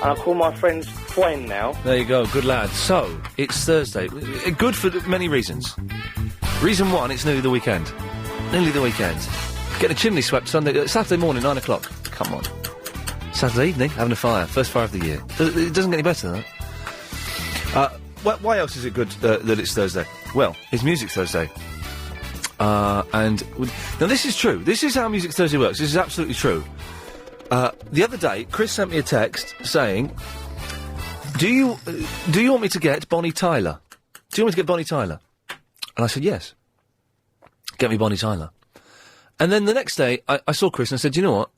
And I call my friends Fwen now. There you go, good lad. So, it's Thursday. Good for many reasons. Reason one, it's nearly the weekend. Nearly the weekend. Getting a chimney swept Saturday morning, 9 o'clock. Come on. Saturday evening, having a fire. First fire of the year. It doesn't get any better than that. Why else is it good that it's Thursday? Well, it's Music Thursday. Now this is true. This is how Music Thursday works. This is absolutely true. The other day, Chris sent me a text saying, do you want me to get Bonnie Tyler? Do you want me to get Bonnie Tyler? And I said, yes. Get me Bonnie Tyler. And then the next day, I saw Chris and I said, you know what?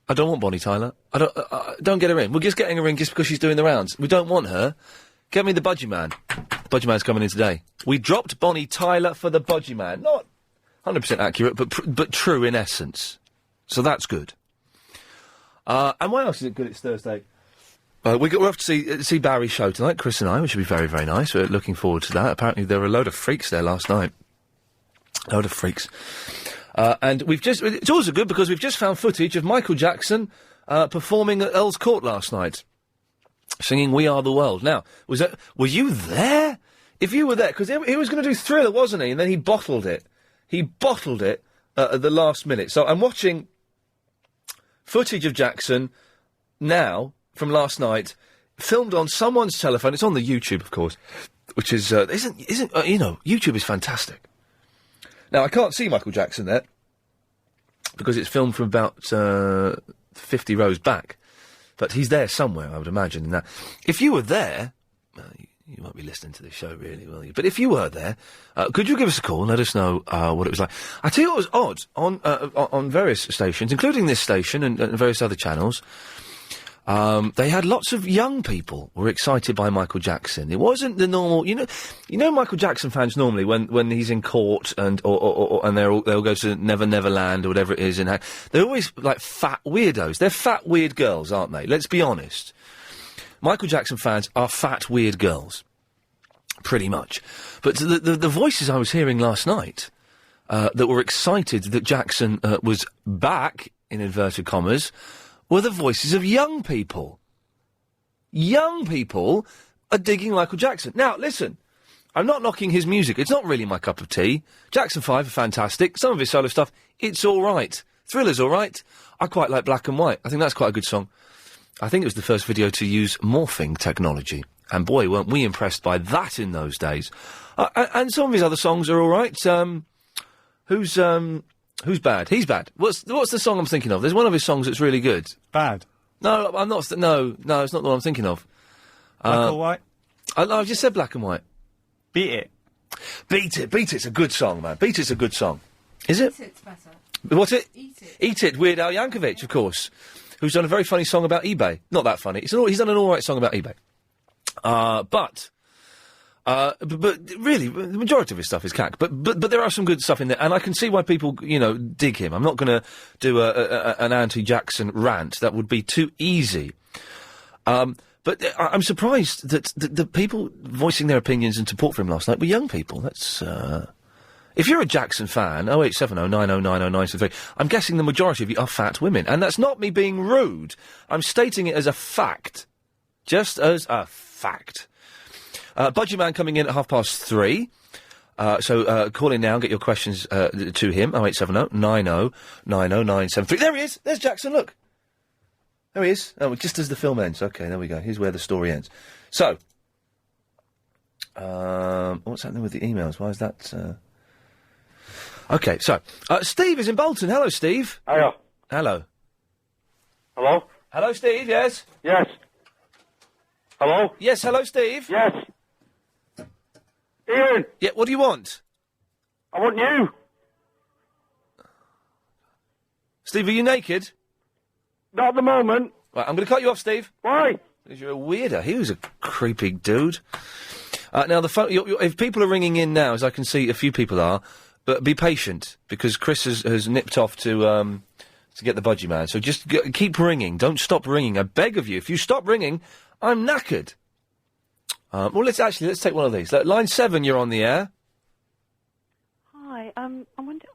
I don't want Bonnie Tyler. Don't get her in. We're just getting her in just because she's doing the rounds. We don't want her. Get me the Budgieman. The Budgieman's coming in today. We dropped Bonnie Tyler for the Budgieman. Not 100% accurate, but true in essence. So that's good. And why else is it good it's Thursday? We're off to see Barry's show tonight, Chris and I, which should be very, very nice. We're looking forward to that. Apparently there were a load of freaks there last night. A load of freaks. And it's also good because we've just found footage of Michael Jackson performing at Earl's Court last night, singing We Are the World. Now, were you there? If you were there, because he was going to do Thriller, wasn't he? And then he bottled it. He bottled it at the last minute. So I'm watching footage of Jackson now from last night, filmed on someone's telephone. It's on the YouTube, of course, which is YouTube is fantastic. Now I can't see Michael Jackson there because it's filmed from about 50 rows back, but he's there somewhere, I would imagine. Now, if you were there, you won't be listening to this show, really, will you? But if you were there, could you give us a call and let us know what it was like? I tell you what was odd on various stations, including this station and various other channels. They had lots of young people who were excited by Michael Jackson. It wasn't the normal, you know, Michael Jackson fans normally when he's in court and they'll go to Never Never Land or whatever it is, and they're always like fat weirdos. They're fat weird girls, aren't they? Let's be honest. Michael Jackson fans are fat weird girls, pretty much. But the voices I was hearing last night that were excited that Jackson was back in inverted commas were the voices of young people. Young people are digging Michael Jackson. Now, listen, I'm not knocking his music. It's not really my cup of tea. Jackson 5 are fantastic. Some of his solo stuff, it's all right. Thriller's all right. I quite like Black and White. I think that's quite a good song. I think it was the first video to use morphing technology. And boy, weren't we impressed by that in those days. And some of his other songs are all right. Who's bad? He's bad. What's the song I'm thinking of? There's one of his songs that's really good. Bad. No, I'm not. No, it's not the one I'm thinking of. Black or White? I've just said Black and White. Beat It. Beat It's a good song, man. Beat It's a good song. Is it? Eat It's better. What's it? Eat It. Eat It, Weird Al Yankovic, of course, who's done a very funny song about eBay. Not that funny. He's done an all right song about eBay. But really, the majority of his stuff is cack. But there are some good stuff in there, and I can see why people, dig him. I'm not going to do an anti-Jackson rant. That would be too easy. But I'm surprised that the people voicing their opinions and support for him last night were young people. That's if you're a Jackson fan, 0870909093. I'm guessing the majority of you are fat women, and that's not me being rude. I'm stating it as a fact, just as a fact. Budgieman coming in at 3:30. So call in now and get your questions to him. 0870909093. There he is. There's Jackson. Look. There he is. Oh, just as the film ends. Okay, there we go. Here's where the story ends. So, what's happening with the emails? Why is that? Okay, so Steve is in Bolton. Hello, Steve. Hiya. Hello. Hello? Hello, Steve. Yes. Yes. Hello? Yes. Hello, Steve. Yes. Ian, Yeah. What do you want? I want you. Steve, are you naked? Not at the moment. Right, I'm going to cut you off, Steve. Why? Because you're a weirdo. He was a creepy dude. Now, the phone. If people are ringing in now, as I can see, a few people are, but be patient because Chris has nipped off to get the Budgieman. So just keep ringing. Don't stop ringing. I beg of you. If you stop ringing, I'm knackered. Well, let's take one of these. Line 7, you're on the air. Hi, I'm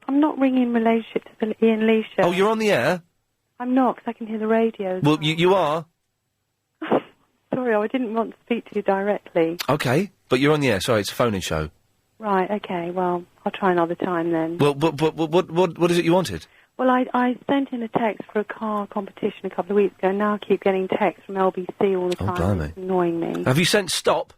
not ringing in relationship to the Iain Lee show. Oh, you're on the air? I'm not, because I can hear the radio. Well, you are? sorry, I didn't want to speak to you directly. Okay, but you're on the air. Sorry, it's a phone-in show. Right, okay, well, I'll try another time then. Well, what is it you wanted? Well, I sent in a text for a car competition a couple of weeks ago, and now I keep getting texts from LBC all the time. Blimey. It's annoying me. Have you sent stop?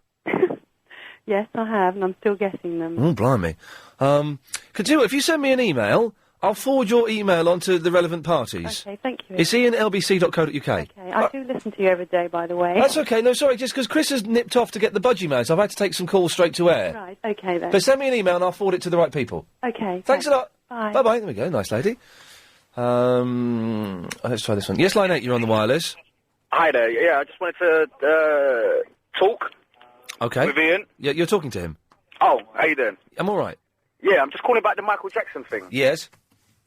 Yes, I have, and I'm still getting them. Oh, blimey. If you send me an email, I'll forward your email on to the relevant parties. Okay, thank you. It's iain@lbc.co.uk. Okay, I do listen to you every day, by the way. That's okay, no, sorry, just because Chris has nipped off to get the Budgieman, so I've had to take some calls straight to air. Right, okay then. But send me an email and I'll forward it to the right people. Okay. Thanks a lot. Bye. Bye-bye. There we go, nice lady. Let's try this one. Yes, line 8, you're on the wireless. Hi there. Yeah, I just wanted to talk Okay. with Ian. Yeah, you're talking to him. Oh, how you doing? I'm all right. Yeah, I'm just calling about the Michael Jackson thing. Yes.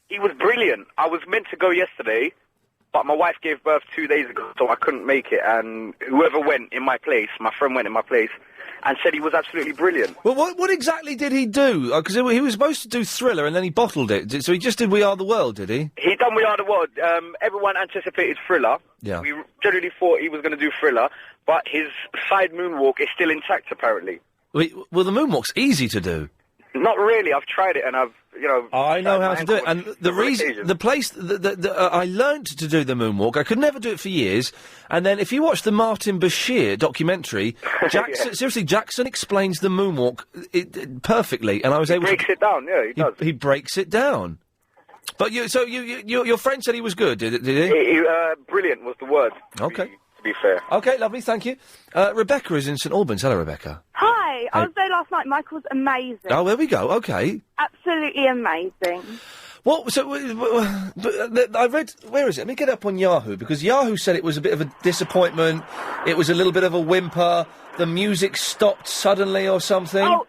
He was brilliant. I was meant to go yesterday, but my wife gave birth 2 days ago, so I couldn't make it. And whoever went in my place, my friend went in my place, and said he was absolutely brilliant. Well, what exactly did he do? Because he was supposed to do Thriller, and then he bottled it. So he just did We Are the World, did he? He done We Are the World. Everyone anticipated Thriller. Yeah. We generally thought he was going to do Thriller, but his side moonwalk is still intact, apparently. Well, the moonwalk's easy to do. Not really. I've tried it, and I've, I know how to do it, and the reason, the place I learned to do the moonwalk, I could never do it for years, and then if you watch the Martin Bashir documentary, Jackson, seriously, Jackson explains the moonwalk perfectly, and I was able to... He breaks it down, yeah, he does. He breaks it down. But your friend said he was good, did he? Brilliant was the word. Okay. To be fair. Okay, lovely, thank you. Rebecca is in St Albans. Hello, Rebecca. Hi, I was there last night. Michael's amazing. Oh, there we go. Okay. Absolutely amazing. What? So, I read. Where is it? Let me get up on Yahoo, because Yahoo said it was a bit of a disappointment. It was a little bit of a whimper. The music stopped suddenly or something. Oh,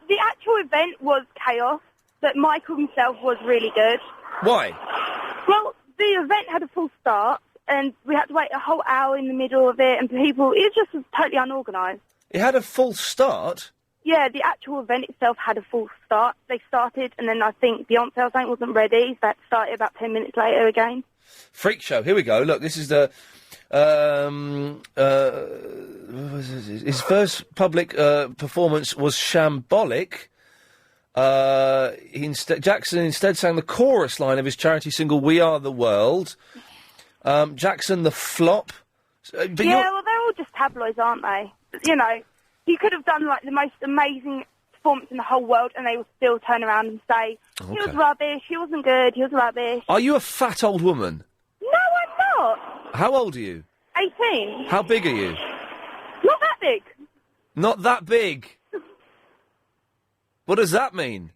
the actual event was chaos, but Michael himself was really good. Why? Well, the event had a full start, and we had to wait a whole hour in the middle of it, and it just was totally unorganised. It had a full start? Yeah, the actual event itself had a full start. They started, and then I think Beyonce, I think, wasn't ready, so that started about 10 minutes later again. Freak show. Here we go. Look, this is the... his first public performance was shambolic. Jackson instead sang the chorus line of his charity single "We Are the World." Jackson the flop. Well, they're all just tabloids, aren't they? He could have done like the most amazing performance in the whole world, and they will still turn around and say he was rubbish, he wasn't good, he was rubbish. Are you a fat old woman? No, I'm not. How old are you? 18. How big are you? Not that big. Not that big. What does that mean?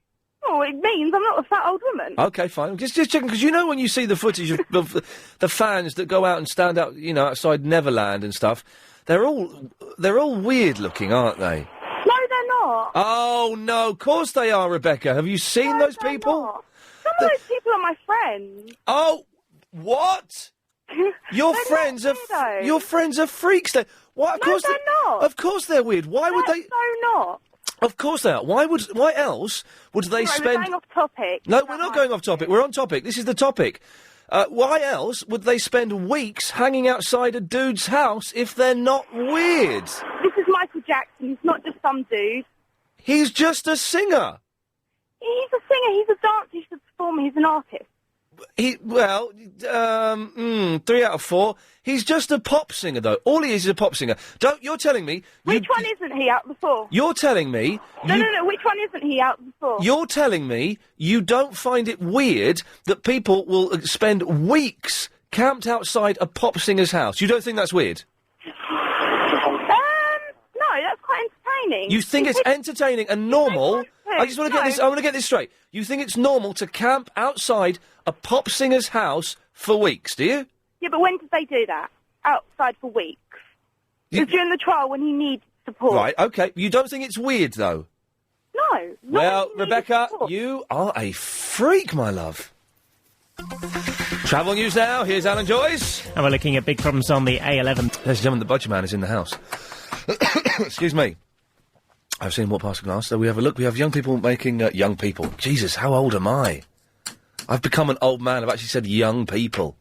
Oh, it means I'm not a fat old woman. Okay, fine. Just checking, because when you see the footage of the fans that go out and stand out, outside Neverland and stuff, they're all weird looking, aren't they? No, they're not. Oh no, of course they are, Rebecca. Have you seen those people? Not. Some of those people are my friends. Oh, what? Your friends are freaks. What? Of course they're not. Of course they're weird. Why would they? So not. Of course they are. Why else would they spend... We're going off topic. No, we're not going off topic. We're on topic. This is the topic. Why else would they spend weeks hanging outside a dude's house if they're not weird? This is Michael Jackson. He's not just some dude. He's just a singer. He's a singer. He's a dancer. He's a performer. He's an artist. 3 out of 4. He's just a pop singer, though. All he is a pop singer. You're telling me... Which one isn't he out before? You're telling me... No, which one isn't he out before? You're telling me you don't find it weird that people will spend weeks camped outside a pop singer's house. You don't think that's weird? No, that's quite entertaining. You think it's entertaining and normal... I just want to get this... I want to get this straight. You think it's normal to camp outside a pop singer's house for weeks, do you? Yeah, but when did they do that? Outside for weeks. It was during the trial when he needed support. Right, OK. You don't think it's weird, though? No. Well, Rebecca, you are a freak, my love. Travel news now. Here's Alan Joyce. And we're looking at big problems on the A11. Ladies and gentlemen, the Budgieman is in the house. Excuse me. I've seen him walk past the glass, so we have a look. We have young people making... young people. Jesus, how old am I? I've become an old man. I've actually said young people.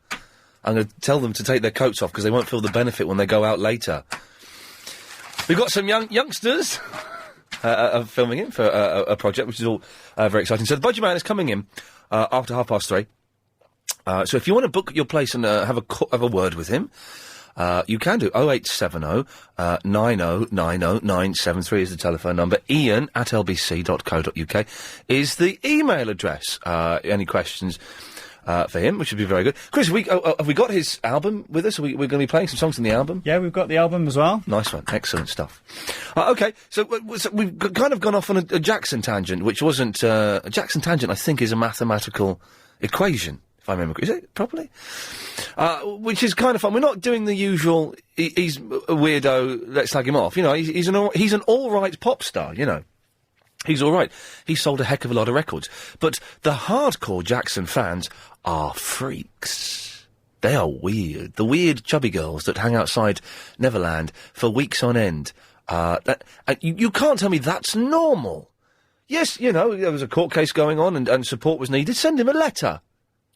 I'm going to tell them to take their coats off because they won't feel the benefit when they go out later. We've got some youngsters filming in for a project, which is all very exciting. So the Budgieman is coming in after 3:30. So if you want to book your place and have a word with him, you can do 0870 90 90 973 is the telephone number. Ian at lbc.co.uk is the email address. Any questions for him, which would be very good. Chris, have we got his album with us? We're going to be playing some songs from the album? Yeah, we've got the album as well. Nice one. Excellent stuff. OK, so we've kind of gone off on a Jackson tangent, which wasn't... a Jackson tangent, I think, is a mathematical equation, if I remember. Is it properly? Which is kind of fun. We're not doing the usual, he's a weirdo, let's slag him off. You know, he's an all-right pop star, you know. He's all right. He sold a heck of a lot of records. But the hardcore Jackson fans are freaks. They are weird. The weird chubby girls that hang outside Neverland for weeks on end. You can't tell me that's normal. Yes, you know, there was a court case going on and support was needed. Send him a letter.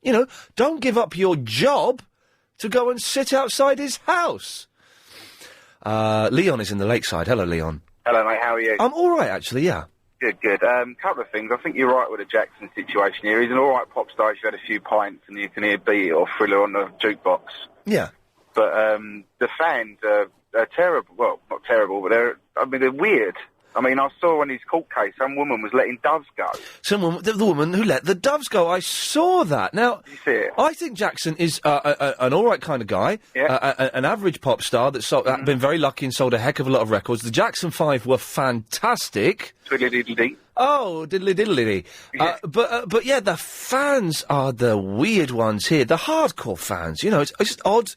You know, don't give up your job to go and sit outside his house. Leon is in the Lakeside. Hello, Leon. Hello, mate. How are you? I'm all right, actually, yeah. Good. Couple of things. I think you're right with the Jackson situation here. He's an all right pop star if you had a few pints and you can hear Beat It or Thriller on the jukebox. Yeah. But the fans are terrible. Well, not terrible, but they're weird. I mean, I saw in his court case some woman was letting doves go. The woman who let the doves go. I saw that. Now, you see it? I think Jackson is an all right kind of guy. Yeah. An average pop star that's been very lucky and sold a heck of a lot of records. The Jackson 5 were fantastic. Twiddly-diddly-dee. Oh, diddly-diddly-dee. Yeah. But yeah, the fans are the weird ones here. The hardcore fans, you know, it's just odd.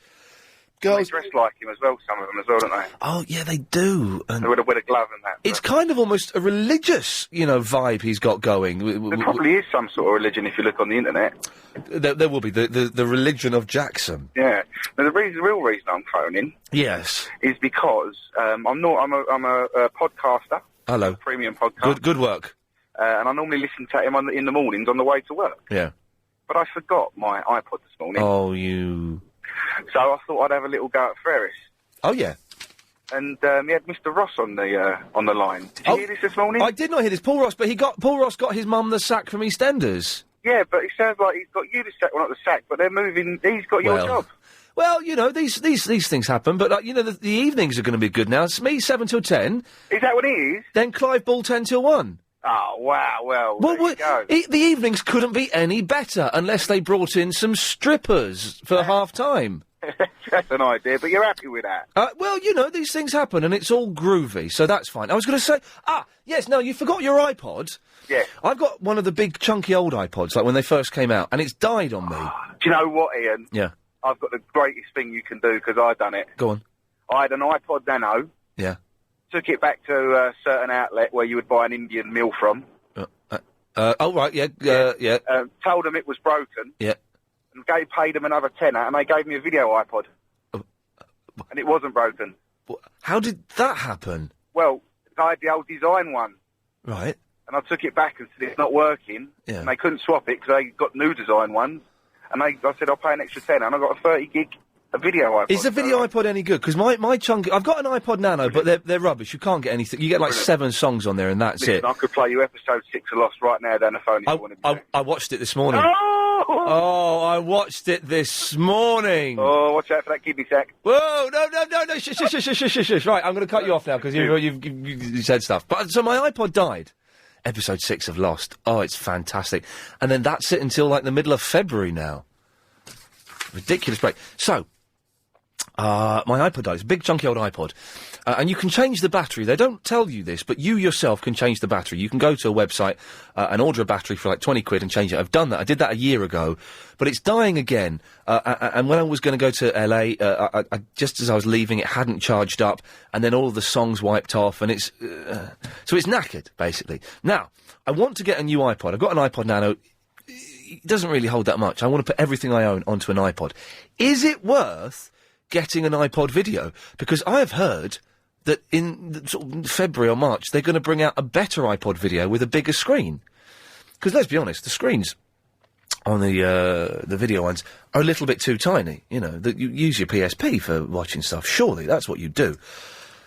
Girls they dress like him as well, some of them as well, don't they? Oh, yeah, they do. And they with a glove and that. It's kind of almost a religious, you know, vibe he's got going. There probably is some sort of religion if you look on the internet. There will be, the religion of Jackson. Yeah. Now, the real reason I'm phoning... Yes. ...is because I'm a podcaster. Hello. A premium podcast. Good work. And I normally listen to him in the mornings on the way to work. Yeah. But I forgot my iPod this morning. Oh, you... So I thought I'd have a little go at Ferris. Oh, yeah. And he had Mr. Ross on the line. Did you hear this morning? I did not hear this. Paul Ross got his mum the sack from EastEnders. Yeah, but it sounds like he's got you the sack. Well, not the sack, but they're moving. He's got your job. Well, you know, these things happen, but, you know, the evenings are going to be good now. It's me 7 till 10. Is that what it is? Then Clive Ball 10 till 1. Oh, wow, well, there you go. The evenings couldn't be any better unless they brought in some strippers for half-time. That's an idea, but you're happy with that? Well, you know, these things happen, and it's all groovy, so that's fine. I was going to say... yes, no, you forgot your iPod. Yeah. I've got one of the big, chunky old iPods, like when they first came out, and it's died on me. Do you know what, Ian? Yeah. I've got the greatest thing you can do, because I've done it. Go on. I had an iPod Nano. Yeah. Took it back to a certain outlet where you would buy an Indian meal from. Oh, right, yeah. Told them it was broken. Yeah. And paid them another tenner, and they gave me a video iPod. And it wasn't broken. How did that happen? Well, I had the old design one. Right. And I took it back and said it's not working. Yeah. And they couldn't swap it because they got new design ones. And I said I'll pay an extra tenner, and I got a 30 gig a video iPod. Is the video iPod any good? Because my chunk... I've got an iPod Nano, but they're rubbish. You can't get anything. You get like 7 songs on there, and that's it. I could play you episode 6 of Lost right now down the phone if you wanted to. I watched it this morning. Oh, I watched it this morning. Oh, watch out for that kidney sack. Whoa, no, shush. Right, I'm going to cut you off now, because you said stuff. But so my iPod died. Episode 6 of Lost. Oh, it's fantastic. And then that's it until, like, the middle of February now. Ridiculous break. So... my iPod died. It's a big chunky old iPod. And you can change the battery. They don't tell you this, but you yourself can change the battery. You can go to a website and order a battery for like 20 quid and change it. I've done that. I did that a year ago. But it's dying again. And when I was going to go to LA, just as I was leaving, it hadn't charged up. And then all of the songs wiped off. And it's... so it's knackered, basically. Now, I want to get a new iPod. I've got an iPod Nano. It doesn't really hold that much. I want to put everything I own onto an iPod. Is it worth... getting an iPod video? Because I have heard that in sort of February or March they're going to bring out a better iPod video with a bigger screen. Because let's be honest, the screens on the video ones are a little bit too tiny. You know, you use your PSP for watching stuff. Surely that's what you do.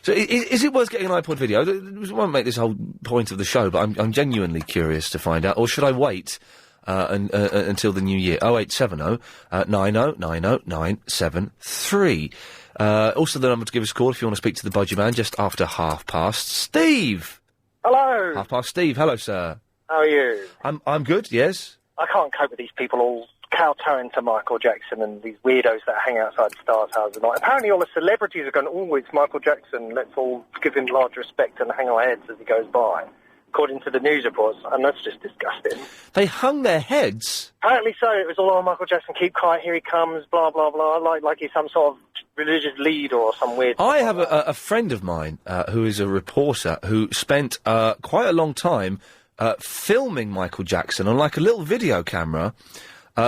So is it worth getting an iPod video? I won't make this whole point of the show, but I'm genuinely curious to find out. Or should I wait until the new year? 0870 90 90 973. Also the number to give us a call if you want to speak to the Budgieman just after past. Steve! Hello! Past Steve, hello, sir. How are you? I'm good, yes. I can't cope with these people all kowtowing to Michael Jackson and these weirdos that hang outside Star Towers at night. Apparently all the celebrities are going, oh, it's Michael Jackson, let's all give him large respect and hang our heads as he goes by, according to the news reports, and that's just disgusting. They hung their heads? Apparently so. It was all, oh, Michael Jackson, keep quiet, here he comes, blah, blah, blah, like he's some sort of religious leader or some weird... I have a friend of mine who is a reporter who spent quite a long time filming Michael Jackson on, like, a little video camera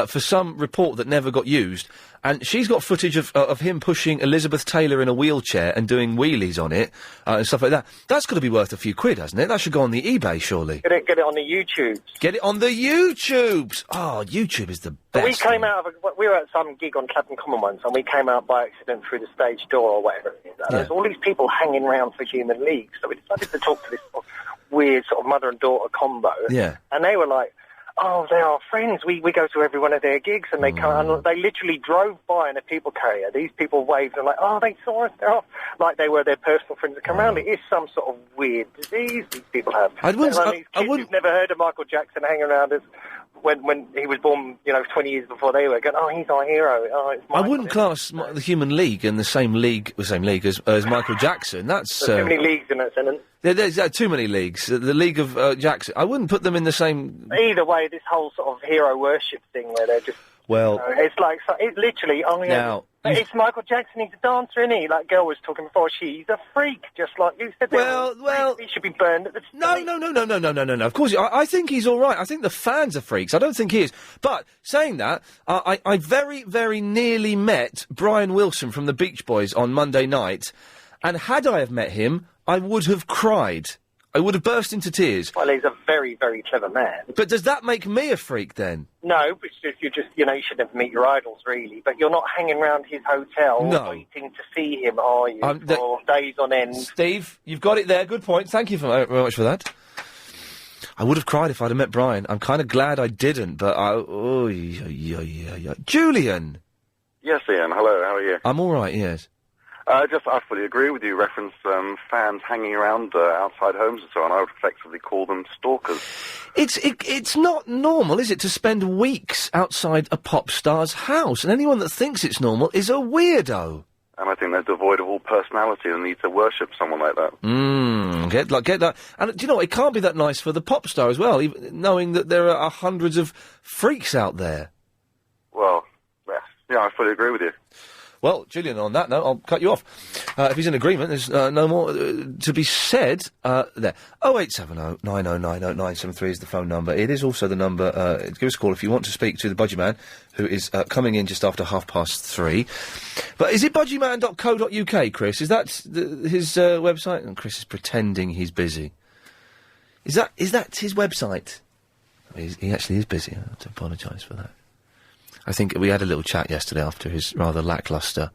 for some report that never got used, and she's got footage of him pushing Elizabeth Taylor in a wheelchair and doing wheelies on it, and stuff like that. That's got to be worth a few quid, hasn't it? That should go on the eBay, surely. Get it on the YouTubes. Get it on the YouTubes! Oh, YouTube is the best. We came out of we were at some gig on Clapham Common once, and we came out by accident through the stage door or whatever it is. And there's all these people hanging around for Human League, so we decided to talk to this sort of weird sort of mother and daughter combo. Yeah. And they were like, oh, they are friends. We go to every one of their gigs, and they come, and they literally drove by in a people carrier. These people waved and like, oh, they saw us. They're off. Like they were their personal friends that come around. It is some sort of weird disease these people have. I wouldn't. Who've never heard of Michael Jackson hanging around us when he was born, 20 years before they were, going, oh, he's our hero. Oh, it's Michael. I wouldn't class the Human League in the same league as Michael Jackson. That's There's too many leagues in that sentence. There's too many leagues. The League of Jackson. I wouldn't put them in the same... Either way, this whole sort of hero worship thing where they're just... Well... it's like... It's literally... Now... It's Michael Jackson, he's a dancer, isn't he? Like girl was talking before, she's a freak, just like you said. Well... He should be burned at the stake. No. Of course, I think he's all right. I think the fans are freaks. I don't think he is. But, saying that, I very, very nearly met Brian Wilson from the Beach Boys on Monday night, and had I have met him, I would have cried. I would have burst into tears. Well, he's a very, very clever man. But does that make me a freak, then? No, but you should never meet your idols, really. But you're not hanging around his hotel waiting to see him, are you, for days on end? Steve, you've got it there. Good point. Thank you very much for that. I would have cried if I'd have met Brian. I'm kind of glad I didn't, but Julian! Yes, Ian. Hello, how are you? I'm all right, yes. I fully agree with you. Reference fans hanging around outside homes and so on. I would effectively call them stalkers. It's not normal, is it, to spend weeks outside a pop star's house? And anyone that thinks it's normal is a weirdo. And I think they're devoid of all personality and need to worship someone like that. Get that. And do you know what? It can't be that nice for the pop star as well, even knowing that there are hundreds of freaks out there. Well, yeah, I fully agree with you. Well, Julian, on that note, I'll cut you off. If he's in agreement, there's no more to be said there. 0870 9090 973 is the phone number. It is also the number, give us a call if you want to speak to the Budgieman, who is coming in just after 3:30. But is it budgieman.co.uk, Chris? Is that his website? And Chris is pretending he's busy. Is that his website? He actually is busy. I have to apologise for that. I think we had a little chat yesterday after his rather lacklustre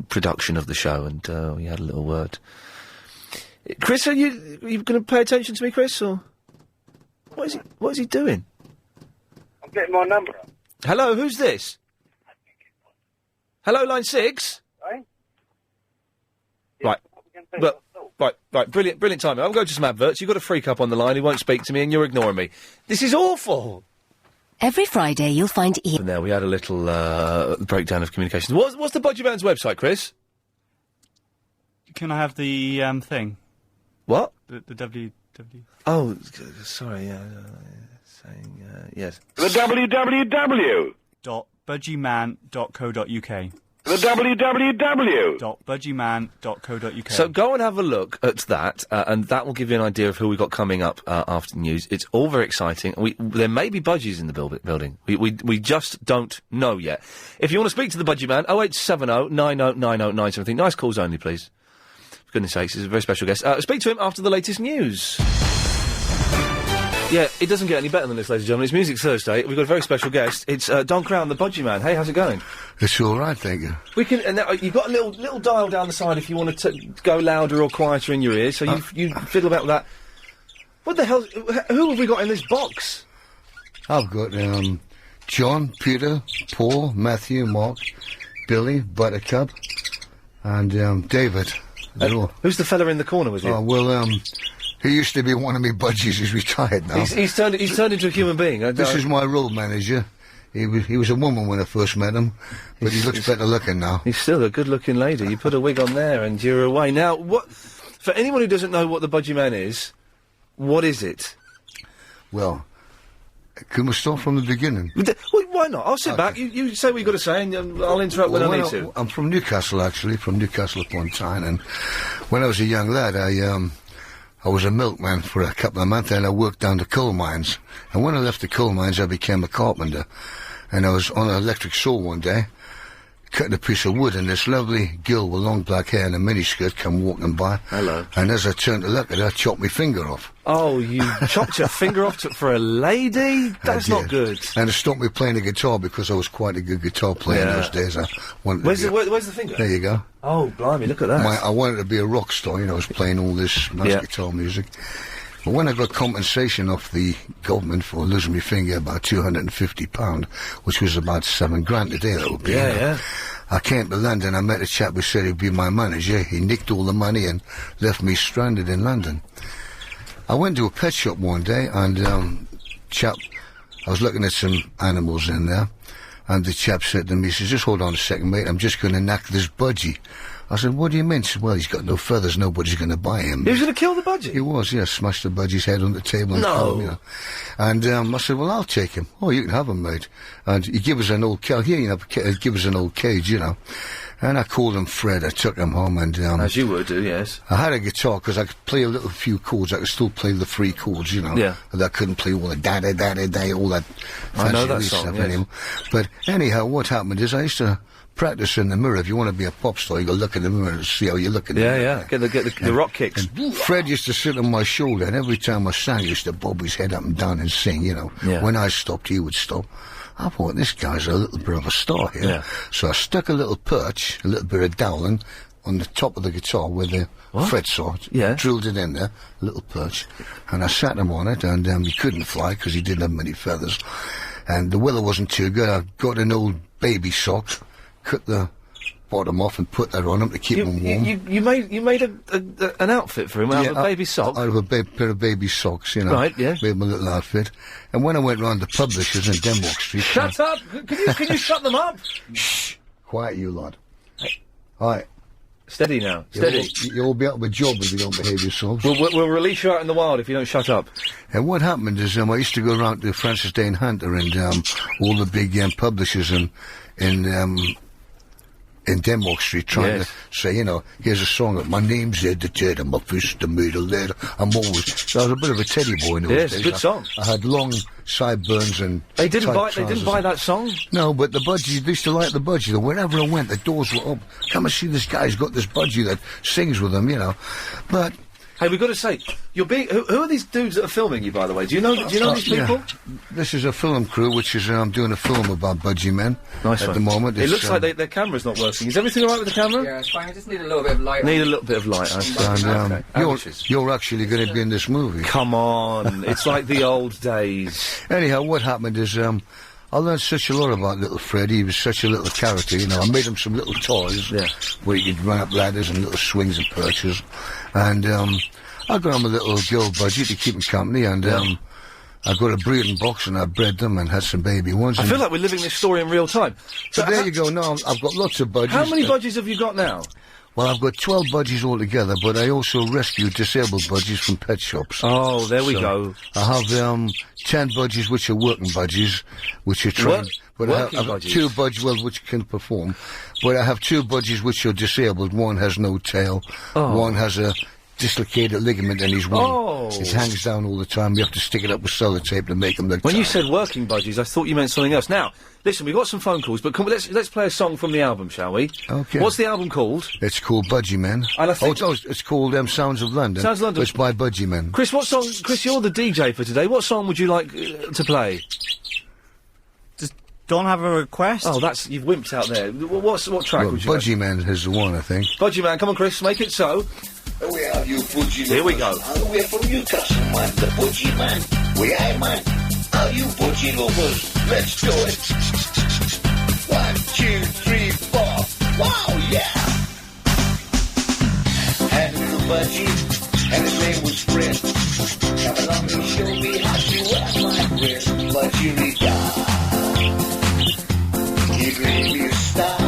production of the show, and we had a little word. Chris, are you going to pay attention to me, Chris, or what is he doing? I'm getting my number up. Hello, who's this? Hello, line 6. Right. Right. Brilliant timing. I'll go to some adverts. You've got a freak up on the line who won't speak to me, and you're ignoring me. This is awful. Every Friday you'll find Ian. And there we had a little breakdown of communications. What's the Budgieman's website, Chris? Can I have the thing? What? The WW. Oh, sorry. Saying yes. The www. .budgieman.co.uk. The www. .budgieman.co.uk. So go and have a look at that, and that will give you an idea of who we got coming up after the news. It's all very exciting. There may be budgies in the building. We just don't know yet. If you want to speak to the Budgieman, 0870 9090 973. Nice calls only, please. For goodness sakes, he's a very special guest. Speak to him after the latest news. Yeah, it doesn't get any better than this, ladies and gentlemen. It's Music Thursday. We've got a very special guest. It's Don Crown, the Budgieman. Hey, how's it going? It's all right, thank you. We can. And you've got a little dial down the side if you want to go louder or quieter in your ears. So you fiddle about with that. What the hell? Who have we got in this box? I've got John, Peter, Paul, Matthew, Mark, Billy, Buttercup, and David. Who's the fella in the corner with you? Oh well, he used to be one of me budgies. He's retired now. He's turned into a human being. This is my road manager. He was a woman when I first met him, but he looks better looking now. He's still a good-looking lady. You put a wig on there and you're away. Now, what? For anyone who doesn't know what the Budgieman is, what is it? Well, can we start from the beginning? Why not? I'll sit back. You say what you've got to say, and I'll interrupt when I need to. I'm from Newcastle, actually, from Newcastle upon Tyne, and when I was a young lad, I was a milkman for a couple of months, and I worked down the coal mines. And when I left the coal mines, I became a carpenter. And I was on an electric saw one day, cutting a piece of wood, and this lovely girl with long black hair and a miniskirt come walking by. Hello. And as I turned to look at her, I chopped my finger off. Oh, you chopped your finger off for a lady? That's not good. And it stopped me playing the guitar because I was quite a good guitar player in those days. Where's the finger? There you go. Oh, blimey, look at that. I wanted to be a rock star, I was playing all this nice guitar music. But when I got compensation off the government for losing my finger, about £250, which was about $7,000 a day, that would be. Yeah. I came to London, I met a chap who said he'd be my manager. He nicked all the money and left me stranded in London. I went to a pet shop one day, and I was looking at some animals in there, and the chap said to me, he says, just hold on a second, mate, I'm just going to knock this budgie. I said, what do you mean? He said, well, he's got no feathers, nobody's going to buy him. He was going to kill the budgie? He was, smashed the budgie's head on the table. No. And I said, well, I'll take him. Oh, you can have him, mate. And he gave us an old cage, give us an old cage, And I called him Fred. I took him home, and as you would do, yes. I had a guitar because I could play a few chords. I could still play the 3 chords, Yeah. And I couldn't play all the da-da-da-da-da, all that I know that fancy song, stuff yes. anymore. But anyhow, what happened is I used to practice in the mirror. If you want to be a pop star, you got to look in the mirror and see how you look in the mirror. Yeah. Get the rock kicks. And Fred used to sit on my shoulder, and every time I sang, he used to bob his head up and down and sing. Yeah. When I stopped, he would stop. I thought, this guy's a little bit of a star here. Yeah. So I stuck a little perch, a little bit of dowling, on the top of the guitar with the fret saw. Yeah. Drilled it in there, a little perch. And I sat him on it, and he couldn't fly because he didn't have many feathers. And the weather wasn't too good. I got an old baby sock, cut the bottom off and put that on him to keep him warm. You made an outfit for him out of a baby sock? Out of a pair of baby socks, Right, yeah. Made him a little outfit. And when I went round the publishers in Denmark Street... Shut up! Can you shut them up? Shh! Quiet, you lot. All right. Steady now. Steady. You'll be out of a job if you don't behave yourselves. We'll release you out in the wild if you don't shut up. And what happened is I used to go around to Francis Dane Hunter and all the big publishers in Denmark Street trying to say, here's a song of my name's Ed the Ted, I'm a fist, the middle letter, I was a bit of a teddy boy in those days. Yes, good song. I had long sideburns and They didn't buy that song? No, but the budgie, they used to like the budgie. Wherever I went, the doors were up. Come and see this guy, he's got this budgie that sings with him, But... Hey, we've got to say, you're being... Who are these dudes that are filming you, by the way? Do you know these people? Yeah. This is a film crew, which is... I'm doing a film about budgie men at the moment. It looks like their camera's not working. Is everything all right with the camera? Yeah, it's fine. I just need a little bit of light. Need a little bit of light, I see. And you're actually going to be in this movie. Come on. It's like the old days. Anyhow, what happened is... I learned such a lot about little Freddy. He was such a little character, I made him some little toys where he could run up ladders and little swings and perches. And I got him a little girl budgie to keep him company, and I got a breeding box and I bred them and had some baby ones. I feel like we're living this story in real time. So there you go. Now I've got lots of budgies. How many budgies have you got now? Well, I've got 12 budgies altogether, but I also rescue disabled budgies from pet shops. Oh, there we go. I have 10 budgies which are working budgies, which are trained. But I have 2 budgies, which can perform. But I have 2 budgies which are disabled. One has no tail. One has a dislocated ligament in his wing. Oh. It hangs down all the time. You have to stick it up with sellotape to make him look When you tight. said working budgies, I thought you meant something else. Now, listen, we've got some phone calls, but let's play a song from the album, shall we? Okay. What's the album called? It's called Budgieman. And I think it's called Sounds of London. Sounds of London. It's by Budgieman. Chris, what song? Chris, you're the DJ for today. What song would you like to play? Don't have a request? Oh, you've wimped out there. What track would you like? Budgieman is the one, I think. Budgieman, come on, Chris, make it so. We are you Budgie. Here we go. We're from Newcastle, man. The Budgie man. We are man. Are you Budgie lovers? Let's do it. 1, 2, 3, 4. Wow, yeah. Had a little Budgie, and his name was Fred. Come along and show me how to wear my dress. Budgie regard. He gave me a star.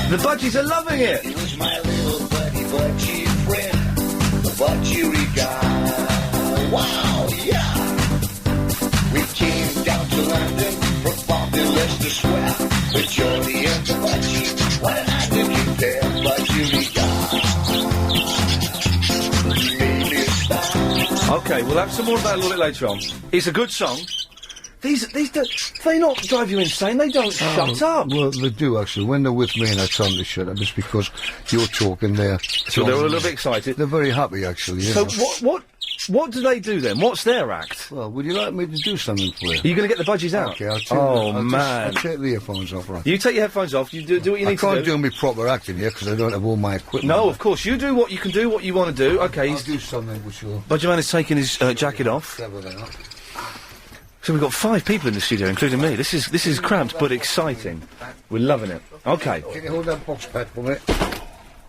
The Budgies are loving it. He was my little Budgie friend, the Budgie regard. Wow, yeah. We came down to London from Bobby Leicester Square with Jody and the Budgie. What an night to compare, Budgie regard. He made me a star. Okay, we'll have some more of that a little bit later on. It's a good song. These they not drive you insane. They don't shut up. Well, they do, actually. When they're with me and I tell them to shut up, it's because you're talking there. So they're all a little bit excited. They're very happy, actually. So what do they do then? What's their act? Well, would you like me to do something for you? Are you going to get the Budgies out? Okay, I'll take man. I'll take the earphones off, right? You take your headphones off. You do what you need to do. I can't do my proper acting here because I don't have all my equipment. No, of course. You do what you can do, what you want to do. Okay. I'll do something which will... Budgieman is taking his jacket off. Cover that up. So we've got 5 people in the studio, including me. This is cramped but exciting. We're loving it. Okay. Can you hold that box, Pat, for me?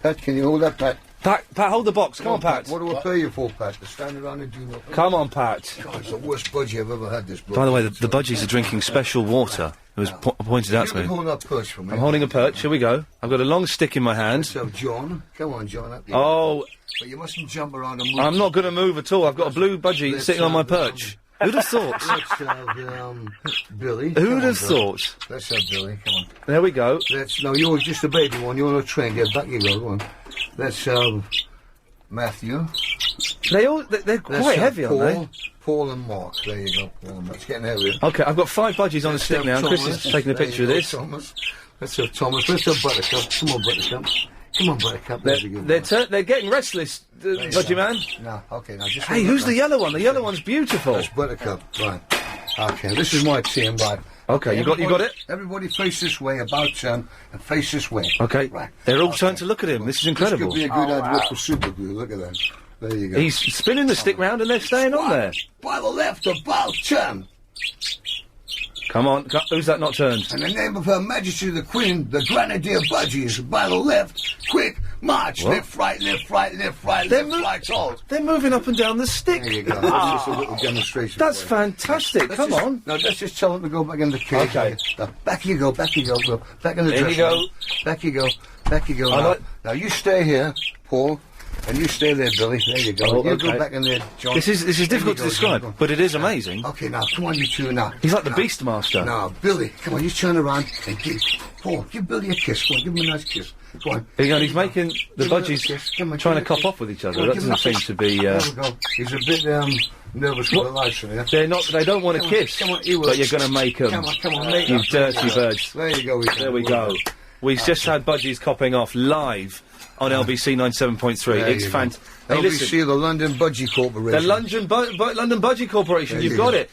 Pat, can you hold that, Pat? Pat, hold the box. Come on, Pat. What do I pay you for, Pat? To stand around and do nothing? Come on, Pat. God, it's the worst budgie I've ever had, this bloke. By the way, the Budgies are drinking special water. It was pointed out to me. Hold that perch for me. I'm holding a perch. Here we go. I've got a long stick in my hand. So, John. Come on, John. Up here. Oh. But you mustn't jump around and move. I'm not going to move at all. I've got a blue budgie sitting on my perch. Who'd have thought? Let's have, Billy. Who'd have thought? Let's have Billy, come on. There we go. No, you're just a baby one, you're not trained yet. Back you go on. Let's have Matthew. They're quite heavy, Paul, aren't they? Paul and Mark. There you go, Paul and Mark. It's getting heavier. Okay, I've got 5 budgies on the stick now. Thomas. Chris is taking a picture of this. Thomas. Let's have Thomas. Let's have Buttercup. Come on, Buttercup. Come on, Buttercup. They're getting restless, Budgieman. No, okay, now just... Hey, who's the yellow one? The yellow one's beautiful. That's Buttercup, right. Okay, this is my team, right. Okay, you got it? Everybody face this way, about and face this way. Okay, right. They're all turned to look at him. This is incredible. This could be a good advert for Super Glue, look at that. There you go. He's spinning the stick round and they're staying on there. By the left, about turn. Come on, who's that not turned? In the name of Her Majesty the Queen, the Grenadier Budgies, by the left, quick, march, What? left, right, left, right, left, right, left, right, hold. They're moving up and down the stick. There you go, that's just a little demonstration. That's fantastic, come on. Now, let's just tell them to go back in the cage. Okay. Now, back you go, bro. Back in the There dressing you go. room. Back you go, back you go. Now, you stay here, Paul. And you stay there, Billy. There you go. Oh, you okay. go back in there, John. This is difficult to describe, but it is amazing. Okay, now, come on, you two, now. He's like the Now, Beastmaster. Now, Billy, come on, you turn around and give Paul, give Billy a kiss. Come on, give him a nice kiss. Go on. He's making the Budgies trying to cop off with each other. That doesn't seem to be... There we go. He's a bit nervous for the life of it. They don't want to kiss, but you're going to make them. Come on, make You them. dirty birds. There you go. There we go. We've just had Budgies copping off live on LBC 97.3. It's fantastic. Hey, LBC, the London Budgie Corporation. The London Budgie Corporation. You've got it.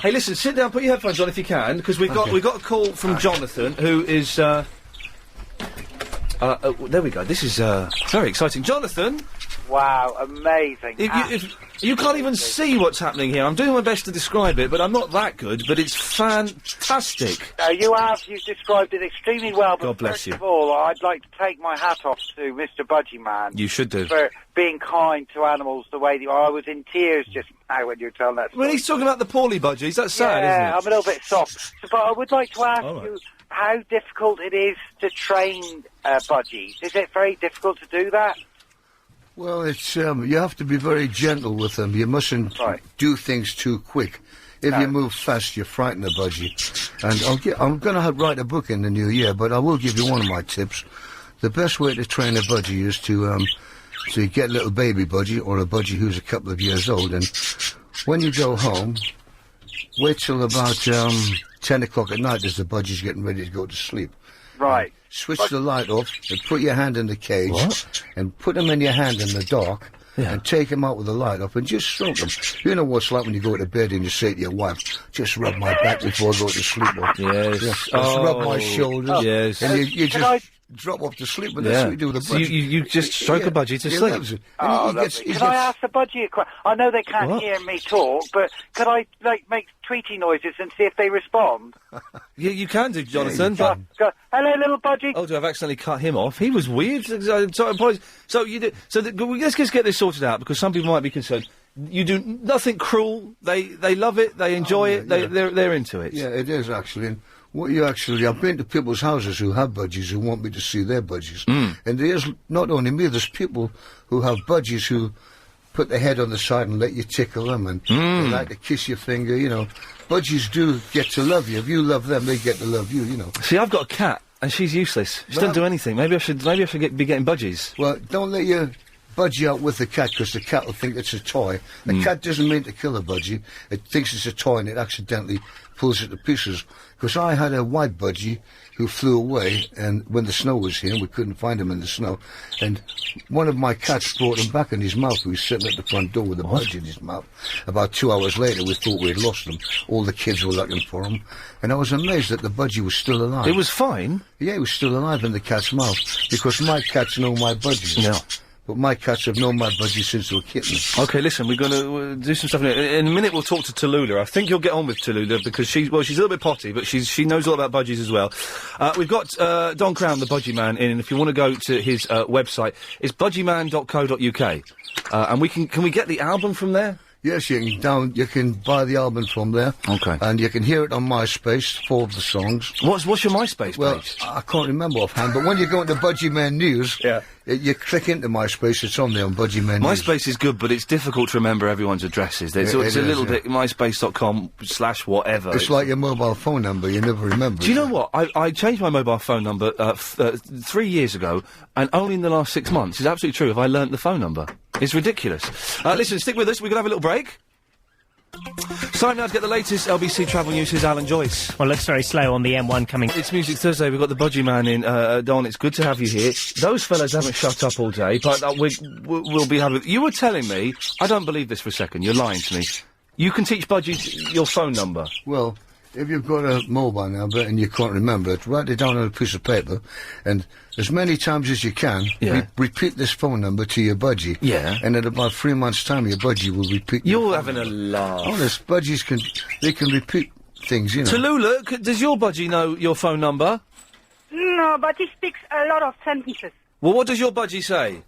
Hey, listen, sit down, put your headphones on if you can, because we've got a call from Jonathan, who is. There we go. This is very exciting, Jonathan. Wow, amazing. You can't even see what's happening here. I'm doing my best to describe it, but I'm not that good. But it's fantastic. You've described it extremely well. But God bless first you. of all, I'd like to take my hat off to Mr. Budgieman. You should do. For being kind to animals the way that I was in tears just now when you were telling that story. When he's talking about the poorly Budgies, that's sad, isn't it? I'm a little bit soft. But I would like to ask you how difficult it is to train budgies. Is it very difficult to do that? Well, it's you have to be very gentle with them. You mustn't do things too quick. If you move fast, you frighten the budgie. And I'm going to write a book in the new year, but I will give you one of my tips. The best way to train a budgie is to So you get a little baby budgie or a budgie who's a couple of years old, and when you go home, wait till about 10 o'clock at night as the budgie's getting ready to go to sleep. Right. Switch the light off and put your hand in the cage and put them in your hand in the dark and take them out with the light off and just stroke them. You know what it's like when you go to bed and you say to your wife, just rub my back before I go to sleep. Yes. Just rub my shoulders. Yes. And you just drop off to sleep, and that's what you do with the So budgie. you just stroke a budgie to sleep. Loves it. Oh, And he gets- Can I ask the budgie a question? I know they can't What? hear me talk, but could I make tweety noises and see if they respond? Yeah, you can do, Jonathan. but Hello, little budgie. Oh, I've accidentally cut him off. He was weird. So apologies. So you do. So let's just get this sorted out because some people might be concerned. You do nothing cruel. They love it. They enjoy it. They're into it. Yeah, it is actually. And what you actually, I've been to people's houses who have budgies who want me to see their budgies. And there's not only me, there's people who have budgies who put their head on the side and let you tickle them, and they like to kiss your finger, you know. Budgies do get to love you. If you love them, they get to love you, you know. See, I've got a cat and she's useless. She doesn't do anything. Maybe I should be getting budgies. Well, don't let your budgie out with the cat because the cat will think it's a toy. The cat doesn't mean to kill a budgie. It thinks it's a toy and it accidentally pulls it to pieces. Because I had a white budgie who flew away, and when the snow was here, we couldn't find him in the snow, and one of my cats brought him back in his mouth. He was sitting at the front door with a budgie in his mouth. About 2 hours later, we thought we'd lost him. All the kids were looking for him, and I was amazed that the budgie was still alive. It was fine? Yeah, he was still alive in the cat's mouth, because my cats know my budgies. Yeah. But my cats have known my budgie since they were kittens. Okay, listen, we're going to do some stuff in a minute. We'll talk to Tallulah. I think you'll get on with Tallulah because she's a little bit potty, but she knows all about budgies as well. We've got Don Crown, the budgie man, in, and if you want to go to his website, it's budgieman.co.uk. And can we get the album from there? Yes, you can buy the album from there. Okay. And you can hear it on MySpace, 4 of the songs. What's your MySpace page? Well, I can't remember offhand, but when you go into Budgie Man News, you click into MySpace, it's on there on Budgie Man News. MySpace is good, but it's difficult to remember everyone's addresses. It's a little bit myspace.com/whatever. It's like your mobile phone number, you never remember. Do you know what? I changed my mobile phone number 3 years ago, and only in the last 6 months. It's absolutely true if I learnt the phone number. It's ridiculous. Listen, stick with us. We're going to have a little break. It's time now to get the latest LBC travel news. Here's Alan Joyce. Well, looks very slow on the M1 coming. It's Music Thursday. We've got the Budgie Man in. Don, it's good to have you here. Those fellas haven't shut up all day, but we'll be having... You were telling me... I don't believe this for a second. You're lying to me. You can teach Budgie your phone number. Well, if you've got a mobile number and you can't remember it, write it down on a piece of paper, and as many times as you can, repeat this phone number to your budgie. Yeah. And in about 3 months' time, your budgie will repeat. You're having a laugh. Honest, budgies can repeat things, you know. Tallulah, does your budgie know your phone number? No, but he speaks a lot of sentences. Well, what does your budgie say?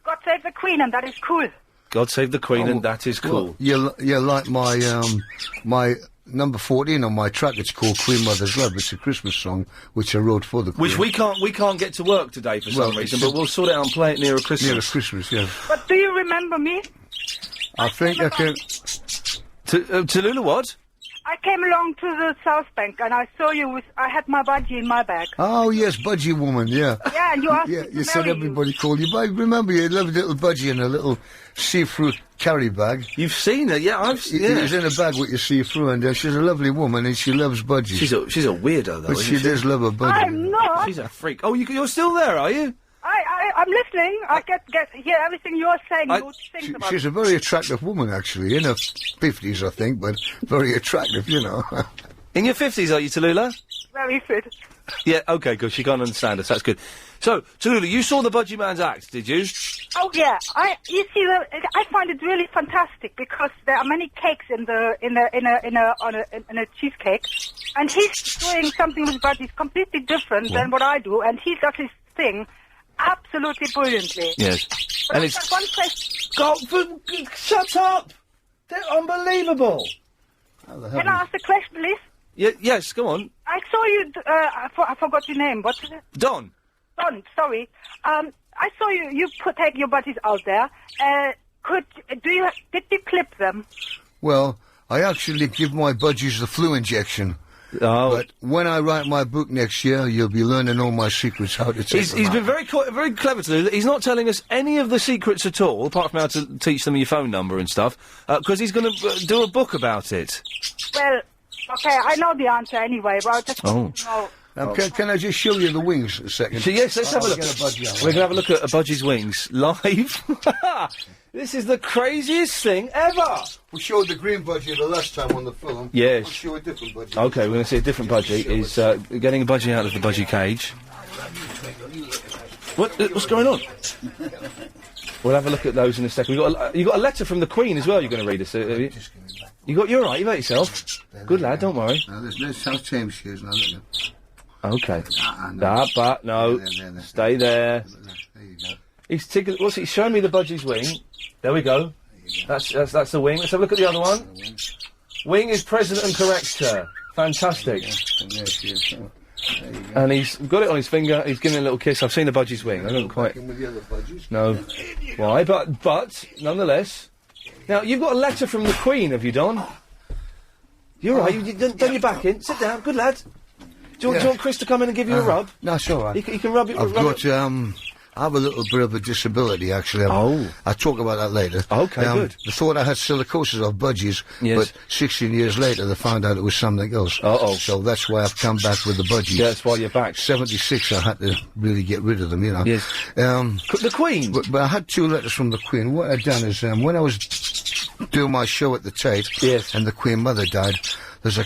God save the Queen, and that is cool. God save the Queen, and that is cool. Well, you're like my number 14 on my track. It's called Queen Mother's Love. It's a Christmas song which I wrote for the Queen. Which we can't get to work today for some reason, but we'll sort it out and play it near a Christmas. Near a Christmas, yeah. But do you remember me? I think I can... Tallulah, what? I came along to the South Bank and I saw you I had my budgie in my bag. Oh, yes, Budgie Woman, yeah. Yeah, and you asked me to you said marry everybody called you. But remember, you loved little Budgie in a little see-through carry bag. You've seen her, yeah, I've seen her. It was in a bag with your see-through, and she's a lovely woman, and she loves budgies. She's a weirdo, though, but she does love a budgie. I'm not. She's a freak. Oh, you're still there, are you? I'm listening. I hear everything you're saying. She's a very attractive woman, actually, in her 50s, I think, but very attractive, you know. In your 50s, are you, Tallulah? Very fit. Yeah, okay, good. She can't understand us. That's good. So, Tallulah, you saw the Budgie Man's act, did you? Oh yeah, I find it really fantastic because there are many cakes in a cheesecake, and he's doing something with budgies completely different than what I do, and he does his thing absolutely brilliantly. Yes. But And I've got one question. Shut up! They're unbelievable. Can I ask a question, please? Yes, go on. I saw you. I forgot your name. What's it? Don. Don. Sorry. I saw you. You take your budgies out there. Did you clip them? Well, I actually give my budgies the flu injection. Oh. But when I write my book next year, you'll be learning all my secrets how to take He's been very clever to do that. He's not telling us any of the secrets at all, apart from how to teach them your phone number and stuff, because he's going to do a book about it. Well, okay, I know the answer anyway, but I just want to know. Can I just show you the wings a second? So, yes, let's have a look. Get a budgie out. We're going to have a look at a Budgie's wings live. This is the craziest thing ever. We showed the green budgie the last time on the film. Yes. We'll show a different budgie. Okay, we're going to see a different budgie. He's getting a budgie out of the budgie cage. What's going on? We'll have a look at those in a second. You got a letter from the Queen as well. You're going to read us. Have you? You're all right. You ate yourself. Good lad. Don't worry. Now there's South Thames shoes now. Look at Okay. No. Stay there. He's tickling. What's he? Show me the budgie's wing. There we go. That's the wing. Let's have a look at the other one. Wing is present and correct, sir. Fantastic. And he's got it on his finger. He's giving it a little kiss. I've seen the budgie's wing. I don't quite. No. Why? But nonetheless. Now you've got a letter from the Queen, have you, Don? You're right. You've done your back in. Sit down. Good lad. Do you want Chris to come in and give you a rub? No, it's all right. He can rub it. I have a little bit of a disability, actually. I'll talk about that later. Okay, good. They thought I had silicosis of budgies, yes. but 16 years later they found out it was something else. So that's why I've come back with the budgies. Yeah, that's why you're back. 76, I had to really get rid of them, you know. Yes. The Queen? But I had 2 letters from the Queen. What I'd done is, when I was doing my show at the Tate, and the Queen Mother died, there's a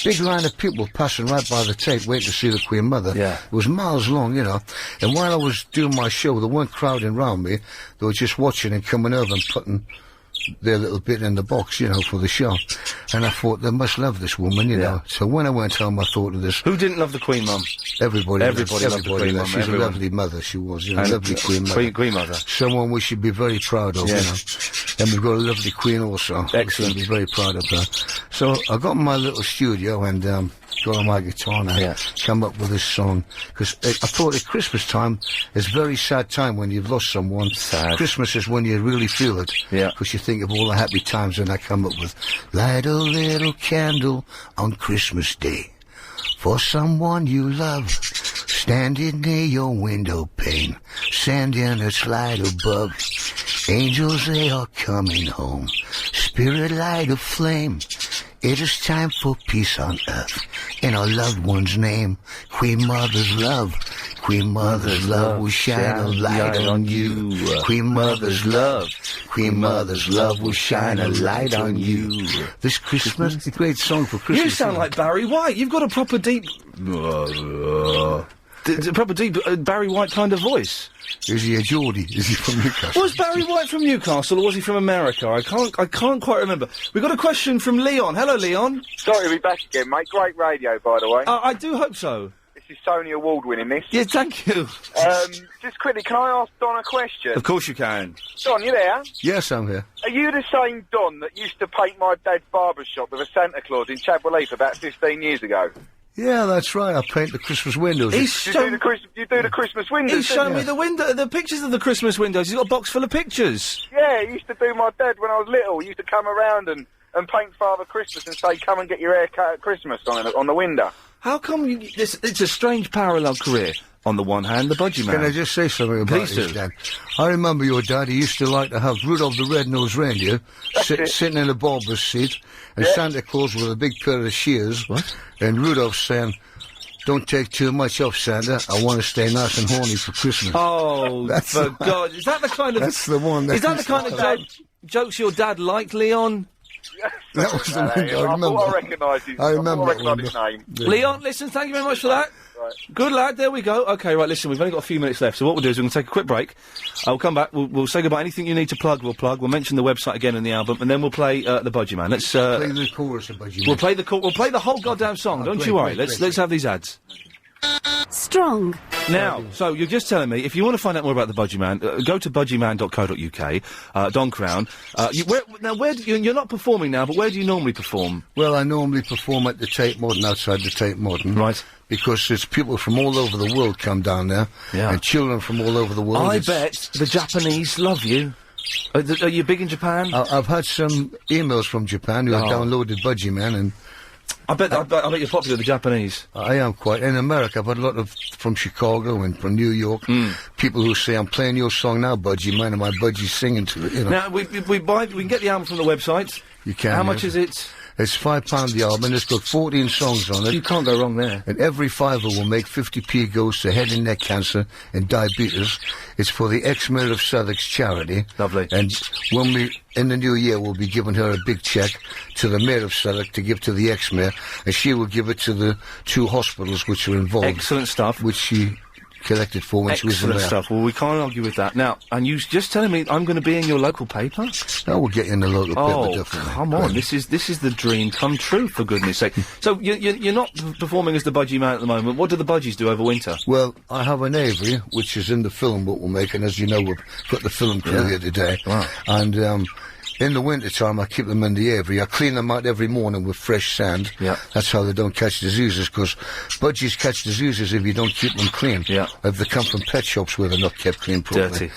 big line of people passing right by the Tate waiting to see the Queen Mother. Yeah. It was miles long, you know. And while I was doing my show, they weren't crowding round me. They were just watching and coming over and putting their little bit in the box, you know, for the show. And I thought, they must love this woman, you know. So when I went home, I thought of this. Who didn't love the Queen, Mum? Everybody loved the Queen, Mum. She's a lovely mother, she was. You know, lovely Queen Mother. Queen Mother. Someone we should be very proud of, you know. And we've got a lovely Queen also. Excellent. We should be very proud of her. So I got in my little studio and got on my guitar and come up with this song. Because I thought at Christmas time, it's a very sad time when you've lost someone. Sad. Christmas is when you really feel it. Yeah. Because you think of all the happy times, and I come up with, light a little candle on Christmas Day for someone you love, standing near your window pane, sending its light above. Angels, they are coming home, spirit light of flame. It is time for peace on earth, in our loved one's name. Queen Mother's love, Queen Mother's love will shine a light on you. Queen Mother's love, Queen Mother's love will shine a light on you. This Christmas, it's a great song for Christmas. You sound like Barry White. You've got a proper deep... Barry White kind of voice. Is he a Geordie? Is he from Newcastle? Was Barry White from Newcastle, or was he from America? I can't quite remember. We got a question from Leon. Hello, Leon. Sorry to be back again, mate. Great radio, by the way. I do hope so. This is Sony Award-winning, this. Yeah, thank you. Just quickly, can I ask Don a question? Of course you can. Don, you there? Yes, I'm here. Are you the same Don that used to paint my dad's barber shop with a Santa Claus in Chadwell Heath about 15 years ago? Yeah, that's right. I paint the Christmas windows. You do the Christmas windows. He's shown me the pictures of the Christmas windows. He's got a box full of pictures. Yeah, he used to do my dad when I was little. He used to come around and paint Father Christmas and say, come and get your hair cut at Christmas on the window. How come it's a strange parallel career? On the one hand, the Budgieman. Can I just say something about his dad? I remember your dad, he used to like to have Rudolph the Red-Nosed Reindeer sitting in a barber's seat, and Santa Claus with a big pair of shears. What? And Rudolph saying, don't take too much off, Santa. I want to stay nice and horny for Christmas. Oh, for God. Is that the kind of... That's the one. Is that the kind of jokes your dad liked, Leon? That was the one I remember. I recognise his name. Yeah. Leon, listen, thank you very much for that. Right. Good lad, there we go. Okay, right, listen, we've only got a few minutes left, so what we'll do is we're going to take a quick break. I'll come back, we'll say goodbye. Anything you need to plug, we'll plug. We'll mention the website again in the album, and then we'll play the Budgieman. Let's play the chorus of Budgieman. We'll play the whole goddamn song. Don't you worry. Let's have these ads. Strong. Now, so you're just telling me, if you want to find out more about the Budgieman, go to budgieman.co.uk, Don Crown. You're not performing now, but where do you normally perform? Well, I normally perform at the Tate Modern, outside the Tate Modern. Right. Because it's people from all over the world come down there. Yeah. And children from all over the world. I bet the Japanese love you. Are you big in Japan? I've had some emails from Japan who have downloaded Budgieman and I bet you're popular with the Japanese. I am quite. In America, I've had a lot of from Chicago and from New York. People who say, "I'm playing your song now, Budgie man," and my Budgie's singing to it. You know. Now we can get the album from the website. You can. How much is it? It's £5 the album, and it's got 14 songs on it. You can't go wrong there. And every fiver will make 50p goes to head and neck cancer and diabetes. It's for the ex-mayor of Southwark's charity. Lovely. And when we, in the new year, we'll be giving her a big cheque to the mayor of Southwark to give to the ex-mayor, and she will give it to the 2 hospitals which are involved. Excellent stuff. Which she collected for when she was in there. Excellent stuff. Well, we can't argue with that. Now, and you just telling me I'm going to be in your local paper? No, we'll get you in the local paper, definitely. Come on. This is the dream come true, for goodness sake. So, you're not performing as the Budgie Man at the moment. What do the Budgies do over winter? Well, I have an Avery, which is in the film what we're making. As you know, we've got the film crew here today. Wow. And, in the winter time, I keep them in the Avery. I clean them out every morning with fresh sand. Yeah. That's how they don't catch diseases, because budgies catch diseases if you don't keep them clean. Yeah. If they come from pet shops where they're not kept clean properly. Dirty.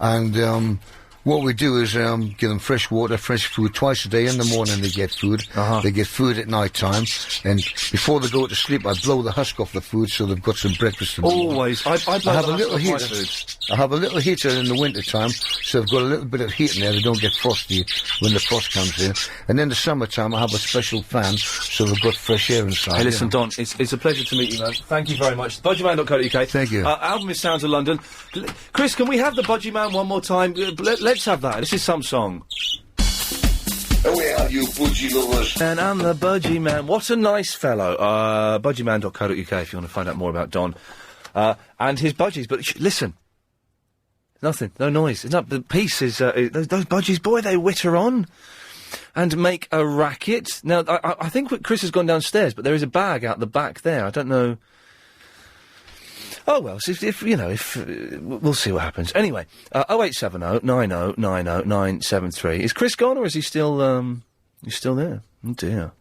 And, what we do is give them fresh water, fresh food twice a day. In the morning they get food. They get food at night time. And before they go to sleep, I blow the husk off the food so they've got some breakfast in the morning. Always. I have a little heater. I have a little heater in the winter time, so I've got a little bit of heat in there. They don't get frosty when the frost comes in. And in the summertime, I have a special fan, so they've got fresh air inside. Hey, listen, Don, it's a pleasure to meet you, man. Thank you very much. Budgieman.co.uk. Thank you. Album is Sounds of London. Chris, can we have the Budgie Man one more time? Let's have that. This is some song. Where are you, Budgie lovers? And I'm the Budgie Man. What a nice fellow. Budgieman.co.uk if you want to find out more about Don. And his budgies. But listen. Nothing. No noise. The piece is... those budgies, boy, they witter on. And make a racket. Now, I think Chris has gone downstairs, but there is a bag out the back there. I don't know... Oh, well, so if we'll see what happens. Anyway, 0870 90 90 973. Is Chris gone, or is he still, he's still there? Oh, dear.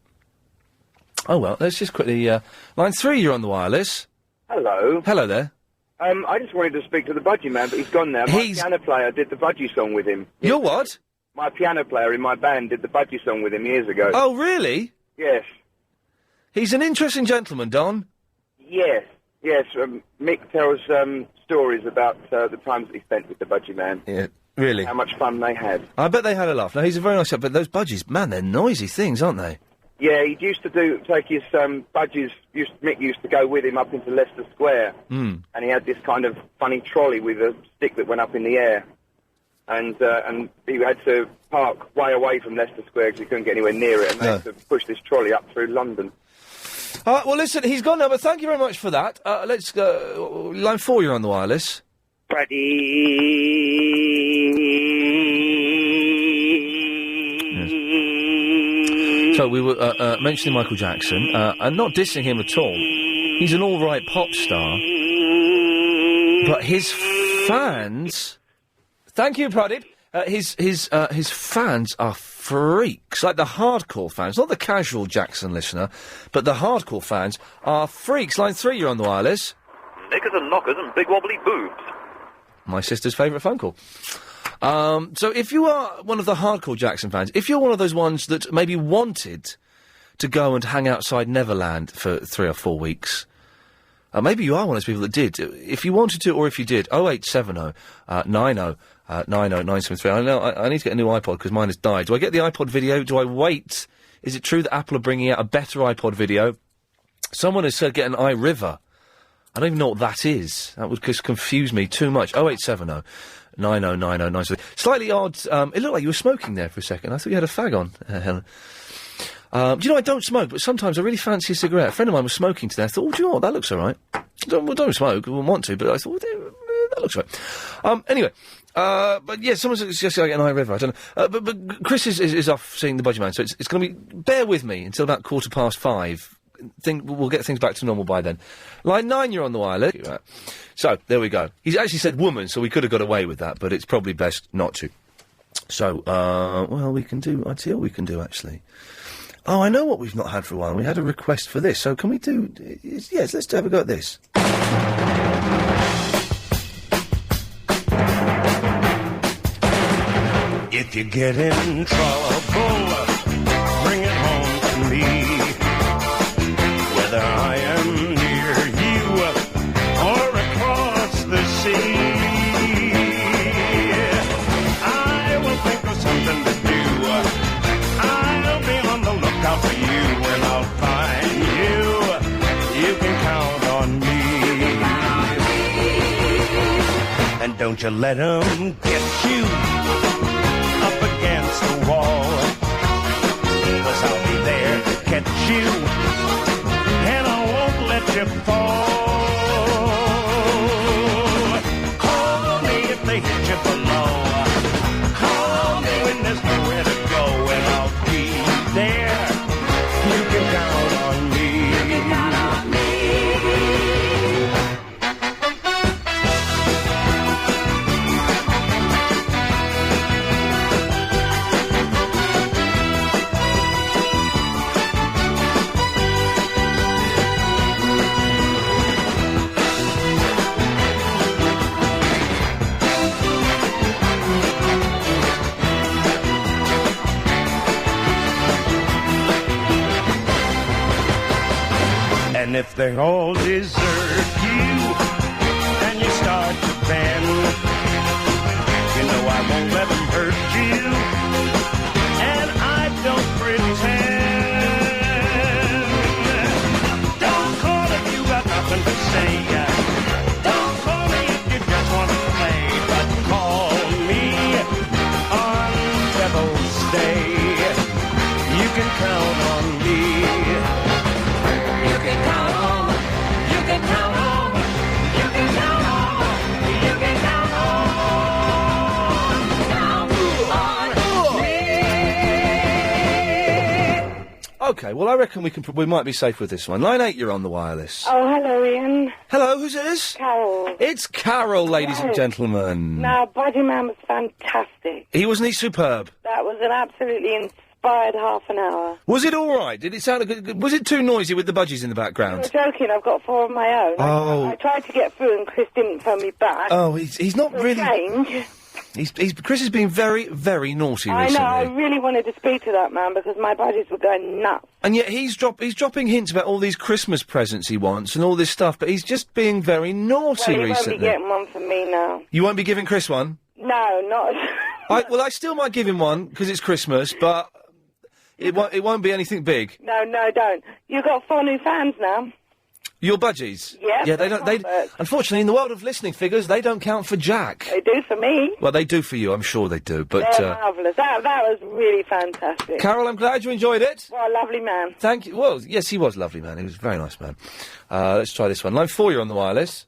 Oh, well, let's just quickly, line 3, you're on the wireless. Hello. Hello there. I just wanted to speak to the Budgie Man, but he's gone now. My piano player did the Budgie song with him. Your what? My piano player in my band did the Budgie song with him years ago. Oh, really? Yes. He's an interesting gentleman, Don. Yes. Yes, Mick tells stories about the times that he spent with the Budgie Man. Yeah, really? How much fun they had. I bet they had a laugh. Now, he's a very nice chap, but those budgies, man, they're noisy things, aren't they? Yeah, he used to take his budgies, Mick used to go with him up into Leicester Square. And he had this kind of funny trolley with a stick that went up in the air. And he had to park way away from Leicester Square because he couldn't get anywhere near it, and they had to push this trolley up through London. All right, well, listen, he's gone now, but thank you very much for that. Let's go... line 4, you're on the wireless. Buddy. Yes. So we were mentioning Michael Jackson, and not dissing him at all. He's an all-right pop star. But his fans... Thank you, Pradeep. His fans are freaks, like the hardcore fans, not the casual Jackson listener, but the hardcore fans are freaks. Line 3, you're on the wireless. Knickers and knockers and big wobbly boobs. My sister's favourite phone call. So if you are one of the hardcore Jackson fans, if you're one of those ones that maybe wanted to go and hang outside Neverland for 3 or 4 weeks, maybe you are one of those people that did. If you wanted to, or if you did, 0870 90 973. I know I need to get a new iPod because mine has died. Do I get the iPod video? Do I wait? Is it true that Apple are bringing out a better iPod video? Someone has said get an iRiver. I don't even know what that is. That would just confuse me too much. 0870 90 90 973. Slightly odd. It looked like you were smoking there for a second. I thought you had a fag on, Helen. Do you know, I don't smoke, but sometimes I really fancy a cigarette. A friend of mine was smoking today. I thought, do you know what? That looks all right. Don't smoke. I wouldn't want to, but I thought, that looks right. Anyway. But yeah, someone suggested I get an iRiver. I don't know. But Chris is off seeing the Budgie Man, so it's going to be... Bear with me until about 5:15. We'll get things back to normal by then. Line 9, you're on the wireless. Right. So, there we go. He's actually said woman, so we could have got away with that, but it's probably best not to. So, well, we can do... I'd see what we can do, actually. Oh, I know what we've not had for a while. We had a request for this, so can we do... Yes, let's have a go at this. If you get in trouble, bring it home to me. And don't you let them get you up against the wall. 'Cause I'll be there to catch you, and I won't let you fall. Call me if they hit you below. Call me when there's nowhere to go, and I'll be there. You can count on me. You can count on me. And if they all desert you and you start to bend, you know I won't let them hurt you, and I don't pretend. Don't call if you got nothing to say. Don't call me if you just want to play, but call me on Devil's Day. You can count on me. You can count on, you can count on, you can count on, you can count on me. Okay, well, I reckon we might be safe with this one. Line 8, you're on the wireless. Oh, hello, Ian. Hello, who's this? Carol. It's Carol, ladies and Yes. gentlemen. Now, Budgieman was fantastic. Wasn't he superb? That was an absolutely inspired half an hour. Was it all right? Did it sound good? Was it too noisy with the budgies in the background? You're joking, I've got 4 of my own. Oh. I tried to get through and Chris didn't phone me back. Oh, he's not For a really. change. Chris has been very, very naughty I recently. know, I really wanted to speak to that man because my budgies were going nuts. And yet he's dropping hints about all these Christmas presents he wants and all this stuff, but he's just being very naughty Well, he recently. won't be getting one from me now. You won't be giving Chris one? No, not... I still might give him one because it's Christmas, but it won't be anything big. No, don't. You've got 4 new fans now. Your budgies? Yeah, Yeah, they don't. Unfortunately, in the world of listening figures, they don't count for Jack. They do for me. Well, they do for you. I'm sure they do. But They're marvellous. That was really fantastic. Carol, I'm glad you enjoyed it. What a lovely man. Thank you. Well, yes, he was a lovely man. He was a very nice man. Let's try this one. Line 4, you're on the wireless.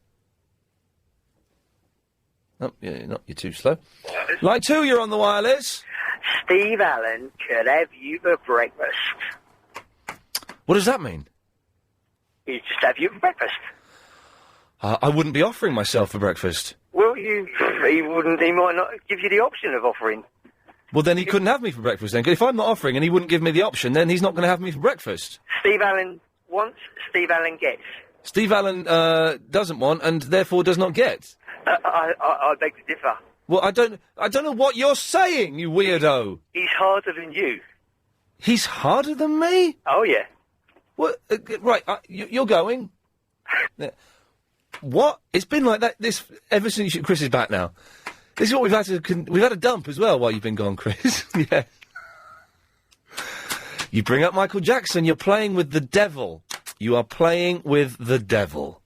Oh, you're too slow. Line 2, you're on the wireless. Steve Allen could have you for breakfast. What does that mean? He'd just have you for breakfast. I wouldn't be offering myself for breakfast. Well, he might not give you the option of offering. Well, then he couldn't have me for breakfast then. 'Cause if I'm not offering and he wouldn't give me the option, then he's not going to have me for breakfast. Steve Allen wants, Steve Allen gets. Steve Allen doesn't want and therefore does not get. I beg to differ. Well, I don't know what you're saying, you weirdo. He's harder than you. He's harder than me? Oh, yeah. What? Right, you're going. What? It's been like that ever since Chris is back now. This is what we've had a dump as well while you've been gone, Chris. Yeah. You bring up Michael Jackson, you're playing with the devil. You are playing with the devil.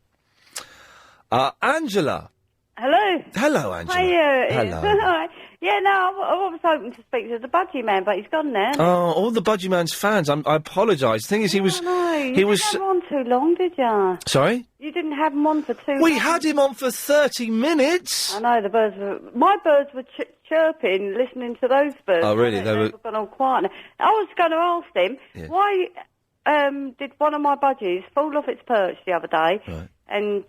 Angela. Hello. Hello, Angela. Hiya. Hello. Yeah, no, I was hoping to speak to the Budgie Man, but he's gone now. Oh, all the Budgie Man's fans. I apologise. The thing is, he was. You didn't have him on too long, did you? Sorry? You didn't have him on for too long. We had him on for 30 minutes. I know, my birds were chirping, listening to those birds. Oh, really? They were gone all quiet. I was going to ask him, why did one of my budgies fall off its perch the other day and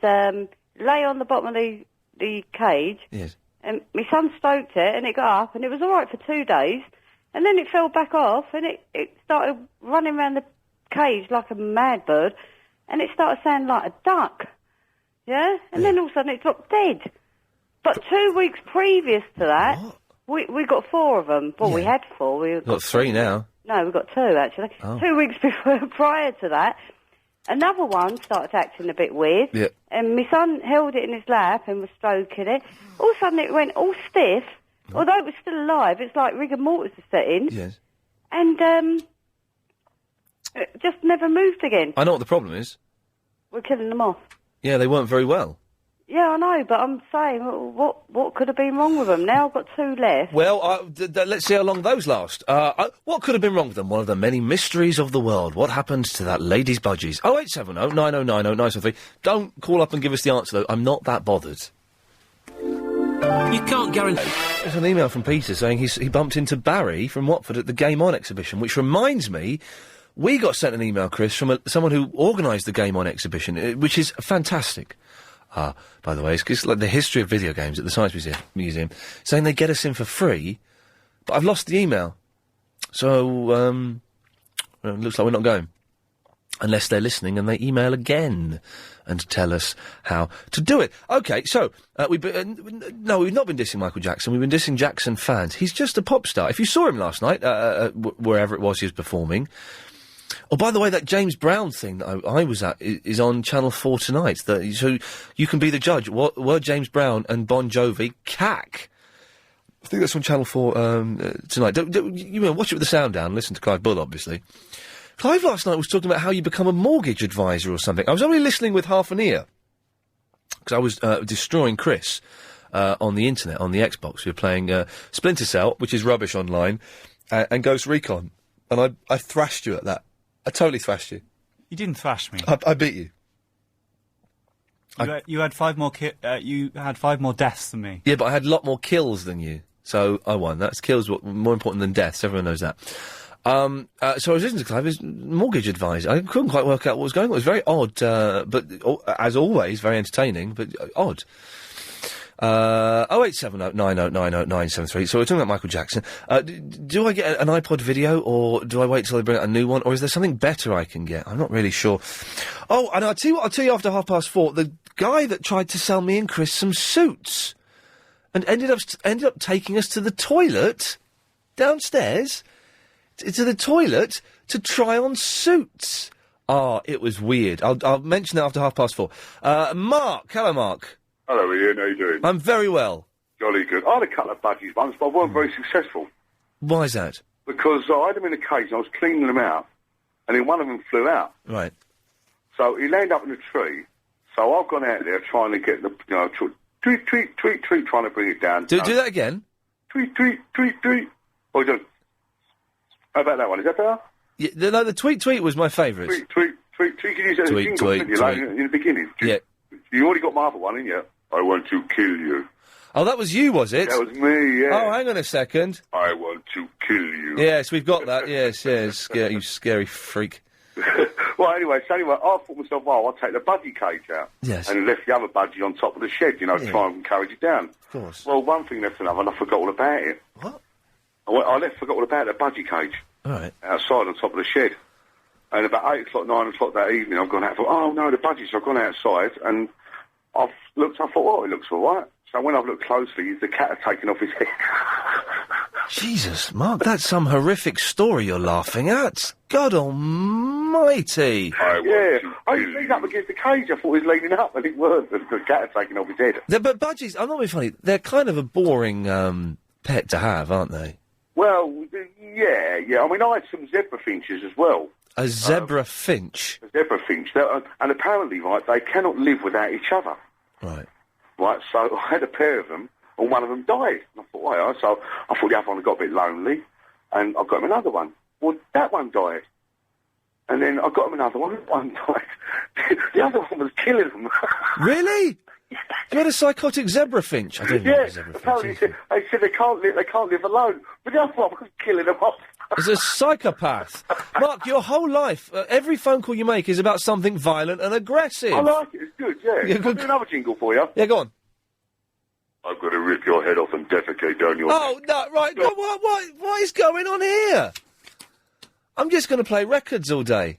lay on the bottom of the cage? Yes. And my son stroked it, and it got up, and it was all right for 2 days, and then it fell back off, and it started running around the cage like a mad bird, and it started sounding like a duck, yeah? And then all of a sudden it dropped dead. But 2 weeks previous to that, we got 4 of them. Well, we had 4. We've got 3 now. No, we got 2, actually. Oh. 2 weeks prior to that, another one started acting a bit weird. Yeah. And my son held it in his lap and was stroking it. All of a sudden it went all stiff. Although it was still alive, it's like rigor mortis was set in. Yes. And it just never moved again. I know what the problem is. We're killing them off. Yeah, they weren't very well. Yeah, I know, but I'm saying, what could have been wrong with them? Now I've got 2 left. Well, let's see how long those last. What could have been wrong with them? One of the many mysteries of the world. What happened to that lady's budgies? 0870 9090 973. Don't call up and give us the answer, though. I'm not that bothered. You can't guarantee... There's an email from Peter saying he bumped into Barry from Watford at the Game On exhibition, which reminds me... We got sent an email, Chris, from someone who organised the Game On exhibition, which is fantastic. By the way, it's like the history of video games at the Science Museum, saying they get us in for free, but I've lost the email. So, well, it looks like we're not going. Unless they're listening and they email again and tell us how to do it. OK, so, we've not been dissing Michael Jackson, we've been dissing Jackson fans. He's just a pop star. If you saw him last night, wherever it was he was performing... Oh, by the way, that James Brown thing that I was at is on Channel 4 tonight. So you can be the judge. Were James Brown and Bon Jovi cack? I think that's on Channel 4 tonight. Watch it with the sound down. Listen to Clive Bull, obviously. Clive last night was talking about how you become a mortgage advisor or something. I was only listening with half an ear because I was destroying Chris on the internet, on the Xbox. We were playing Splinter Cell, which is rubbish online, and Ghost Recon. And I thrashed you at that. I totally thrashed you. You didn't thrash me. I beat you. You had 5 more. You had 5 more deaths than me. Yeah, but I had a lot more kills than you, so I won. That's kills more important than deaths. Everyone knows that. So I was listening to Clive, his mortgage advisor. I couldn't quite work out what was going on. It was very odd, but as always, very entertaining, but odd. 0870 9090 973. So we're talking about Michael Jackson. Do I get an iPod video, or do I wait till they bring out a new one, or is there something better I can get? I'm not really sure. Oh, and I'll tell you after 4:30, the guy that tried to sell me and Chris some suits and ended up taking us to the toilet downstairs, to the toilet to try on suits. It was weird. I'll mention that after 4:30. Mark. Hello, Mark. Hello, Ian. How you doing? I'm very well. Jolly good. I had a couple of budgies once, but I weren't very successful. Why is that? Because I had them in a cage and I was cleaning them out, and then one of them flew out. Right. So he landed up in a tree, so I've gone out there trying to get the, tweet, tweet, tweet, tweet, trying to bring it down. Do that again. Tweet, tweet, tweet, tweet. Or just... How about that one? Is that better? Yeah, the tweet was my favourite. Tweet, tweet, tweet, tweet. You can use that as a jingle, didn't you, like, in the beginning. Yeah. You already got my other one, didn't you? I want to kill you. Oh, that was you, was it? That was me, yeah. Oh, hang on a second. I want to kill you. Yes, we've got that, yes. You scary freak. Well, anyway, I thought to myself, I'll take the budgie cage out. Yes. And left the other budgie on top of the shed, to try and encourage it down. Of course. Well, one thing left another, and I forgot all about it. What? I forgot all about the budgie cage. All right. Outside on top of the shed. And about 8 o'clock, 9 o'clock that evening, I've gone out and thought, oh, no, the budgies. So I've gone outside, and I've looked, I thought, it looks all right. So when I've looked closely, the cat had taken off his head. Jesus, Mark, that's some horrific story you're laughing at. God almighty. I leaned up against the cage. I thought he was leaning up, and it was. The cat had taken off his head. But budgies, I'm not being funny, they're kind of a boring pet to have, aren't they? Well, yeah. I mean, I had some zebra finches as well. A zebra finch? A zebra finch. And apparently, right, they cannot live without each other. Right. Right, so I had a pair of them, and one of them died. And I thought, why? So I thought the other one got a bit lonely, and I got him another one. Well, that one died. And then I got him another one, one died. The other one was killing them. Really? You had a psychotic zebra finch? I didn't know a zebra apparently finch. they said they can't live alone. But the other one was killing them off. As a psychopath. Mark, your whole life, every phone call you make is about something violent and aggressive. I like it, it's good, yeah. I'll do another jingle for you. Yeah, go on. I've got to rip your head off and defecate down your Oh, no, right, what is going on here? I'm just going to play records all day.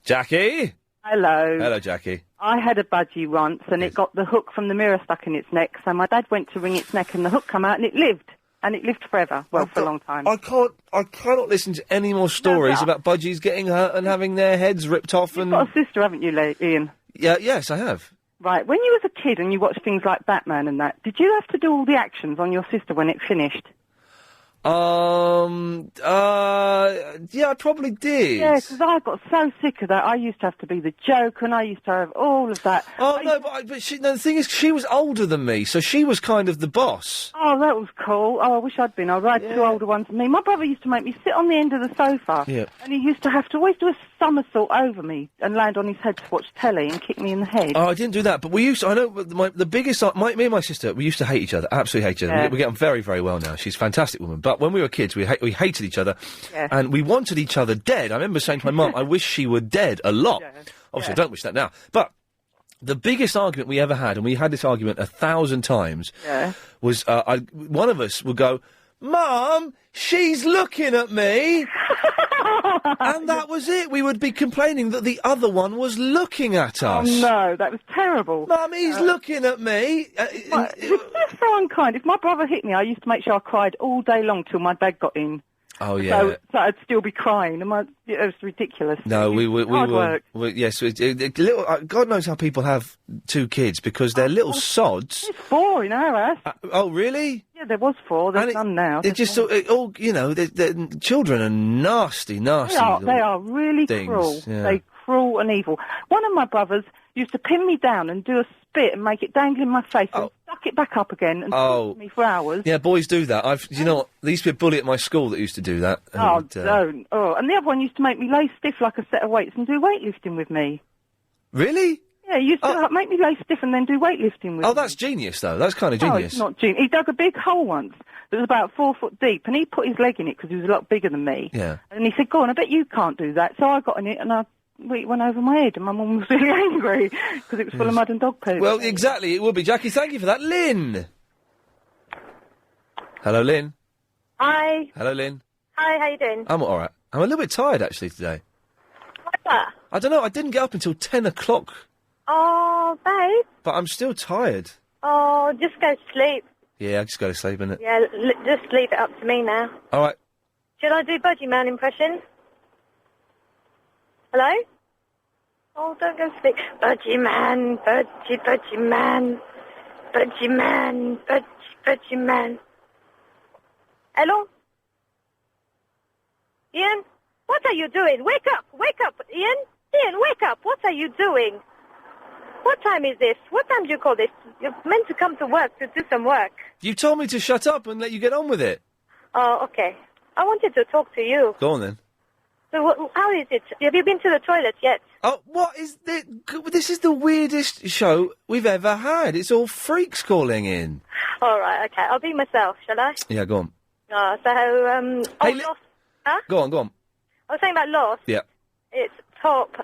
Jackie? Hello. Hello, Jackie. I had a budgie once, and it got the hook from the mirror stuck in its neck, so my dad went to wring its neck, and the hook come out, and it lived. And it lived forever. Well, for a long time. I cannot listen to any more stories about budgies getting hurt and having their heads ripped off. You've got a sister, haven't you, Ian? Yeah, yes, I have. Right. When you was a kid and you watched things like Batman and that, did you have to do all the actions on your sister when it finished? Yeah, I probably did. Yeah, because I got so sick of that. I used to have to be the joke, and I used to have all of that. Oh, no, but the thing is, she was older than me, so she was kind of the boss. Oh, that was cool. Oh, I wish I'd been. I had two older ones than me. My brother used to make me sit on the end of the sofa, and he used to have to always do a somersault over me and land on his head to watch telly and kick me in the head. Oh, I didn't do that, but we used to, I know, the biggest, me and my sister, we used to hate each other, absolutely hate each other. Yeah. We get on very, very well now. She's a fantastic woman, but when we were kids, we hated each other, and we wanted each other dead. I remember saying to my mum, I wish she were dead a lot. Obviously, I don't wish that now, but the biggest argument we ever had, and we had this argument 1,000 times, was one of us would go, Mum, she's looking at me! And that was it. We would be complaining that the other one was looking at us. Oh, no, that was terrible. Mum, he's looking at me. It was just so unkind. If my brother hit me, I used to make sure I cried all day long till my dad got in. Oh, yeah. So I'd still be crying. And it was ridiculous. No, we were... hard work. Yes, little, God knows how people have 2 kids, because they're little sods. There's 4 in our house. Oh, really? Yeah, there was 4. There's none now. They're just all, you know, children are nasty. They are really things, cruel. yeah. They're cruel and evil. One of my brothers used to pin me down and do a spit and make it dangle in my face and suck it back up again and talk to me for hours. Yeah, boys do that. You know what? There used to be a bully at my school that used to do that. Don't. Oh, and the other one used to make me lay stiff like a set of weights and do weightlifting with me. Really? Yeah, he used to make me lay stiff and then do weightlifting with me. Oh, that's genius, though. That's kind of genius. No, it's not genius. He dug a big hole once that was about 4 foot deep, and he put his leg in it because he was a lot bigger than me. Yeah. And he said, go on, I bet you can't do that. So I got in it, and it went over my head, and my mum was really angry because it was full of mud and dog poo. Well, exactly, it would be. Jackie, thank you for that. Lynn! Hello, Lynn. Hi. Hello, Lynn. Hi, how you doing? I'm all right. I'm a little bit tired, actually, today. What's that? I don't know, I didn't get up until 10 o'clock, Oh, babe. but I'm still tired. Oh, just go to sleep. Yeah, I just go to sleep, innit? Yeah, just leave it up to me now. All right. Should I do Budgieman impression? Hello? Oh, don't go to sleep. Budgieman, Budgieman, Budgieman, Budgieman. Hello? Ian? What are you doing? Wake up, Ian. Ian, wake up. What are you doing? What time is this? What time do you call this? You're meant to come to work to do some work. You told me to shut up and let you get on with it. Oh, okay. I wanted to talk to you. Go on, then. So, how is it? Have you been to the toilet yet? Oh, what is this? This is the weirdest show we've ever had. It's all freaks calling in. All right, okay. I'll be myself, shall I? Yeah, go on. Lost. Huh? Go on, go on. I was saying about Lost. Yeah. It's top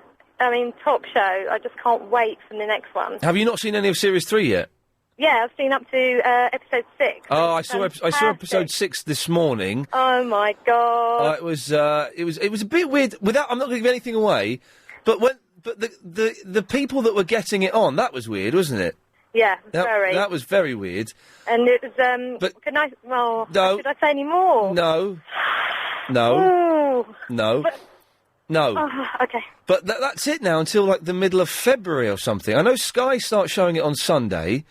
show. I just can't wait for the next one. Have you not seen any of Series 3 yet? Yeah, I've seen up to episode 6. Oh, I saw episode 6 this morning. Oh my god! It was a bit weird. I'm not going to give anything away, but the people that were getting it on, that was weird, wasn't it? Yeah, That was very weird. And it was But can I? Well, no. should I say any more? No. Ooh. No. No. Oh, okay. But that's it now until like the middle of February or something. I know Sky starts showing it on Sunday,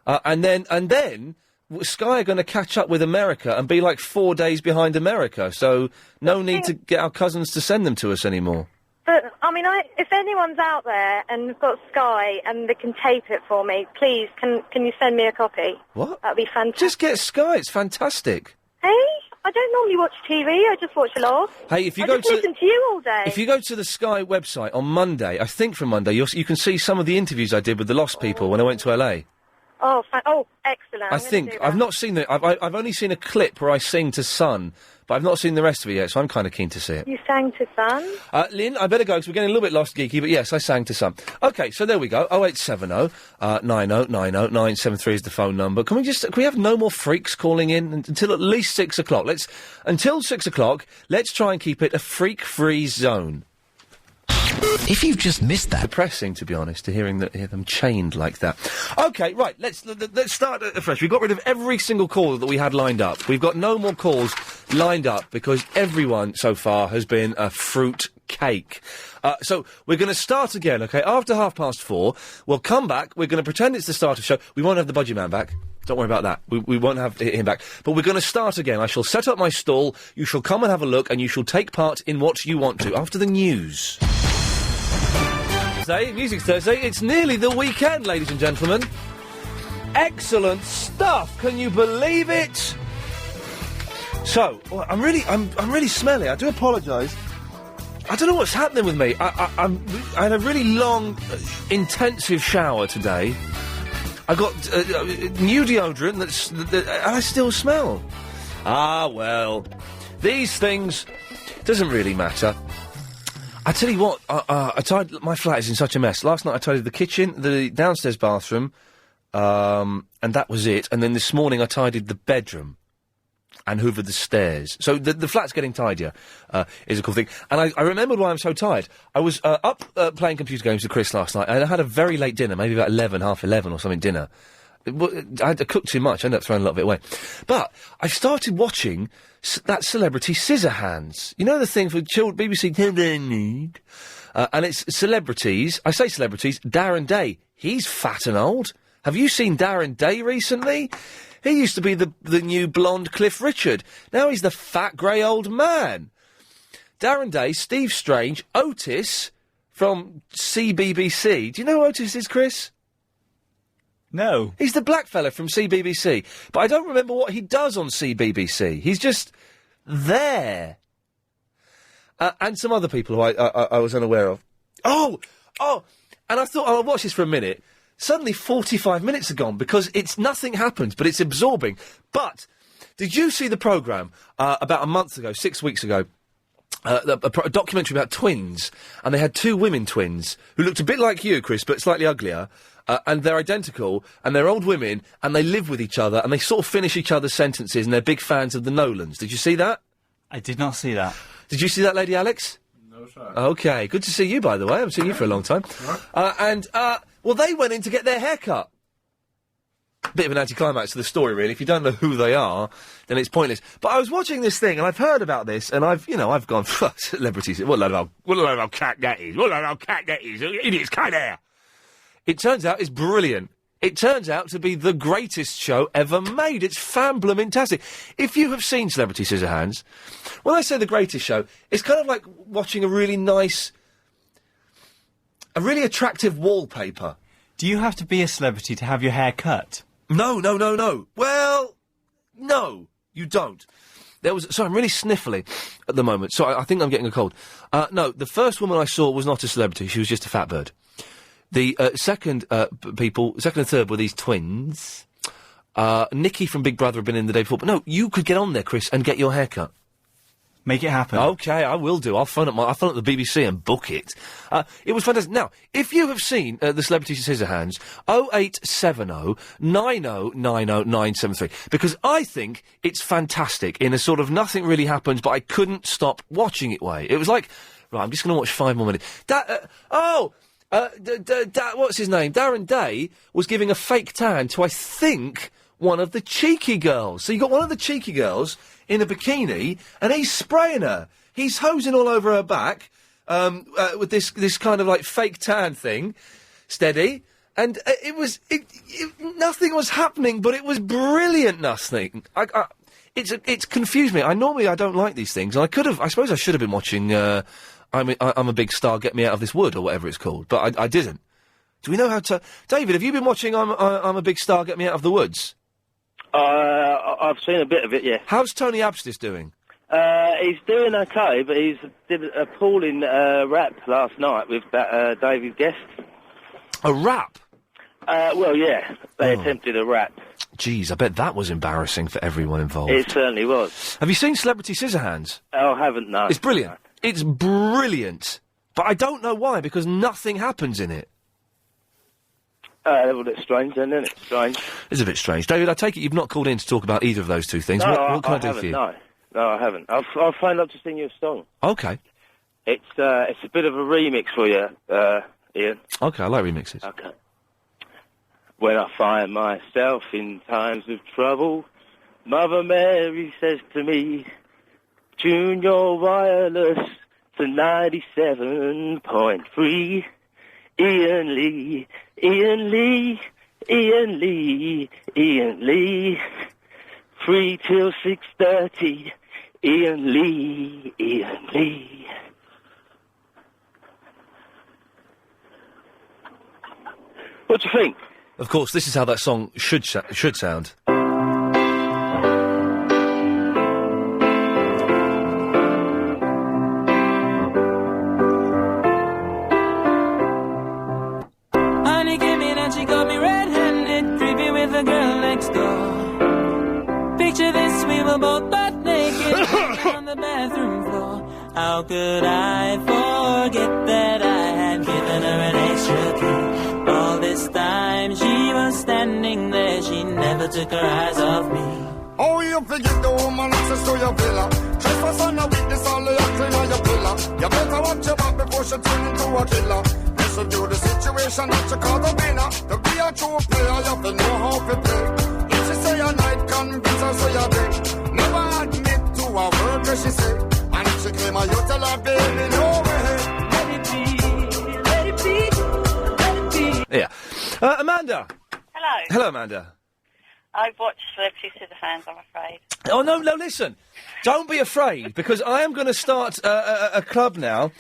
and then Sky are going to catch up with America and be like 4 days behind America. So no need to get our cousins to send them to us anymore. But I mean, if anyone's out there and has got Sky and they can tape it for me, please, can you send me a copy? What? That'd be fantastic. Just get Sky. It's fantastic. Hey, I don't normally watch TV. I just watch a lot. Hey, if you I go just to listen to you all day. If you go to the Sky website on Monday, I think from Monday, you can see some of the interviews I did with the Lost people when I went to LA. Oh, excellent! I think I've not seen the. I've only seen a clip where I sing to Sun, but I've not seen the rest of it yet. So I'm kind of keen to see it. You sang to Sun? Lynn, I better go because we're getting a little bit lost, geeky. But yes, I sang to Sun. Okay, so there we go. 0870 90 90 973 is the phone number. Can we have no more freaks calling in until at least 6 o'clock? Until 6 o'clock. Let's try and keep it a freak-free zone. If you've just missed that, depressing to be honest, to hear them chained like that. Okay, right. Let's start afresh. We got rid of every single caller that we had lined up. We've got no more calls lined up because everyone so far has been a fruit cake. So we're going to start again, okay? After 4:30, we'll come back. We're going to pretend it's the start of the show. We won't have the Budgie Man back. Don't worry about that. We won't have him back. But we're going to start again. I shall set up my stall. You shall come and have a look, and you shall take part in what you want to. After the news. Music Thursday. It's nearly the weekend, ladies and gentlemen. Excellent stuff. Can you believe it? So, well, I'm really smelly. I do apologise. I don't know what's happening with me. I had a really long, intensive shower today. I got new deodorant and I still smell. Ah, well, these things doesn't really matter. I tell you what, my flat is in such a mess. Last night I tidied the kitchen, the downstairs bathroom, and that was it. And then this morning I tidied the bedroom and hoovered the stairs. So the flat's getting tidier, is a cool thing. And I remembered why I'm so tired. I was up playing computer games with Chris last night, and I had a very late dinner, maybe about half 11 or something dinner. I had to cook too much, I ended up throwing a lot of it away. But I started watching that Celebrity Scissorhands. You know the thing for BBC Need? And it's celebrities, I say celebrities, Darren Day. He's fat and old. Have you seen Darren Day recently? He used to be the new blonde Cliff Richard. Now he's the fat grey old man. Darren Day, Steve Strange, Otis from CBBC. Do you know who Otis is, Chris? No. He's the black fella from CBBC. But I don't remember what he does on CBBC. He's just there. And some other people who I was unaware of. Oh! And I thought, I'll watch this for a minute. Suddenly 45 minutes are gone because nothing happens, but it's absorbing. But did you see the programme about a month ago, 6 weeks ago? A documentary about twins, and they had two women twins who looked a bit like you, Chris, but slightly uglier, and they're identical, and they're old women, and they live with each other, and they sort of finish each other's sentences, and they're big fans of the Nolans. Did you see that? I did not see that. Did you see that, Lady Alex? No, sir. Okay, good to see you, by the way. I haven't seen you for a long time. Well, they went in to get their hair cut. Bit of an anticlimax to the story, really. If you don't know who they are, then it's pointless. But I was watching this thing, and I've heard about this, and I've gone, celebrities, what a load of cat that is. What a load of cat that is. Idiots, cut hair. It turns out it's brilliant. It turns out to be the greatest show ever made. It's fan-bloomin-tastic. If you have seen Celebrity Scissorhands, when I say the greatest show, it's kind of like watching a really attractive wallpaper. Do you have to be a celebrity to have your hair cut? No. Well, no, you don't. Sorry, I'm really sniffly at the moment, so I think I'm getting a cold. No, the first woman I saw was not a celebrity, she was just a fat bird. The second and third were these twins. Nikki from Big Brother had been in the day before, but no, you could get on there, Chris, and get your hair cut. Make it happen. Okay, I will do. I'll phone up the BBC and book it. It was fantastic. Now, if you have seen the Celebrity Scissorhands, 0870 9090 973, because I think it's fantastic in a sort of nothing really happens, but I couldn't stop watching it way. It was like, right, I'm just going to watch 5 more minutes. What's his name? Darren Day was giving a fake tan to, I think, one of the cheeky girls. So you got one of the cheeky girls in a bikini, and he's spraying her. He's hosing all over her back with this kind of like fake tan thing, steady. And nothing was happening, but it was brilliant. Nothing. It's confused me. I don't like these things, and I suppose I should have been watching. I'm a Big Star, Get Me Out of This Wood, or whatever it's called, but I didn't. Do we know how to? David, have you been watching I'm a Big Star, Get Me Out of the Woods? I've seen a bit of it, yeah. How's Tony Abstis doing? He's doing okay, but he's did a appalling rap last night with that David Guest. A rap? Well, yeah, they attempted a rap. Jeez, I bet that was embarrassing for everyone involved. It certainly was. Have you seen Celebrity Scissorhands? Oh, I haven't, no. It's brilliant. No. It's brilliant. But I don't know why, because nothing happens in it. Well, it's strange, then, isn't it? Strange. It's a bit strange. David, I take it you've not called in to talk about either of those two things. No, what can I do for you? No, I haven't. I've phoned up to sing you a song. Okay. It's a bit of a remix for you, Ian. Okay, I like remixes. Okay. When I find myself in times of trouble, Mother Mary says to me, tune your wireless to 97.3. Iain Lee, Iain Lee, Iain Lee, Iain Lee. 3 till 6:30. Iain Lee, Iain Lee. What do you think? Of course, this is how that song should sound. Honey came in and she got me red-handed, creepy with the girl next door. Picture this, we were both butt naked on the bathroom floor. How could I forget that I had given her an extra key? All this time she was standing there, she never took her eyes off me. Oh, you forget the woman access to your villa. Trespass on a witness, all of your clean on your pillar. You better watch your back before she turn into a killer. This will do the situation that you call the winner. To be a true player, you have to know how to play. If she say a night, convince her say a day. Never admit to a word that she say. And if she claim her, you tell her, baby, no way. Let it be, let it be, let it be. Yeah. Amanda. Hello. Hello, Amanda. I've watched Celebrity Scissorhands, I'm afraid. Oh, no, listen. Don't be afraid, because I am going to start a club now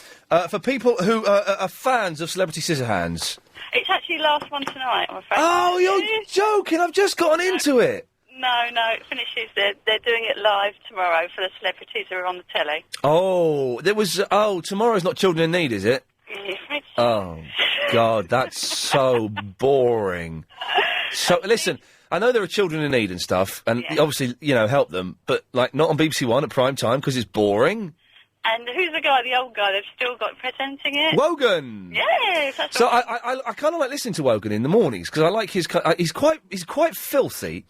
for people who are fans of Celebrity Scissorhands. It's actually last one tonight, I'm afraid. Oh, you're joking. I've just gotten into it. No, it finishes. They're doing it live tomorrow for the celebrities who are on the telly. Oh, tomorrow's not Children in Need, is it? Oh, God, that's so boring. So, listen, I know there are children in need and stuff, and obviously, help them, but, not on BBC One at prime time, because it's boring. And who's the guy, the old guy, they've still got presenting it? Wogan! Yes, that's So right. I kind of like listening to Wogan in the mornings, because I like his... he's quite filthy,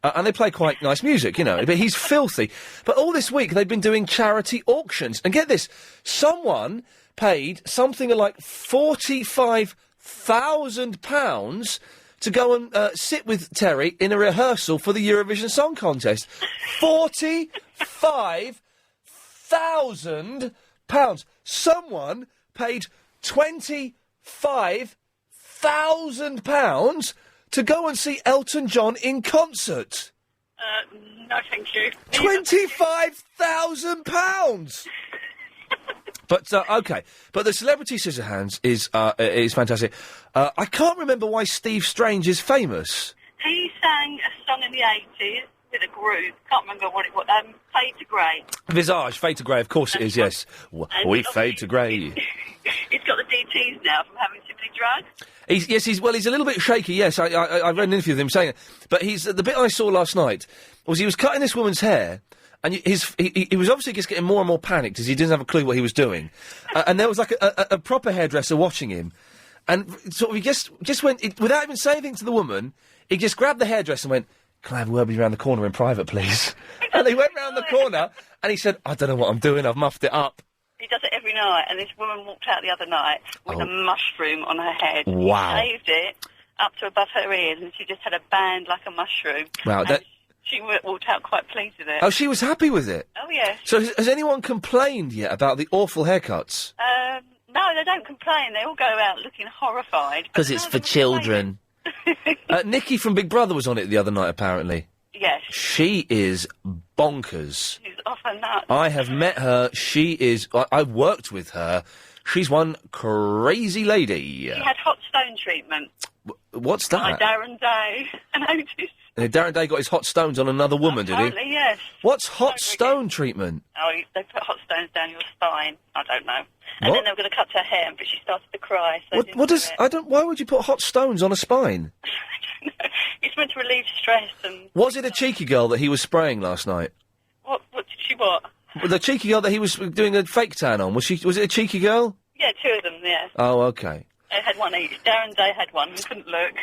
and they play quite nice music, but he's filthy. But all this week, they've been doing charity auctions, and get this, someone paid something like £45,000 to go and sit with Terry in a rehearsal for the Eurovision Song Contest. £45,000. Someone paid £25,000 to go and see Elton John in concert. No, thank you. £25,000. But, OK. But the Celebrity Scissorhands is fantastic. I can't remember why Steve Strange is famous. He sang a song in the 80s with a group. Can't remember what it was. Fade to Grey. Visage, Fade to Grey, of course it is, yes. We fade to grey. He's got the DTs now from having too many drugs. He's a little bit shaky, yes. I read an interview with him saying it. But the bit I saw last night was he was cutting this woman's hair, and he was obviously just getting more and more panicked as he didn't have a clue what he was doing. And there was like a proper hairdresser watching him. And sort of he just went, without even saying anything to the woman, he just grabbed the hairdresser and went, "Can I have a word with you around the corner in private, please?" And he went round the corner and he said, "I don't know what I'm doing, I've muffed it up." He does it every night, and this woman walked out the other night with a mushroom on her head. Wow. He shaved it up to above her ears, and she just had a band like a mushroom. Wow, and she walked out quite pleased with it. Oh, she was happy with it? Oh, yes. So has anyone complained yet about the awful haircuts? No, they don't complain. They all go out looking horrified. Because it's for children. Nikki from Big Brother was on it the other night, apparently. Yes. She is bonkers. She's off her nuts. I have met her. She is... I've worked with her. She's one crazy lady. She had hot stone treatment. What's that? By Darren Day. I noticed. Darren Day got his hot stones on another woman, did he? Apparently, yes. What's hot stone treatment? Oh, they put hot stones down your spine. I don't know. And What? then they were going to cut her hair, but she started to cry. So What does... Why would you put hot stones on a spine? It's meant to relieve stress and... Was it a cheeky girl that he was spraying last night? What did she what? The cheeky girl that he was doing a fake tan on, was it a cheeky girl? Yeah, two of them, yeah. Oh, okay. They had one each. Darren Day had one and couldn't look.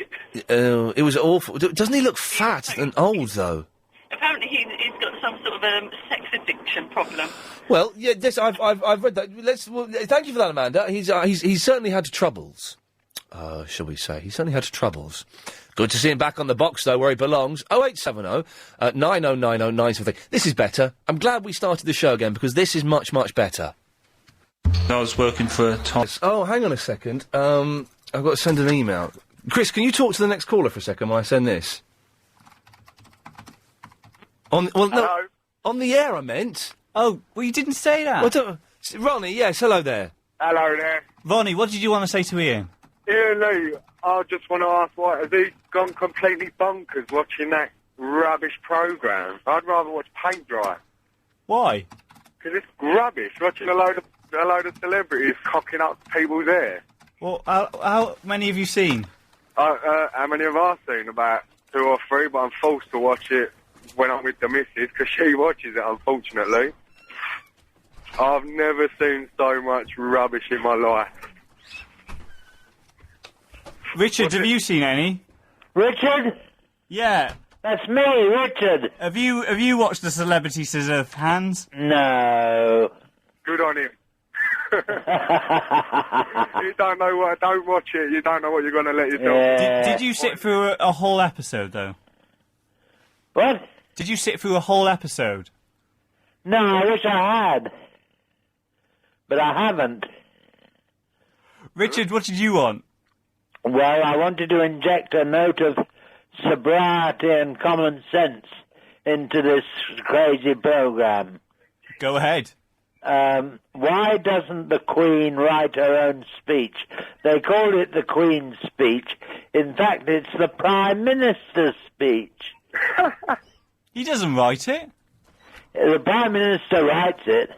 It was awful. Doesn't he look fat and old, though? Apparently he's got some sort of sex addiction problem. Well, yeah, yes, I've read that. Thank you for that, Amanda. He's certainly had troubles. Shall we say? He's certainly had troubles. Good to see him back on the box, though, where he belongs. 0870 9090 9something. This is better. I'm glad we started the show again, because this is much, much better. I was working for Tom. Oh, hang on a second. I've got to send an email. Chris, can you talk to the next caller for a second while I send this? No, on the air, I meant. Oh, well, you didn't say that. Ronnie, yes, hello there. Hello there. Ronnie, what did you want to say to Ian? Ian Lee, I just want to ask, why has he gone completely bonkers watching that rubbish programme? I'd rather watch paint dry. Why? Because it's rubbish, watching a load of celebrities cocking up people's hair. Well, how many have you seen? How many have I seen? About 2 or 3, but I'm forced to watch it when I'm with the missus, because she watches it, unfortunately. I've never seen so much rubbish in my life. Richard, have you seen any? Richard? Yeah. That's me, Richard. Have you watched the Celebrity Scissor Hands? No. Good on him. You don't know don't watch it, you don't know what you're going to let yourself... Did you sit through a whole episode, though? What? Did you sit through a whole episode? No, I wish I had. But I haven't. Richard, what did you want? Well, I wanted to inject a note of sobriety and common sense into this crazy programme. Go ahead. Why doesn't the Queen write her own speech? They call it the Queen's speech. In fact, it's the Prime Minister's speech. He doesn't write it. The Prime Minister writes it.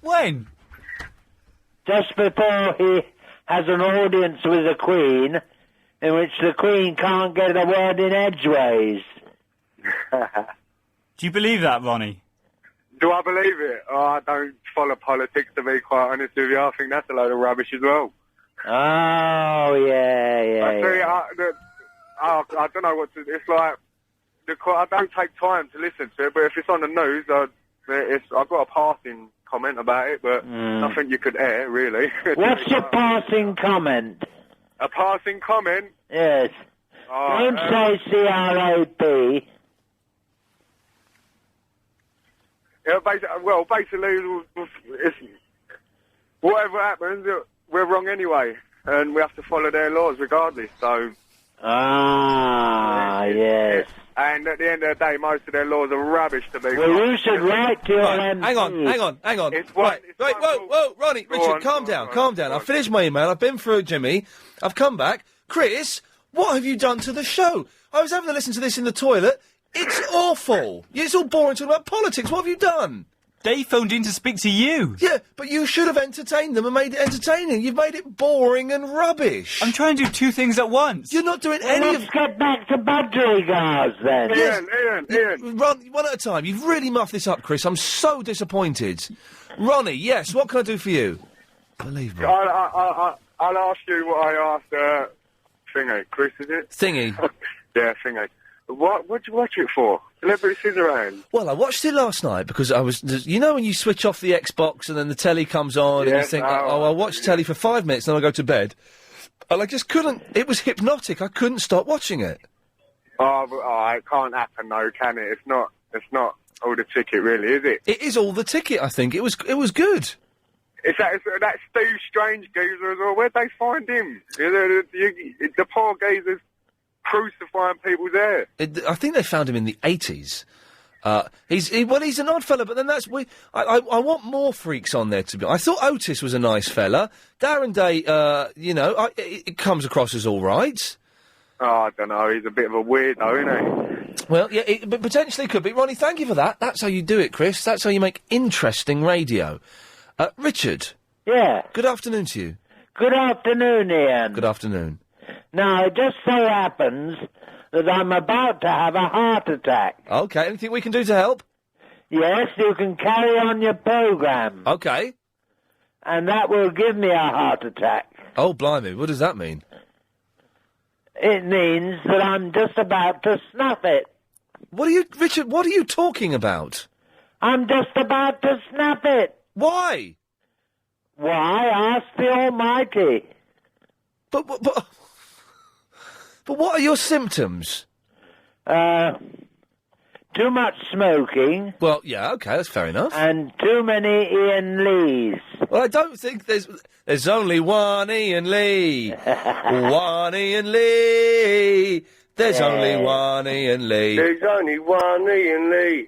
When? Just before he has an audience with the Queen, in which the Queen can't get a word in edgeways. Do you believe that, Ronnie? Do I believe it? Oh, I don't follow politics, to be quite honest with you. I think that's a load of rubbish as well. Oh, yeah. I don't know what to... It's like... I don't take time to listen to it, but if it's on the news, I've got a passing comment about it, but nothing you could air, really. What's your passing comment? A passing comment? Yes. Don't say CRAP. Yeah, basically, it's, whatever happens, we're wrong anyway, and we have to follow their laws regardless, so... Yes. And at the end of the day, most of their laws are rubbish to be. Well, you should write to your MP. Hang on. Whoa, Ronnie, Richard, calm down. I've finished my email, I've been through Jimmy, I've come back. Chris, what have you done to the show? I was having to listen to this in the toilet. It's awful. It's all boring talking about politics. What have you done? They phoned in to speak to you. Yeah, but you should have entertained them and made it entertaining. You've made it boring and rubbish. I'm trying to do two things at once. You're not doing any Let's get back to budgerigars, then. Ian. One at a time. You've really muffed this up, Chris. I'm so disappointed. Ronnie, yes, what can I do for you? Unbelievable. I'll ask you what I asked, Thingy. Chris, is it? Thingy. Yeah, Thingy. What'd you watch it for? Celebrity Scissorhands? Well, I watched it last night because I was... You know when you switch off the Xbox and then the telly comes on and you think, I'll watch telly for 5 minutes and then I'll go to bed. And I just couldn't... It was hypnotic. I couldn't stop watching it. It can't happen, though, can it? It's not all the ticket, really, is it? It is all the ticket, I think. It was good. It's that Steve Strange geezer as well. Where'd they find him? The poor geezer's crucifying people's hair. I think they found him in the 80s. He's an odd fella, but then I want more freaks on there, to be honest. I thought Otis was a nice fella. Darren Day, it comes across as all right. Oh, I don't know. He's a bit of a weirdo, isn't he? Well, yeah, but potentially could be. Ronnie, thank you for that. That's how you do it, Chris. That's how you make interesting radio. Richard. Yeah? Good afternoon to you. Good afternoon, Ian. Good afternoon. Now, it just so happens that I'm about to have a heart attack. Okay, anything we can do to help? Yes, you can carry on your programme. Okay. And that will give me a heart attack. Oh, blimey, what does that mean? It means that I'm just about to snuff it. Richard, what are you talking about? I'm just about to snuff it. Why? Why? Ask the Almighty. But what are your symptoms? Too much smoking. Well, yeah, okay, that's fair enough. And too many Ian Lees. Well, I don't think there's only one Iain Lee. One Iain Lee. There's only one Iain Lee. There's only one Iain Lee.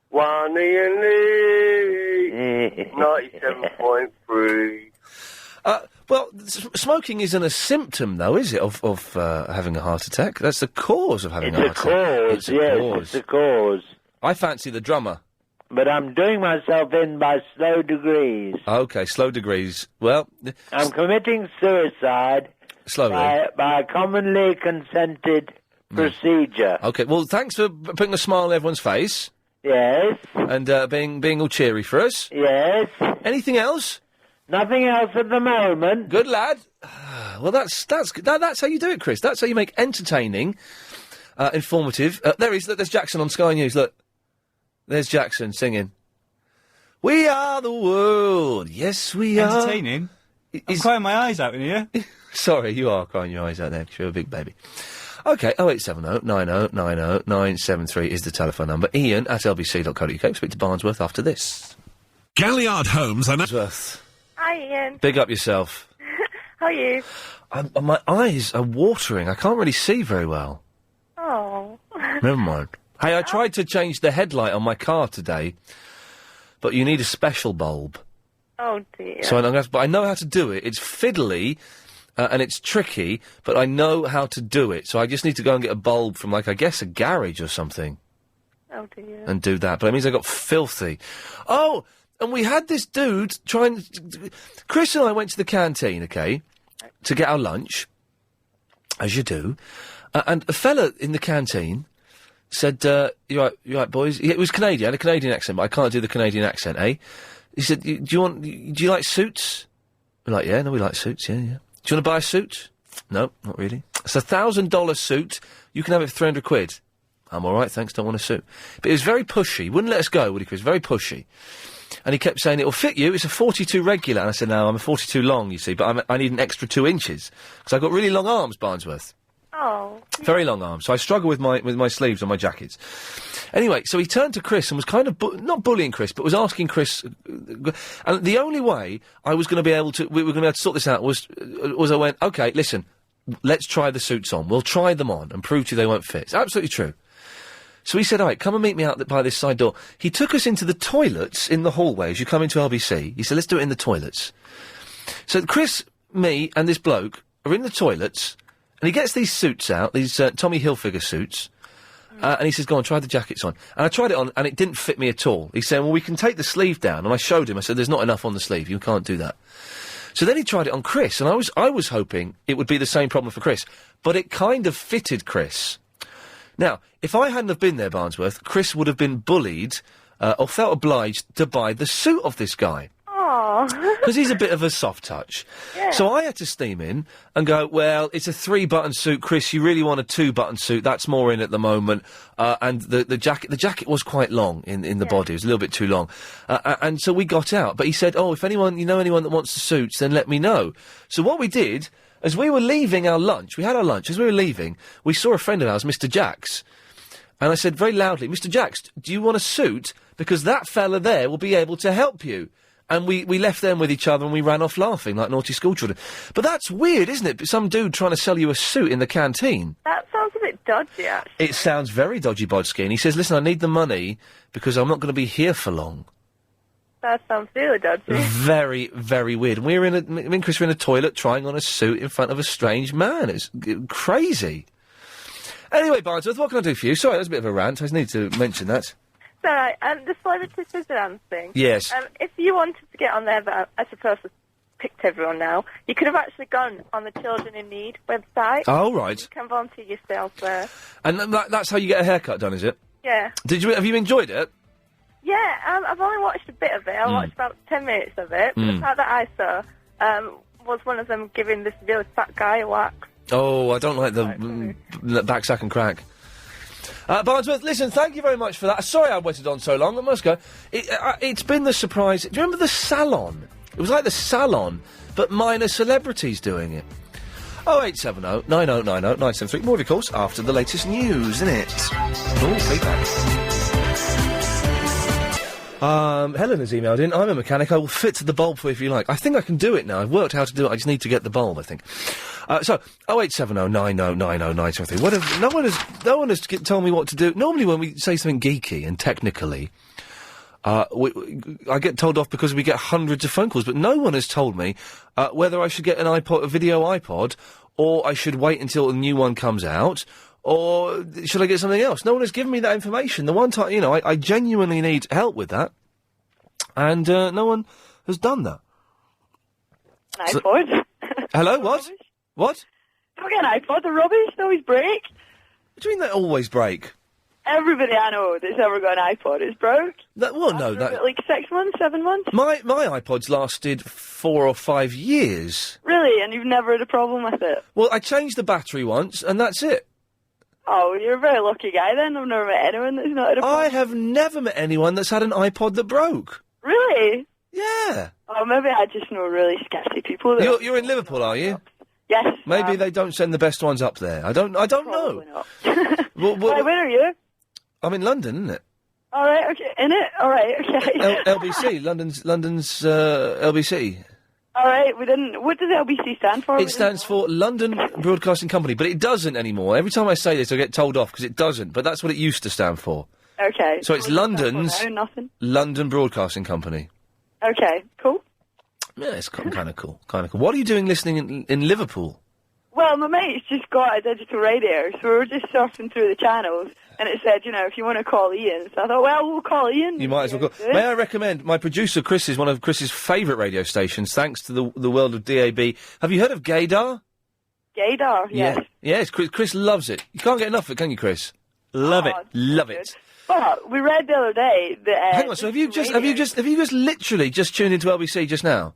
One Iain Lee. 97.3. Well, smoking isn't a symptom, though, is it, of having a heart attack? That's the cause of having a heart attack. It's a cause. I fancy the drummer. But I'm doing myself in by slow degrees. Okay, slow degrees. Well... I'm committing suicide... Slowly. By a commonly consented procedure. Okay, well, thanks for putting a smile on everyone's face. Yes. And being all cheery for us. Yes. Anything else? Nothing else at the moment. Good lad. Well, that's how you do it, Chris. That's how you make entertaining, informative. There he is. Look, there's Jackson on Sky News. Look. There's Jackson singing. We are the world. Yes, we are. Entertaining? I'm crying my eyes out in here. Sorry, you are crying your eyes out there because you're a big baby. Okay, 0870 90 90 973 is the telephone number. Iain at lbc.co.uk. Speak to Barnsworth after this. Galliard Homes and... Barnsworth. Hi, Iain. Big up yourself. How are you? My eyes are watering. I can't really see very well. Oh. Never mind. Hey, I tried to change the headlight on my car today, but you need a special bulb. Oh, dear. So but I know how to do it. It's fiddly, and it's tricky, but I know how to do it. So I just need to go and get a bulb from, like, I guess a garage or something. Oh, dear. And do that. But it means I got filthy. Oh, and we had this dude trying... Chris and I went to the canteen, okay, to get our lunch, as you do, and a fella in the canteen... said, you right, boys? It was Canadian, had a Canadian accent, but I can't do the Canadian accent, eh? He said, do you like suits? We're like, yeah, no, we like suits, yeah. Do you want to buy a suit? No, not really. It's $1,000 suit, you can have it for 300 quid. I'm alright, thanks, don't want a suit. But he was very pushy, wouldn't let us go, would he, Chris? Very pushy. And he kept saying, it'll fit you, it's a 42 regular. And I said, no, I'm a 42 long, you see, but I need an extra 2 inches. Because I've got really long arms, Barnsworth. Oh. Very long arms, so I struggle with my sleeves on my jackets. Anyway, so he turned to Chris and was kind of, not bullying Chris, but was asking Chris, and the only way I was going to be able to, we were going to be able to sort this out was I went, okay, listen, let's try the suits on. We'll try them on and prove to you they won't fit. It's absolutely true. So he said, all right, come and meet me out by this side door. He took us into the toilets in the hallway as you come into LBC. He said, let's do it in the toilets. So Chris, me, and this bloke are in the toilets, and he gets these suits out, these Tommy Hilfiger suits, and he says, go on, try the jackets on. And I tried it on, and it didn't fit me at all. He said, well, we can take the sleeve down. And I showed him, I said, there's not enough on the sleeve, you can't do that. So then he tried it on Chris, and I was hoping it would be the same problem for Chris. But it kind of fitted Chris. Now, if I hadn't have been there, Barnsworth, Chris would have been bullied, or felt obliged to buy the suit of this guy. Because he's a bit of a soft touch. Yeah. So I had to steam in and go, well, it's a 3-button suit, Chris, you really want a 2-button suit, that's more in at the moment. And the jacket was quite long in the body, it was a little bit too long. And so we got out, but he said, oh, if anyone that wants the suits, then let me know. So what we did, as we were leaving our lunch, we had our lunch, as we were leaving, we saw a friend of ours, Mr. Jacks, and I said very loudly, Mr. Jacks, do you want a suit? Because that fella there will be able to help you. And we left them with each other and we ran off laughing like naughty schoolchildren. But that's weird, isn't it? Some dude trying to sell you a suit in the canteen. That sounds a bit dodgy, actually. It sounds very dodgy, Bodski. And he says, listen, I need the money because I'm not going to be here for long. That sounds really dodgy. Very, very weird. And me and Chris were in a toilet trying on a suit in front of a strange man. It's crazy. Anyway, Barnsworth, what can I do for you? Sorry, that was a bit of a rant. I just need to mention that. It's all right. The Celebrity Scissorhands thing. Yes. If you wanted to get on there, but I suppose I've picked everyone now, you could have actually gone on the Children in Need website. Oh, right. You can volunteer yourself there. And that's how you get a haircut done, is it? Yeah. Have you enjoyed it? Yeah, I've only watched a bit of it. I watched about 10 minutes of it. But the part that I saw was one of them giving this really fat guy a wax. Oh, I don't like the back sack and crack. Barnsworth, listen, thank you very much for that. Sorry I waited on so long, I must go. It's been the surprise. Do you remember the salon? It was like the salon, but minor celebrities doing it. 0870 9090 973. More of your calls after the latest news, isn't it? Oh, feedback. Helen has emailed in. I'm a mechanic. I will fit the bulb for you if you like. I think I can do it now. I've worked how to do it. I just need to get the bulb, I think. So, 08709090973. No one has told me what to do. Normally when we say something geeky and technically, I get told off because we get hundreds of phone calls, but no one has told me whether I should get a video iPod, or I should wait until a new one comes out, or should I get something else? No one has given me that information. The one time, I genuinely need help with that, and no one has done that. An iPod? Hello, what? What? Don't get an iPod, they're rubbish, they always break. What do you mean they always break? Everybody I know that's ever got an iPod is broke. Like 6 months, 7 months. My iPod's lasted 4 or 5 years. Really? And you've never had a problem with it? Well, I changed the battery once, and that's it. Oh, you're a very lucky guy then. I've never met anyone that's not had a problem. I have never met anyone that's had an iPod that broke. Really? Yeah. Oh, maybe I just know really sketchy people. That You're in Liverpool, are you? Yes. Maybe they don't send the best ones up there. I don't know. Not. Well, where are you? I'm in London, isn't it? All right, okay. In it? All right, okay. LBC, London's LBC. All right, what does LBC stand for? It stands for London Broadcasting Company, but it doesn't anymore. Every time I say this, I get told off because it doesn't, but that's what it used to stand for. Okay. So it's London's nothing. London Broadcasting Company. Okay, cool. Yeah, it's kind of cool. Kind of cool. What are you doing listening in Liverpool? Well, my mate's just got a digital radio, so we were just surfing through the channels, and it said, if you want to call Ian. So I thought, well, we'll call Ian. You might as well call. May I recommend, my producer Chris is one of Chris's favourite radio stations, thanks to the world of DAB. Have you heard of Gaydar? Gaydar, yes. Yes, Chris loves it. You can't get enough of it, can you, Chris? Love it. But we read the other day that... Hang on, so have you just literally just tuned into LBC just now?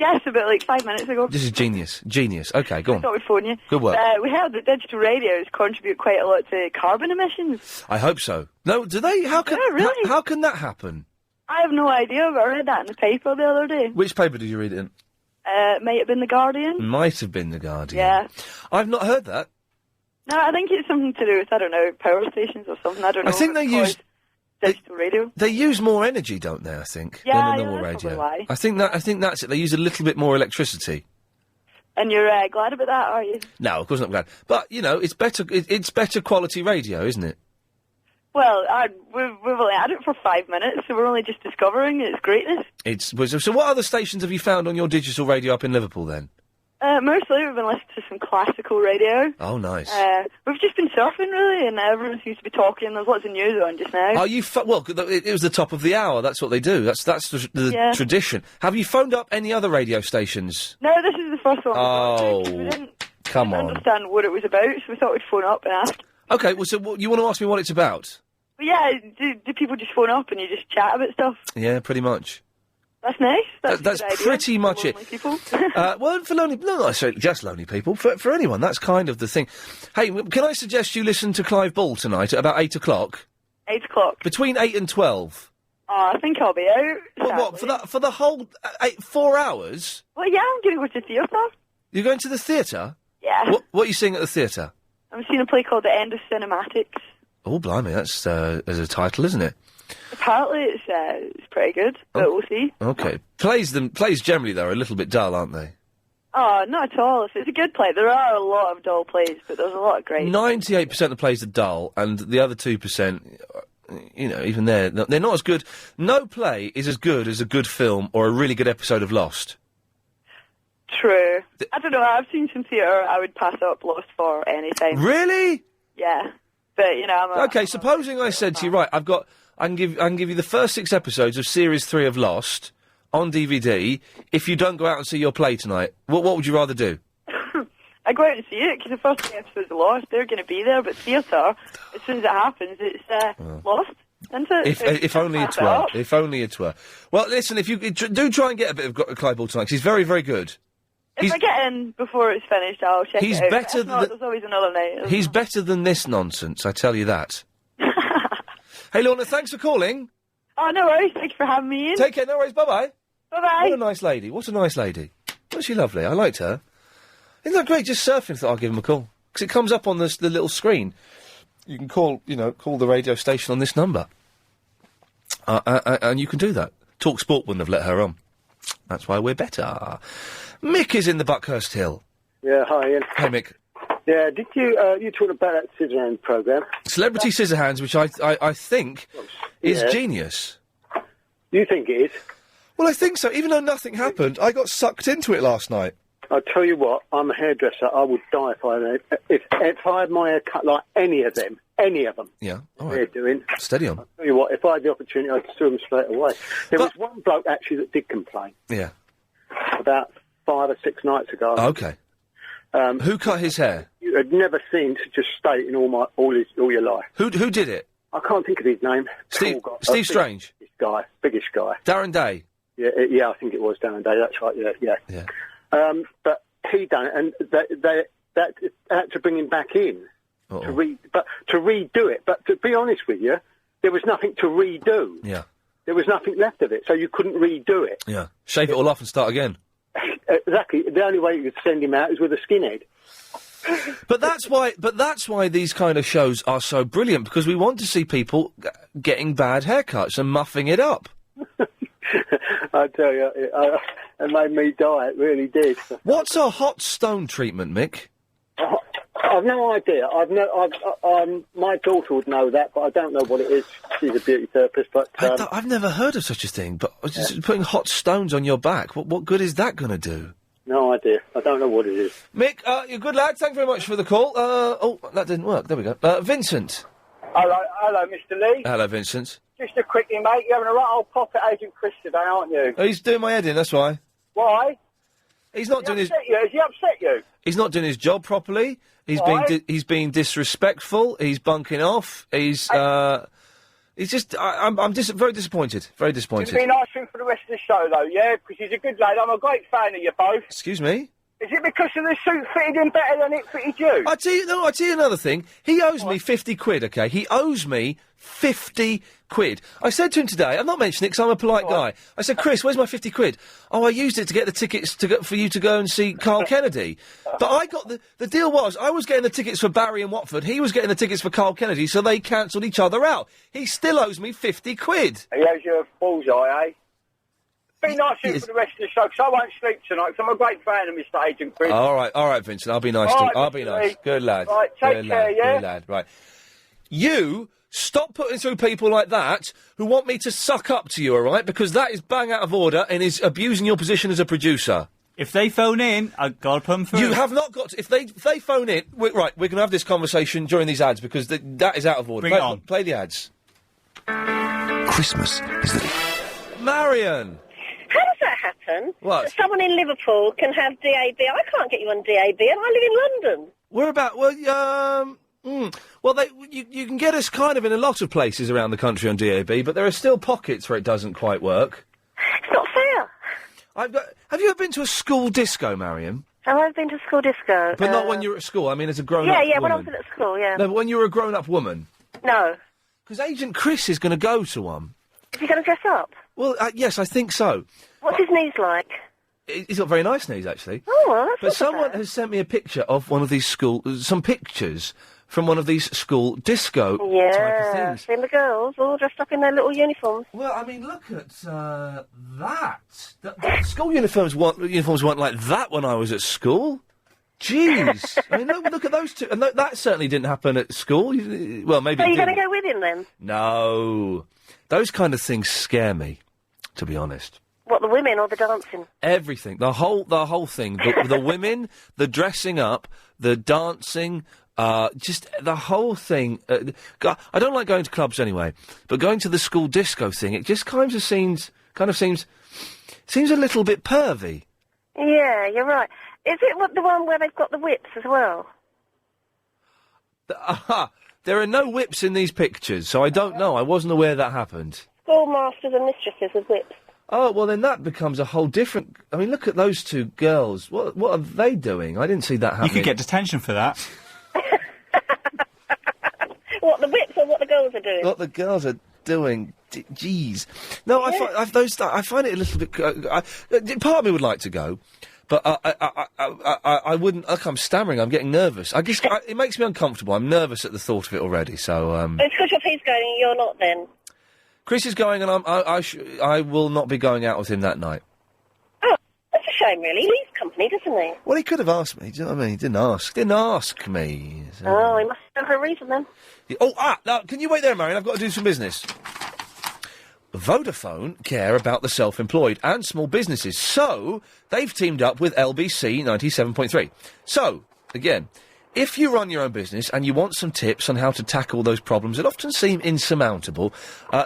Yes, about 5 minutes ago. This is genius. Okay, go on. I thought we'd phone you. Good work. We heard that digital radios contribute quite a lot to carbon emissions. I hope so. No, do they? How can? Yeah, really? How can that happen? I have no idea, but I read that in the paper the other day. Which paper did you read it in? Might have been The Guardian. Might have been The Guardian. Yeah. I've not heard that. No, I think it's something to do with, I don't know, power stations or something. I don't know. I think they use digital radio. They use more energy, don't they? I think than the normal radio. Why. I think that's it. They use a little bit more electricity. And you're glad about that, are you? No, of course not glad. But it's better. It's better quality radio, isn't it? Well, we've only had it for 5 minutes, so we're only just discovering its greatness. So what other stations have you found on your digital radio up in Liverpool then? Mostly we've been listening to some classical radio. Oh, nice. We've just been surfing, really, and everyone seems to be talking. There's lots of news on just now. Are you... well, it was the top of the hour. That's what they do. That's the tradition. Have you phoned up any other radio stations? No, this is the first one. Oh, we didn't understand what it was about, so we thought we'd phone up and ask. Okay, well, so you want to ask me what it's about? Well, yeah, do people just phone up and you just chat about stuff? Yeah, pretty much. That's nice. That's pretty much it. People. Well, for lonely... No, not necessarily just lonely people. For anyone, that's kind of the thing. Hey, can I suggest you listen to Clive Ball tonight at about 8 o'clock? 8 o'clock? Between 8 and 12. Oh, I think I'll be out. What, for the whole 4 hours? Well, yeah, I'm going to go to the theatre. You're going to the theatre? Yeah. What are you seeing at the theatre? I'm seeing a play called The End of Cinematics. Oh, blimey, that's as a title, isn't it? Apparently it's pretty good, but we'll see. Okay. Plays generally, though, are a little bit dull, aren't they? Oh, not at all. It's a good play. There are a lot of dull plays, but there's a lot of great. 98% of the plays are dull, and the other 2%, even they're not as good. No play is as good as a good film or a really good episode of Lost. True. I don't know, I've seen some theatre I would pass up Lost for any time. Really? Yeah. But, Okay, supposing I said to you, right, I can give you the first 6 episodes of Series 3 of Lost on DVD if you don't go out and see your play tonight. What would you rather do? I go out and see it, because the first 3 episodes of Lost, they're going to be there, but theatre, as soon as it happens, it's Lost, isn't it? If only it were. If only it were. Well, listen, if you do try and get a bit of Clive Ball tonight, 'cause he's very, very good. If I get in before it's finished, I'll check it out. Better if not, there's always another night. He's better than this nonsense, I tell you that. Hey, Lorna, thanks for calling. Oh, no worries. Thank you for having me in. Take care. No worries. Bye-bye. Bye-bye. What a nice lady. Wasn't she lovely? I liked her. Isn't that great? Just surfing. Thought I'd give him a call. Because it comes up on the little screen. You can call the radio station on this number. And you can do that. Talk Sport wouldn't have let her on. That's why we're better. Mick is in the Buckhurst Hill. Yeah, hi, Ian. Hey, Mick. Yeah, did you talked about that Scissorhands programme? Celebrity Scissorhands, which I think is genius. You think it is? Well, I think so. Even though nothing happened, I got sucked into it last night. I'll tell you what, I'm a hairdresser. I would die if I had my hair cut like any of them. Yeah, all They're right. doing. Steady on. I'll tell you what, if I had the opportunity, I'd sue them straight away. There was one bloke, actually, that did complain. Yeah. About 5 or 6 nights ago. Okay. Who cut his hair? You had never seen such a state in all your life. Who did it? I can't think of his name. Steve Strange? This guy, biggish guy. Darren Day? Yeah, I think it was Darren Day, that's right, yeah. But he done it, and they had to bring him back in to redo it. But to be honest with you, there was nothing to redo. Yeah. There was nothing left of it, so you couldn't redo it. Yeah. Shave it all off and start again. Exactly. The only way you could send him out is with a skinhead. But that's why these kind of shows are so brilliant, because we want to see people getting bad haircuts and muffing it up. I tell you, it made me die. It really did. What's a hot stone treatment, Mick? I've no idea. My daughter would know that, but I don't know what it is. She's a beauty therapist, but I've never heard of such a thing. But just putting hot stones on your back, what good is that going to do? No idea. I don't know what it is. Mick, you're a good lad. Thank you very much for the call. That didn't work. There we go. Vincent. Hello, Mr. Lee. Hello, Vincent. Just a quickie, mate. You're having a right old pop at Agent Chris today, aren't you? Oh, he's doing my head in, that's why. Why? He's not doing his... Has he upset you? He's not doing his job properly. He's being disrespectful. He's bunking off. He's just... I'm very disappointed. Very disappointed. It'd be nice for him for the rest of the show, though, yeah? Because he's a good lad. I'm a great fan of you both. Excuse me? Is it because of the suit fitted him better than it fitted you? I tell you another thing. He owes me 50 quid, OK? He owes me 50 quid. I said to him today, I'm not mentioning it because I'm a polite guy. I said, Chris, where's my 50 quid? Oh, I used it to get the tickets for you to go and see Carl Kennedy. But I got the deal was, I was getting the tickets for Barry and Watford. He was getting the tickets for Carl Kennedy, so they cancelled each other out. He still owes me 50 quid. He owes you a bullseye, eh? Be nice to him for the rest of the show, because I won't sleep tonight, because I'm a great fan of Mr. Agent Chris. All right, Vincent, I'll be nice to you. I'll be nice. Good lad. Right, take care, yeah? Good lad, right. You stop putting through people like that who want me to suck up to you, all right? Because that is bang out of order and is abusing your position as a producer. If they phone in, I've got to put them through. You have not got to. If they phone in... we're going to have this conversation during these ads, because that is out of order. Bring it on. Play the ads. Christmas is the... How Marion! does that happen? What? That someone in Liverpool can have DAB. I can't get you on DAB, and I live in London. We're about... Well, you can get us kind of in a lot of places around the country on DAB, but there are still pockets where it doesn't quite work. It's not fair. Have you ever been to a school disco, Marion? Oh, I've been to school disco. But not when you're at school. I mean, as a grown-up woman. Yeah, when I was at school, yeah. No, but when you were a grown-up woman. No. Because Agent Chris is going to go to one. Is he going to dress up? Well, yes, I think so. What's his knees like? He's got very nice knees, actually. Oh, well, that's But not so someone bad. has sent me a picture of one of these some pictures from one of these school disco type of Yeah, things. seeing the girls all dressed up in their little uniforms. Well, I mean, look at that. The school uniforms weren't like that when I was at school. Jeez. I mean, look at those two. And that certainly didn't happen at school. Well, maybe So it you're going to didn't. go with him then? No. Those kind of things scare me, to be honest. What, the women or the dancing? Everything. The whole thing. The women, the dressing up, the dancing, just the whole thing. I don't like going to clubs anyway, but going to the school disco thing, it just kind of seems a little bit pervy. Yeah, you're right. Is it the one where they've got the whips as well? There are no whips in these pictures, so I don't know. I wasn't aware that happened. Schoolmasters and mistresses with whips. Oh, well, then that becomes a whole different... I mean, look at those two girls. What are they doing? I didn't see that happening. You could get detention for that. What, the whips or what the girls are doing? What the girls are doing. Jeez. No, I find it a little bit... part of me would like to go, but I wouldn't... Look, I'm stammering. I'm getting nervous. It makes me uncomfortable. I'm nervous at the thought of it already, so... It's because your piece going and you're not then. Chris is going, and I will not be going out with him that night. Oh, that's a shame, really. He leaves company, doesn't he? Well, he could have asked me. Do you know what I mean? He didn't ask. Didn't ask me. So. Oh, he must have for a reason then. Now, can you wait there, Marion? I've got to do some business. Vodafone care about the self-employed and small businesses, so they've teamed up with LBC 97.3. So, again, if you run your own business and you want some tips on how to tackle those problems that often seem insurmountable,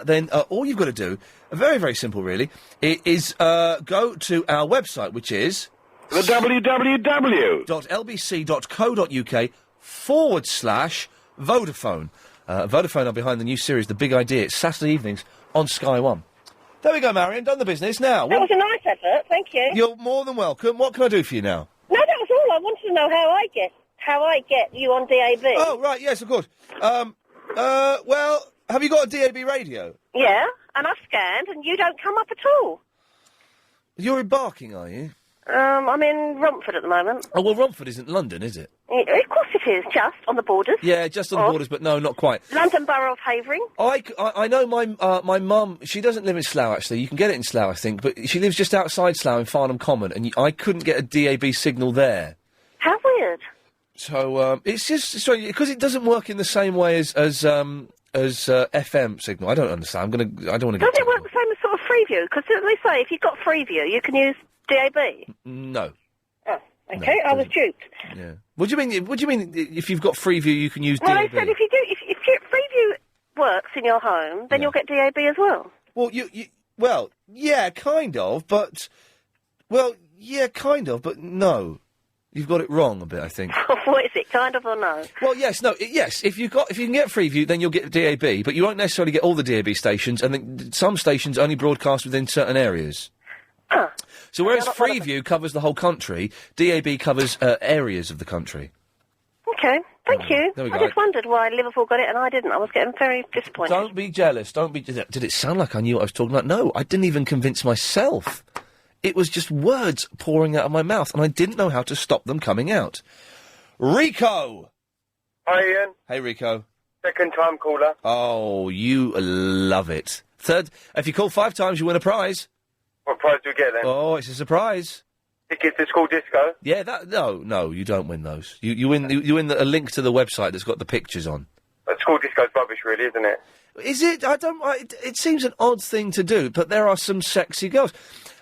then all you've got to do, very, very simple really, is go to our website, which is... the www.lbc.co.uk/Vodafone. Vodafone are behind the new series, The Big Idea. It's Saturday evenings on Sky One. There we go, Marion. Done the business now. That was a nice advert, thank you. You're more than welcome. What can I do for you now? No, that was all. I wanted to know how I get you on DAB. Oh, right, yes, of course. Well, have you got a DAB radio? Yeah, and I've scanned, and you don't come up at all. You're in Barking, are you? I'm in Romford at the moment. Oh, well, Romford isn't London, is it? Of course it is, just on the borders. Yeah, just on the borders, but no, not quite. London Borough of Havering. I know my mum, she doesn't live in Slough, actually. You can get it in Slough, I think, but she lives just outside Slough in Farnham Common, and I couldn't get a DAB signal there. How weird. So, it's just strange, because it doesn't work in the same way as FM signal. I don't understand. I don't want to get... Does it work the same as sort of Freeview? Because they say if you've got Freeview, you can use DAB. No. Oh, okay. No, I was duped. Yeah. What do you mean? What do you mean? If you've got Freeview, you can use Well, DAB? they said if Freeview works in your home, then you'll get DAB as well. Well, well, yeah, kind of, but no. You've got it wrong a bit, I think. What is it? Kind of or no? Well, yes, no, yes. If you can get Freeview, then you'll get DAB, but you won't necessarily get all the DAB stations, and then some stations only broadcast within certain areas. So whereas Freeview covers the whole country, DAB covers areas of the country. Okay, thank you. There we I go. just wondered why Liverpool got it and I didn't. I was getting very disappointed. Don't be jealous. Did it sound like I knew what I was talking about? No, I didn't even convince myself. It was just words pouring out of my mouth, and I didn't know how to stop them coming out. Rico! Hi, Ian. Hey, Rico. Second time caller. Oh, you love it. Third, if you call 5 times, you win a prize. What prize do we get then? Oh, it's a surprise. Tickets to school disco? Yeah, no, you don't win those. You win a link to the website that's got the pictures on. But school disco's rubbish, really, isn't it? Is it? It seems an odd thing to do, but there are some sexy girls.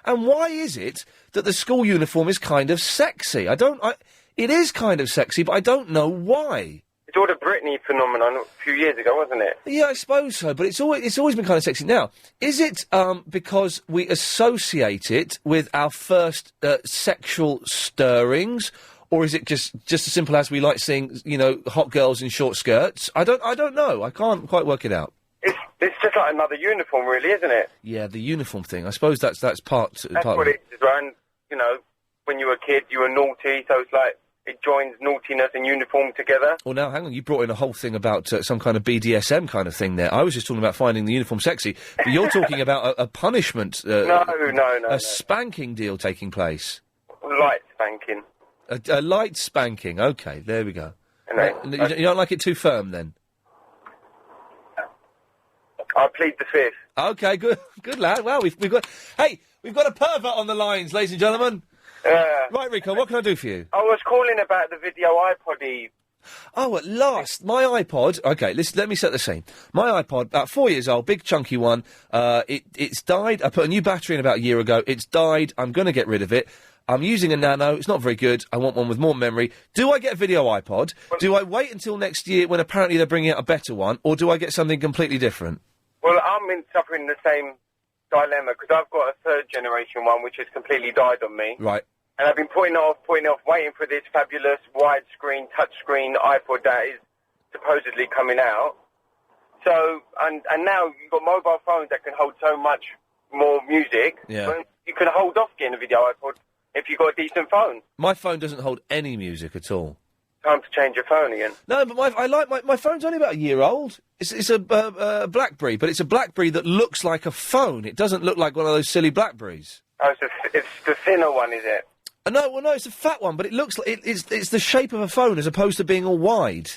And why is it that the school uniform is kind of sexy? It is kind of sexy, but I don't know why. It's all the Britney phenomenon a few years ago, wasn't it? Yeah, I suppose so, but it's always been kind of sexy. Now, is it because we associate it with our first sexual stirrings, or is it just as simple as we like seeing, hot girls in short skirts? I don't know. I can't quite work it out. It's just like another uniform, really, isn't it? Yeah, the uniform thing. I suppose that's part. That's what it is, right? And, when you were a kid, you were naughty, so it's like it joins naughtiness and uniform together. Well, now, hang on. You brought in a whole thing about some kind of BDSM kind of thing there. I was just talking about finding the uniform sexy, but you're talking about a punishment. No. A spanking deal taking place. Light spanking. A light spanking. Okay, there we go. You don't like it too firm, then? I plead the fifth. Okay, good lad. Well, we've got a pervert on the lines, ladies and gentlemen. Right, Rico, what can I do for you? I was calling about the video iPod. Oh, at last, my iPod. Okay, let me set the scene. My iPod, about 4 years old, big chunky one. It's died. I put a new battery in about a year ago. It's died. I'm going to get rid of it. I'm using a Nano. It's not very good. I want one with more memory. Do I get a video iPod? Do I wait until next year when apparently they're bringing out a better one, or do I get something completely different? Well, I'm suffering the same dilemma because I've got a third generation one which has completely died on me. Right. And I've been putting off, waiting for this fabulous widescreen, touchscreen iPod that is supposedly coming out. So, and now you've got mobile phones that can hold so much more music. Yeah. But you can hold off getting a video iPod if you've got a decent phone. My phone doesn't hold any music at all. Time to change your phone again. No, but my phone's only about a year old. It's a BlackBerry, but it's a BlackBerry that looks like a phone. It doesn't look like one of those silly BlackBerries. Oh, it's the thinner one, is it? No, it's a fat one, but it looks like it's the shape of a phone as opposed to being all wide.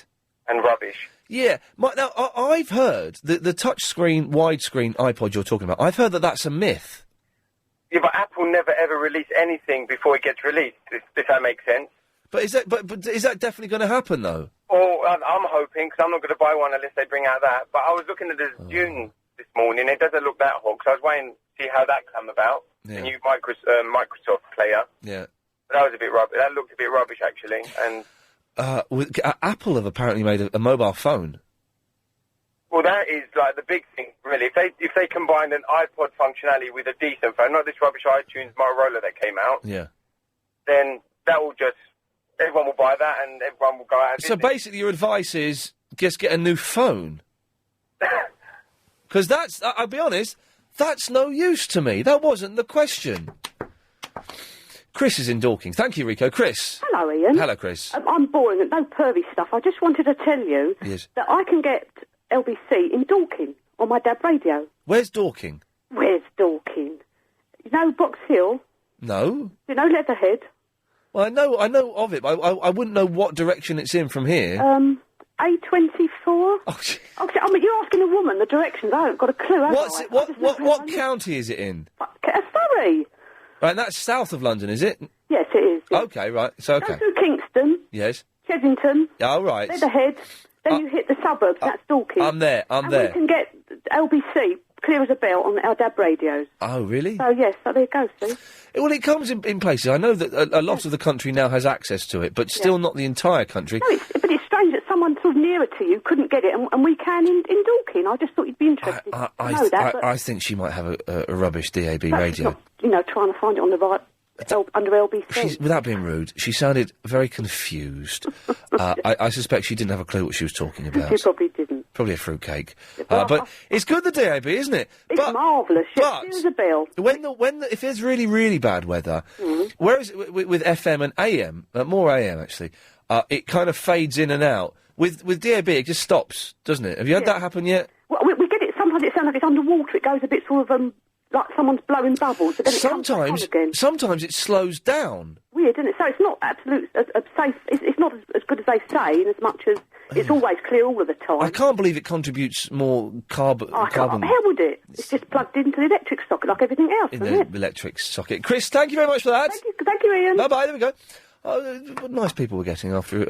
And rubbish. Yeah. Now, I've heard the touchscreen, widescreen iPod you're talking about, I've heard that that's a myth. Yeah, but Apple never ever release anything before it gets released, if that makes sense. But is that definitely going to happen, though? Well, I'm hoping, because I'm not going to buy one unless they bring out that. But I was looking at the Zune this morning. It doesn't look that hot, because I was waiting to see how that come about. Yeah. The new Microsoft player. Yeah. But that was a bit rubbish. That looked a bit rubbish, actually. And Apple have apparently made a mobile phone. well, that is like the big thing, really. If they combine an iPod functionality with a decent phone, not this rubbish iTunes Motorola that came out, then that will just everyone will buy that and everyone will go out. So basically, your advice is just get a new phone. Because that's, I'll be honest, that's no use to me. That wasn't the question. Chris is in Dorking. Thank you, Rico. Chris. Hello, Ian. Hello, Chris. I'm boring and no pervy stuff. I just wanted to tell you that I can get LBC in Dorking on my DAB radio. Where's Dorking? Where's Dorking? You know Box Hill? No. You know Leatherhead? Well, I know of it, but I wouldn't know what direction it's in from here. A24? Oh, I mean, you're asking a woman the directions. I haven't got a clue, have What's I? it? What county is it in? Surrey. Right, and that's south of London, is it? Yes, it is. Yes. Okay, right. So, okay. Go through Kingston, Yes. Chesington, Oh, right. Leatherhead, then you hit the suburbs, that's Dorking. I'm there, and we can get LBC clear as a bell on our DAB radios. Oh, really? So, yes, so there you go, see? Well, it comes in places. I know that a lot of the country now has access to it, but still not the entire country. No, but it's strange that someone sort of nearer to you couldn't get it, and we can in Dorking. I just thought you'd be interested to know that. But I think she might have a rubbish DAB that's radio. not, you know, trying to find it on the right... under LBC. Without being rude, she sounded very confused. I suspect she didn't have a clue what she was talking about. She probably didn't. Probably a fruitcake. But it's good, the DAB, isn't it? It's marvellous. Yes, clear as a bell. If there's really, really bad weather, whereas with FM and AM, more AM actually, it kind of fades in and out. With DAB, it just stops, doesn't it? Have you had that happen yet? Well, we get it. Sometimes it sounds like it's underwater. It goes a bit sort of like someone's blowing bubbles. But then it comes back on again. Sometimes it slows down. Weird, isn't it? So it's not absolute safe. It's not as good as they say, in as much as it's always clear all of the time. I can't believe it contributes more carbon. How would it? It's just plugged into the electric socket like everything else, In isn't the it? electric socket. Chris, thank you very much for that. Thank you, Ian. Bye-bye, there we go. What nice people we're getting after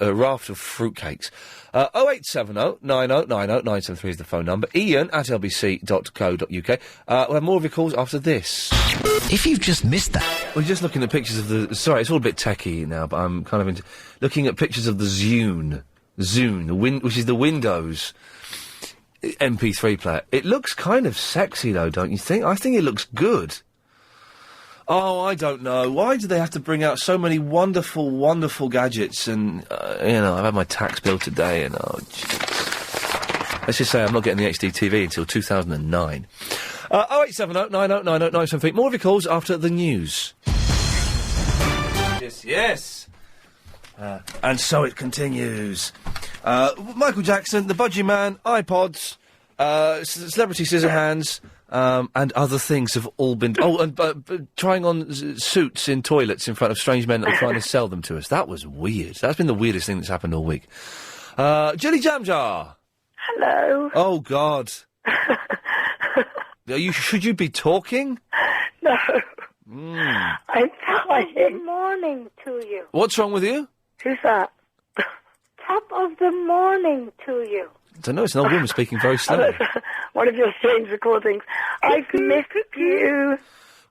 a raft of fruitcakes. 0870 90 90 973 is the phone number. Ian at lbc.co.uk. We'll have more of your calls after this. If you've just missed that... We're just looking at pictures of the... Sorry, it's all a bit techie now, but I'm kind of into... Looking at pictures of the Zune, which is the Windows MP3 player. It looks kind of sexy, though, don't you think? I think it looks good. Oh, I don't know. Why do they have to bring out so many wonderful, wonderful gadgets? And, I've had my tax bill today, and, let's just say I'm not getting the HD TV until 2009. 0870 90 90 973. More of your calls after the news. Yes. And so it continues. Michael Jackson, the Budgieman, iPods, Celebrity Scissorhands... and other things have all been... Oh, and trying on suits in toilets in front of strange men that are trying to sell them to us. That was weird. That's been the weirdest thing that's happened all week. Jilly Jam Jar. Hello. Oh, God. Should you be talking? No. Mm. I'm Top of the morning to you. What's wrong with you? Who's that? Top of the morning to you. I don't know, it's an old woman speaking very slowly. One of your strange recordings. I've missed you.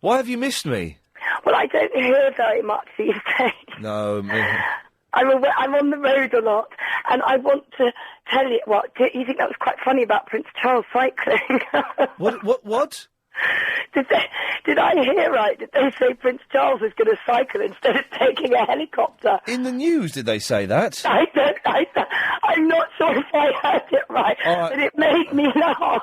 Why have you missed me? Well, I don't hear very much these days. No, I'm on the road a lot, and I want to tell you you think that was quite funny about Prince Charles cycling? What? Did I hear right? Did they say Prince Charles was going to cycle instead of taking a helicopter? In the news, did they say that? I'm not sure if I heard it right, but it made me laugh.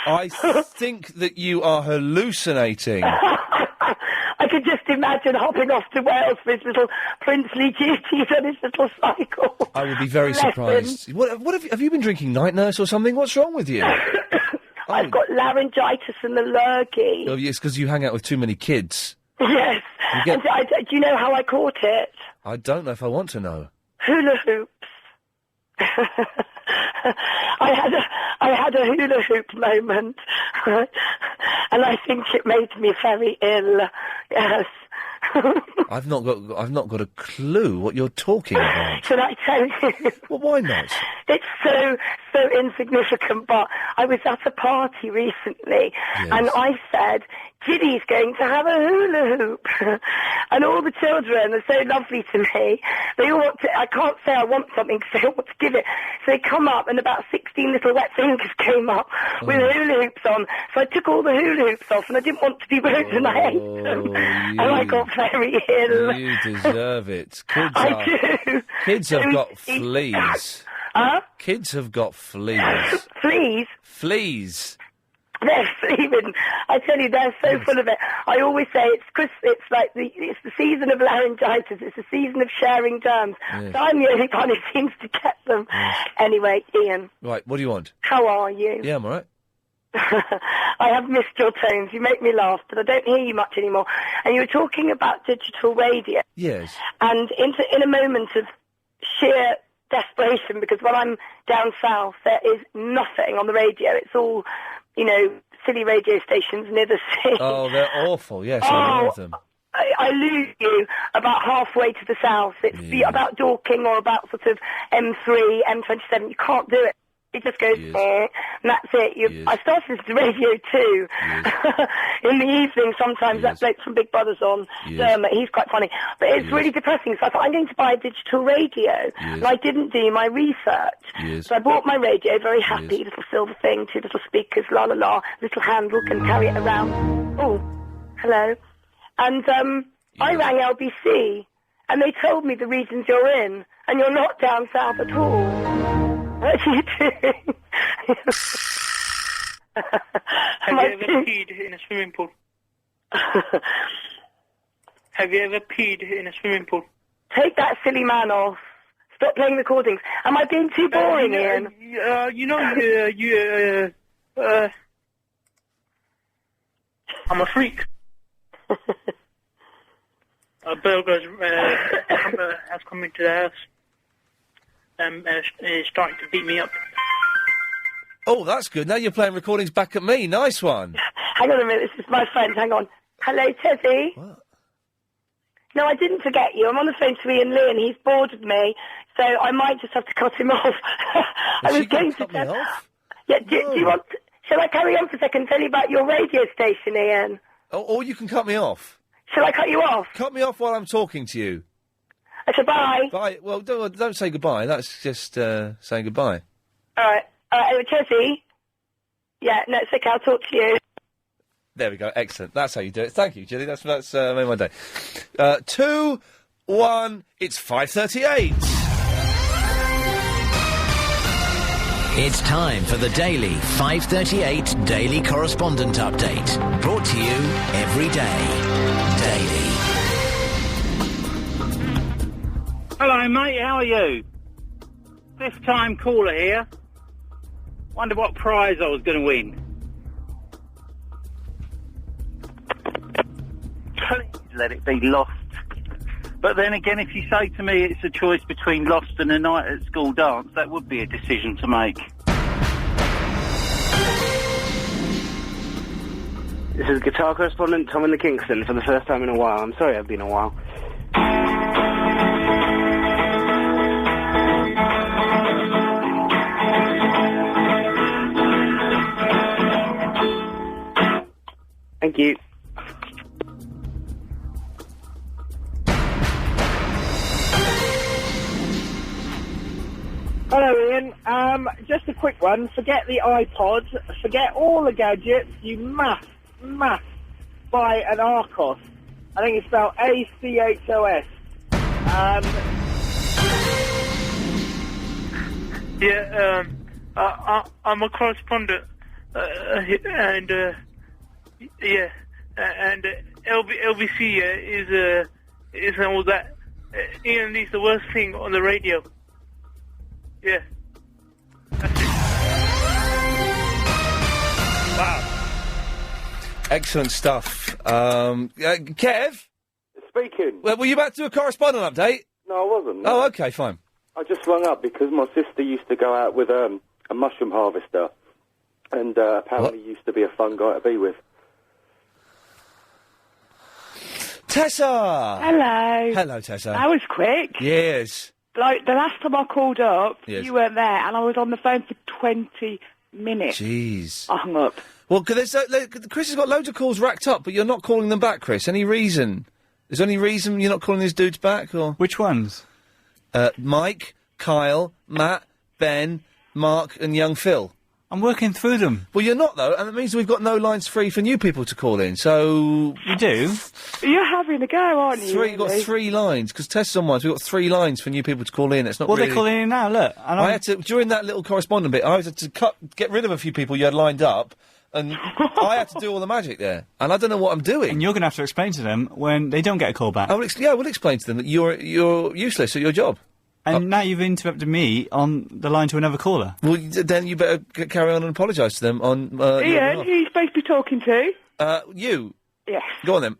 I think that you are hallucinating. I could just imagine hopping off to Wales for his little princely duties on his little cycle. I would be very surprised. What have you been drinking, Night Nurse or something? What's wrong with you? I've got laryngitis and the lurgy. Oh, it's because you hang out with too many kids. Yes. Do you know how I caught it? I don't know if I want to know. Hula hoops. I had a hula hoop moment, and I think it made me very ill. Yes. I've not got a clue what you're talking about. Should I tell you? Well, why not? It's so insignificant, but I was at a party recently, and I said, Giddy's going to have a hula hoop. And all the children are so lovely to me. They all want to, I can't say I want something because they all want to give it. So they come up, and about 16 little wet fingers came up with hula hoops on. So I took all the hula hoops off, and I didn't want to be rude, and I ate them. And I got very ill. You deserve it. Kids have got fleas. Huh? Kids have got fleas. Fleas? Fleas. They're even, I tell you, they're so full of it. I always say it's like it's the season of laryngitis. It's the season of sharing germs. Yes. So I'm the only one who seems to get them. Yes. Anyway, Ian. Right, what do you want? How are you? Yeah, I'm all right. I have missed your tones. You make me laugh, but I don't hear you much anymore. And you were talking about digital radio. Yes. And in a moment of sheer desperation, because when I'm down south, there is nothing on the radio. It's all, silly radio stations near the sea. Oh, they're awful. Yes, I love them. I lose you about halfway to the south. It's about Dorking or about sort of M3, M27. You can't do it. It just goes, and that's it. I started to radio too. In the evening, sometimes that bloke from Big Brother's on. He's quite funny. But it's really depressing. So I thought, I'm going to buy a digital radio. And I didn't do my research. So I bought my radio, very happy, little silver thing, 2 little speakers, la la la, little handle, can carry it around. Oh, hello. And I rang LBC, and they told me the regions you're in, and you're not down south at all. What are you doing? Have you ever peed in a swimming pool? Have you ever peed in a swimming pool? Take that silly man off. Stop playing recordings. Am I being too boring, Ian? I'm a freak. A burglar has come into the house. Is starting to beat me up. Oh, that's good. Now you're playing recordings back at me. Nice one. Hang on a minute. This is my friend. Hang on. Hello, Tezzy. What? No, I didn't forget you. I'm on the phone to Ian Lee, and he's bored of me, so I might just have to cut him off. I was going to cut me off? Yeah. Do you want? Shall I carry on for a second and tell you about your radio station, Ian? Oh, or you can cut me off. Shall I cut you off? Cut me off while I'm talking to you. So bye. Bye. Well, don't say goodbye. That's just saying goodbye. All right. Chelsea? Yeah, no, it's okay. I'll talk to you. There we go. Excellent. That's how you do it. Thank you, Julie. That's made my day. 2-1. It's 5:38. It's time for the daily 5:38 Daily Correspondent Update. Brought to you every day. Daily. Hello, mate. How are you? 5th time caller here. Wonder what prize I was going to win. Please let it be Lost. But then again, if you say to me it's a choice between Lost and a night at school dance, that would be a decision to make. This is guitar correspondent Tom in the Kingston for the first time in a while. I'm sorry I've been a while. Thank you. Hello, Ian. Just a quick one. Forget the iPod. Forget all the gadgets. You must buy an Arcos. I think it's spelled ACHOS. I'm a correspondent, and LBC is all that. Ian is the worst thing on the radio. Yeah. That's it. Wow. Excellent stuff. Kev? Speaking. Well, were you about to do a correspondent update? No, I wasn't. Oh, okay, fine. I just rung up because my sister used to go out with a mushroom harvester, and apparently used to be a fun guy to be with. Tessa! Hello. Hello, Tessa. That was quick. Yes. Like, the last time I called up, Yes. you weren't there, and I was on the phone for 20 minutes. Jeez. I hung up. Well, Chris has got loads of calls racked up, but you're not calling them back, Chris. Any reason? Is there any reason you're not calling these dudes back, or...? Which ones? Mike, Kyle, Matt, Ben, Mark and young Phil. I'm working through them. Well, you're not, though, and it means we've got no lines free for new people to call in, so... You do? You're having a go, aren't you? You've got 3 lines, because Tessa's on mine, so we've got 3 lines for new people to call in. It's not Well, really... they're calling in now, look. And I had to, during that little correspondent bit, I had to get rid of a few people you had lined up, and I had to do all the magic there. And I don't know what I'm doing. And you're going to have to explain to them when they don't get a call back. I will explain to them that you're useless at your job. And now you've interrupted me on the line to another caller. Well, then you better carry on and apologise to them on... Ian, who are you supposed to be talking to? You. Yes. Go on then.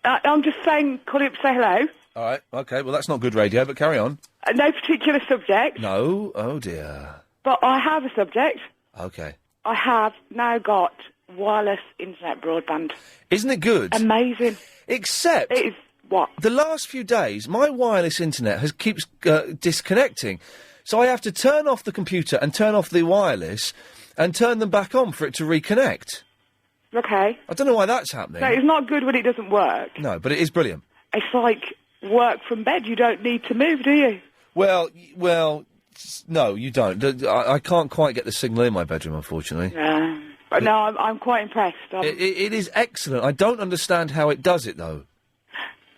I'm just saying, calling up to say hello. All right, OK, well, that's not good radio, but carry on. No particular subject. No? Oh, dear. But I have a subject. OK. I have now got wireless internet broadband. Isn't it good? Amazing. Except... It is what? The last few days, my wireless internet keeps disconnecting. So I have to turn off the computer and turn off the wireless and turn them back on for it to reconnect. Okay. I don't know why that's happening. No, it's not good when it doesn't work. No, but it is brilliant. It's like work from bed. You don't need to move, do you? Well, no, you don't. I can't quite get the signal in my bedroom, unfortunately. Yeah. But no, I'm quite impressed. It is excellent. I don't understand how it does it, though.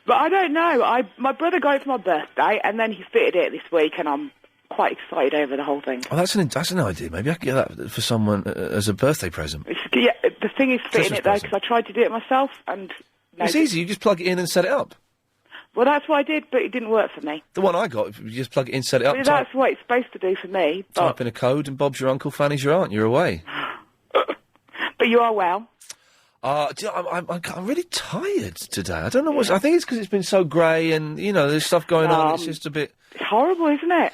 But I don't know. My brother got it for my birthday, and then he fitted it this week, and I'm quite excited over the whole thing. Oh, that's an idea. Maybe I could get that for someone as a birthday present. Yeah, the thing is fitting it, though, because I tried to do it myself, and... No, it's easy. You just plug it in and set it up. Well, that's what I did, but it didn't work for me. The one I got, you just plug it in, set it up. Well, that's what it's supposed to do for me. Type in a code, and Bob's your uncle, Fanny's your aunt. You're away. But you are well. I'm really tired today. I don't know what's... I think it's because it's been so grey and, there's stuff going on. It's just a bit... It's horrible, isn't it?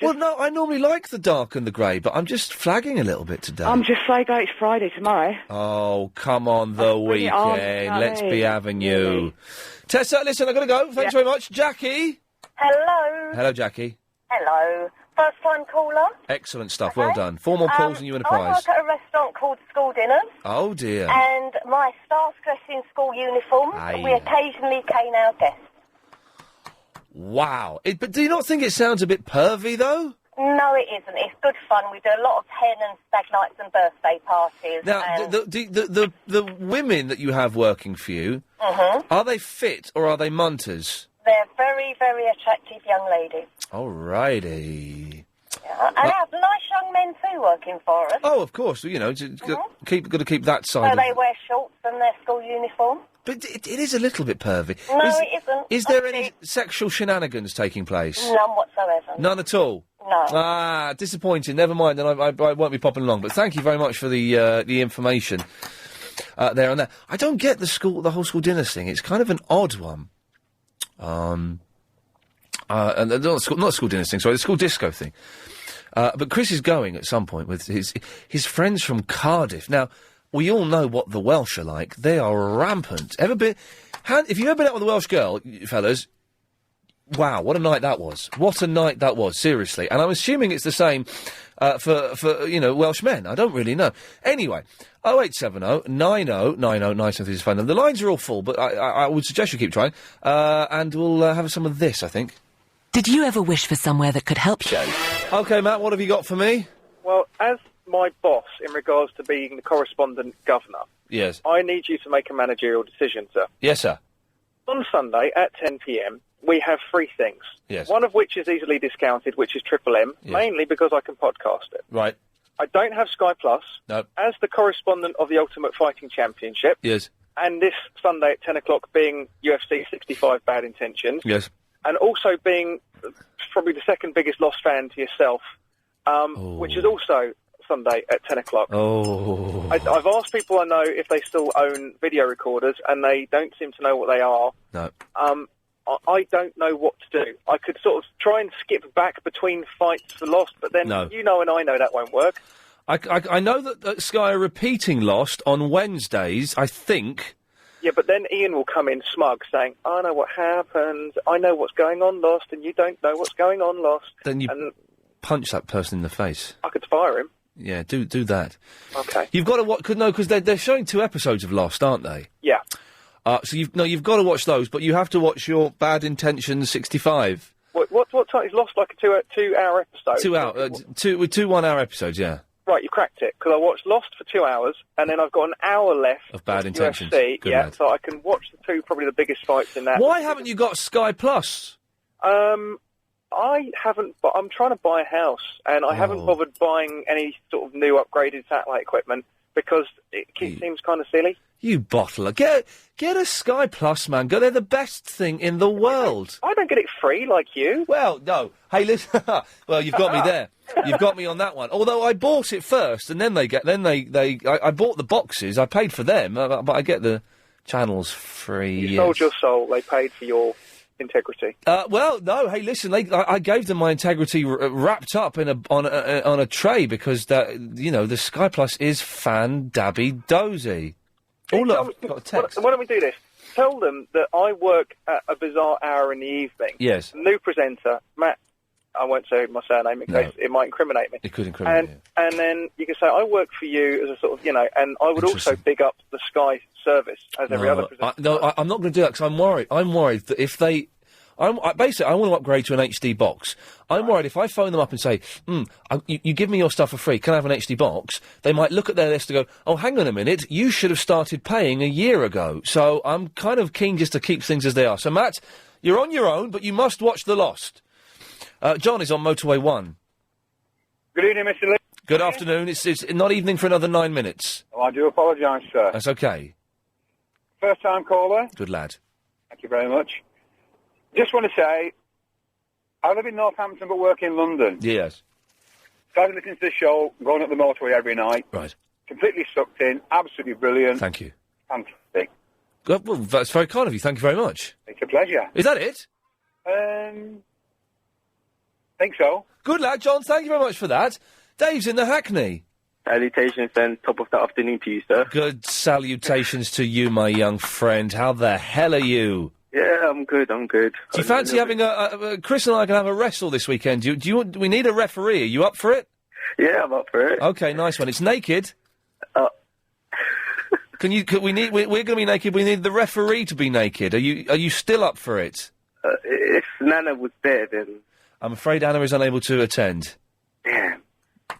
Well, no, I normally like the dark and the grey, but I'm just flagging a little bit today. I'm just so glad it's Friday tomorrow. Oh, come on, the weekend. Let's be having you. Tessa, listen, I've got to go. Thanks very much. Jackie? Hello. Hello, Jackie. Hello. First time caller. Excellent stuff. Well done. 4 more calls and you win a I prize. work at a restaurant called School Dinners. Oh, dear. And my staff dress in school uniforms. Aye. We occasionally cane our guests. Wow. But do you not think it sounds a bit pervy, though? No, it isn't. It's good fun. We do a lot of hen and stag nights and birthday parties. Now, and... the women that you have working for you, are they fit or are they munters? They're very, very attractive young ladies. Alrighty. Yeah. And I have nice young men too working for us. Oh, of course. Got to keep that side. So they wear shorts and their school uniform. But it is a little bit pervy. No, it isn't. Is there any sexual shenanigans taking place? None whatsoever. None at all? No. Ah, disappointing. Never mind, then I won't be popping along. But thank you very much for the information there and there. I don't get the whole school dinners thing. It's kind of an odd one. And not school dinners thing, sorry, the school disco thing. But Chris is going at some point with his friends from Cardiff. Now, we all know what the Welsh are like. They are rampant. If you've ever been out with a Welsh girl, fellas, wow, what a night that was. What a night that was, seriously. And I'm assuming it's the same for Welsh men. I don't really know. Anyway, 0870 90 90 973 is phone number. The lines are all full, but I would suggest you keep trying. And we'll have some of this, I think. Did you ever wish for somewhere that could help you? OK, Matt, what have you got for me? Well, as my boss in regards to being the correspondent governor, yes, I need you to make a managerial decision, sir. Yes, sir. On Sunday at 10 p.m, we have 3 things. Yes. One of which is easily discounted, which is Triple M, mainly because I can podcast it. Right. I don't have Sky Plus. No. As the correspondent of the Ultimate Fighting Championship. Yes. And this Sunday at 10 o'clock being UFC 65 Bad Intentions. Yes. And also being probably the second biggest Lost fan to yourself, which is also Sunday at 10 o'clock. Oh. I've asked people I know if they still own video recorders, and they don't seem to know what they are. No. I don't know what to do. I could sort of try and skip back between fights for Lost, but then No. you know and I know that won't work. I know that Sky are repeating Lost on Wednesdays, I think. Yeah, but then Ian will come in smug saying, I know what happened, I know what's going on, Lost, and you don't know what's going on, Lost. Then you and punch that person in the face. I could fire him. Yeah, do that. Okay. You've got to watch, because they're showing 2 episodes of Lost, aren't they? Yeah. So you've got to watch those, but you have to watch your Bad Intentions 65. What time is Lost, like a 2-hour episode? 2 hour, two 1-hour episodes, yeah. Right, you cracked it, because I watched Lost for 2 hours, and then I've got an hour left Of Bad Intentions. UFC, Good yeah, lad. so I can watch the 2, probably the biggest fights in that. Why haven't you got Sky Plus? I haven't, but I'm trying to buy a house, and I haven't bothered buying any sort of new upgraded satellite equipment, because it seems kind of silly. You bottler. Get a Sky Plus, man. They're the best thing in the world. I don't get it free like you. Well, no. Hey, listen. Well, you've got me there. You've got me on that one. Although I bought it first, and then I bought the boxes. I paid for them, but I get the channels free. You sold your soul. They paid for your integrity. Well, no. Hey, listen. I gave them my integrity wrapped up in on a tray because the Sky Plus is fan-dabby-dozy. Oh, look, I've got a text. Why don't we do this? Tell them that I work at a bizarre hour in the evening. Yes. New presenter, Matt. I won't say my surname in case it might incriminate me. It could incriminate you. And then you can say, I work for you as a sort of, and I would also big up the Sky service as every other presenter. I'm not going to do that because I'm worried. I'm worried that if they... basically, I want to upgrade to an HD box. I'm worried if I phone them up and say, you give me your stuff for free, can I have an HD box? They might look at their list and go, oh, hang on a minute, you should have started paying a year ago. So I'm kind of keen just to keep things as they are. So, Matt, you're on your own, but you must watch The Lost. John is on Motorway 1. Good evening, Mr. Lee. Good afternoon. It's not evening for another 9 minutes. Oh, I do apologise, sir. That's okay. First-time caller. Good lad. Thank you very much. Just want to say, I live in Northampton but work in London. Yes. Started listening to the show, going up the motorway every night. Right. Completely sucked in, absolutely brilliant. Thank you. Fantastic. Well, that's very kind of you. Thank you very much. It's a pleasure. Is that it? Think so. Good lad, John. Thank you very much for that. Dave's in the Hackney. Salutations and top of the afternoon to you, sir. Good salutations to you, my young friend. How the hell are you? Yeah, I'm good. Do you fancy having Chris and I can have a wrestle this weekend? Do we need a referee? Are you up for it? Yeah, I'm up for it. Okay, nice one. It's naked. We're going to be naked. We need the referee to be naked. Are you still up for it? If Nana was there, then I'm afraid Anna is unable to attend. Damn.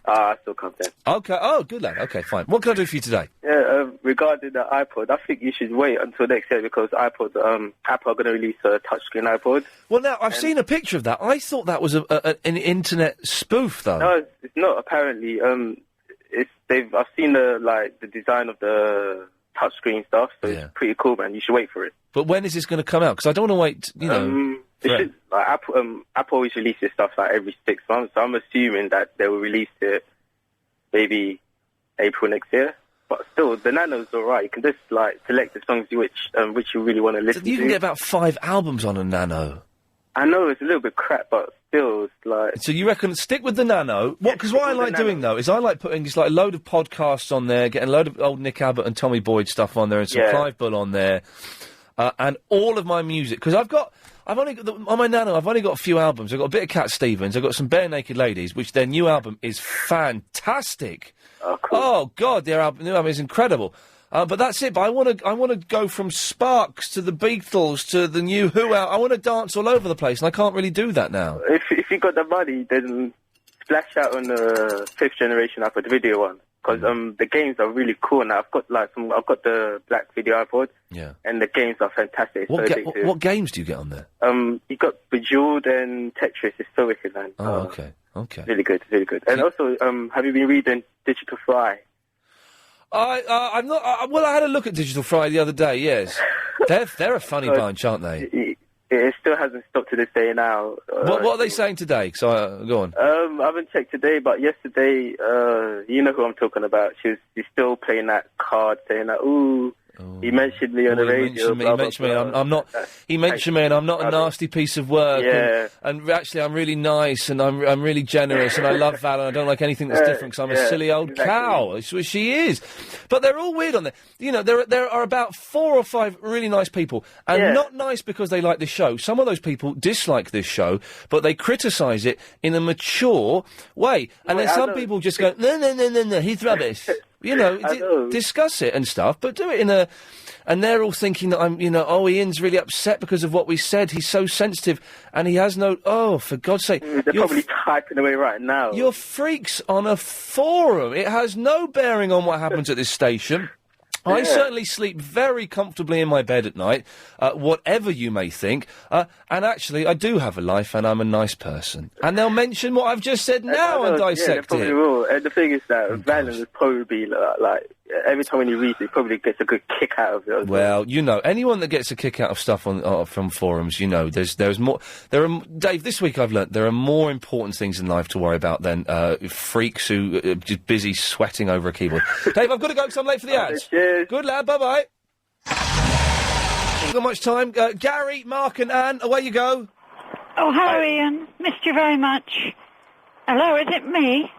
I still can't then. Okay. Oh, good lad. Okay, fine. What can I do for you today? Yeah, regarding the iPod, I think you should wait until next year because Apple are going to release a touchscreen iPod. Well, now, I've seen a picture of that. I thought that was an internet spoof, though. No, it's not, apparently. I've seen the design of the touchscreen stuff, so it's pretty cool, man. You should wait for it. But when is this going to come out? Because I don't want to wait, Apple always releases stuff every 6 months, so I'm assuming that they will release it maybe April next year. But still, the Nano's alright. You can just select the songs which you really want to listen to. You can get about 5 albums on a Nano. I know it's a little bit crap, but still, it's like. So you reckon stick with the Nano? Because what I like doing though is I like putting just a load of podcasts on there, getting a load of old Nick Abbott and Tommy Boyd stuff on there, and some Clive Bull on there, and all of my music because on my Nano, I've only got a few albums. I've got a bit of Cat Stevens. I've got some Bare Naked Ladies, which their new album is fantastic. Oh, cool. Oh God, their new album is incredible. But that's it. But I want to go from Sparks to the Beatles to the new Who out. I want to dance all over the place, and I can't really do that now. If you got the money, then splash out on the 5th generation iPod, the video one, because the games are really cool. Now I've got the black video iPod, and the games are fantastic. What games do you get on there? You got Bejeweled and Tetris. It's so wicked, man. Oh, okay. Really good. And also, have you been reading Digital Fry? I'm not. Well, I had a look at Digital Fry the other day. Yes, they're a funny bunch, aren't they? It still hasn't stopped to this day now. What are they saying today? So go on. I haven't checked today, but yesterday, you know who I'm talking about. She's still playing that card, saying that, ooh, He mentioned me on the radio. He mentioned me. I'm not. He mentioned me, and I'm not a nasty piece of work. Yeah. And actually, I'm really nice, and I'm really generous, and I love Val, and I don't like anything that's different because I'm a silly old cow. That's what she is. But they're all weird on there. You know, there are about 4 or 5 really nice people, and not nice because they like this show. Some of those people dislike this show, but they criticise it in a mature way. And then some people just go, no, he's rubbish. You know, discuss it and stuff, but do it in a... And they're all thinking that I'm, Ian's really upset because of what we said. He's so sensitive, and he has no... Oh, for God's sake. They're probably typing away right now. You're freaks on a forum. It has no bearing on what happens at this station. I certainly sleep very comfortably in my bed at night, whatever you may think. And actually, I do have a life, and I'm a nice person. And they'll mention what I've just said now and dissect they probably will. And the thing is that Valen would probably be like every time when he reads it, he probably gets a good kick out of it. Well, anyone that gets a kick out of stuff from forums, there's more. Dave, this week I've learnt there are more important things in life to worry about than freaks who are just busy sweating over a keyboard. Dave, I've got to go because I'm late for the ads. Cheers. Good lad, bye-bye. Not much time. Gary, Mark and Anne, away you go. Oh, hello, Ian. Missed you very much. Hello, is it me?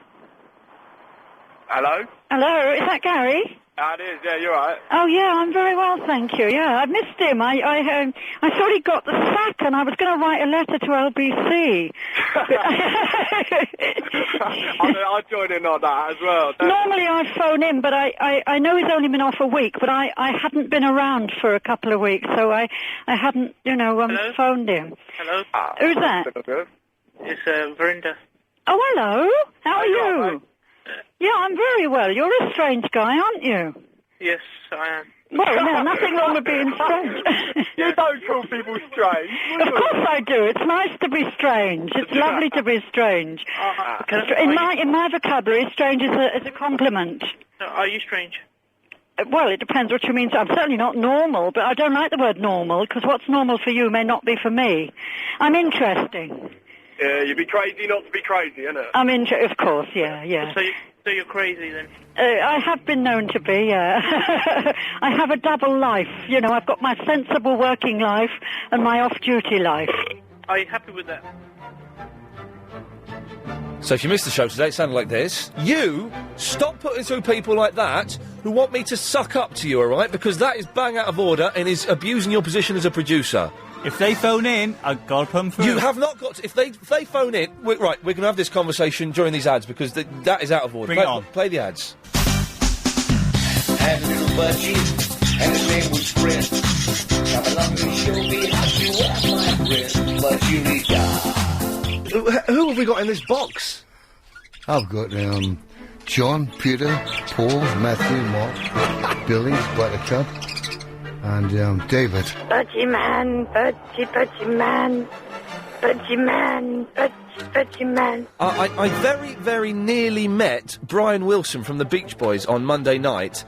Hello? Hello, is that Gary? It is, yeah, you're right. Oh, yeah, I'm very well, thank you. Yeah, I missed him. I thought he got the sack, and I was going to write a letter to LBC. I'll join in on that as well. Normally I'd phone in, but I know he's only been off a week, but I hadn't been around for a couple of weeks, so I hadn't, phoned him. Hello? Who's that? It's Verinda. Oh, hello. How are you? Yeah, I'm very well. You're a strange guy, aren't you? Yes, I am. Well, no, nothing wrong with being strange. You don't call people strange. Of course I do. It's nice to be strange. It's lovely to be strange. In my vocabulary, strange is a compliment. Are you strange? Well, it depends what you mean. I'm certainly not normal, but I don't like the word normal, because what's normal for you may not be for me. I'm interesting. Yeah, you'd be crazy not to be crazy, innit? Of course, yeah. So you're crazy then? I have been known to be, yeah. I have a double life. I've got my sensible working life and my off-duty life. Are you happy with that? So if you missed the show today, it sounded like this. You, stop putting through people like that who want me to suck up to you, all right? Because that is bang out of order and is abusing your position as a producer. If they phone in, I've got to put them through. You have not got to. If they phone in... we're going to have this conversation during these ads because that is out of order. Bring it on. Play the ads. Had a little budgie, and his name was Chris. Come along and show me how to wear my wrist. But you need Who have we got in this box? I've got, John, Peter, Paul, Matthew, Mark, Billy, Buttercup, and, David. Budgieman, Budgieman, Budgieman, Budgieman. I very, very nearly met Brian Wilson from the Beach Boys on Monday night,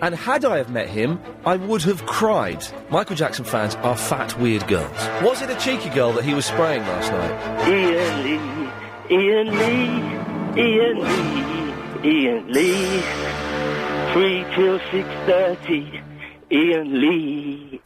and had I have met him, I would have cried. Michael Jackson fans are fat, weird girls. Was it a cheeky girl that he was spraying last night? Ian Lee, 3 till 6:30. Ian Lee.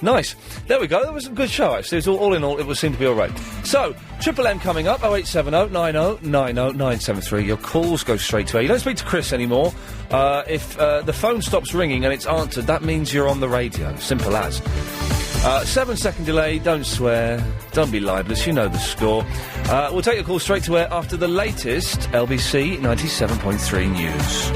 Nice. There we go. That was a good show, actually. It was all in all, it seemed to be all right. So, Triple M coming up, 0870 90 90 973. Your calls go straight to air. You don't speak to Chris anymore. If the phone stops ringing and it's answered, that means you're on the radio. Simple as. 7-second delay, don't swear, don't be libelous, you know the score. We'll take your call straight to air after the latest LBC 97.3 news.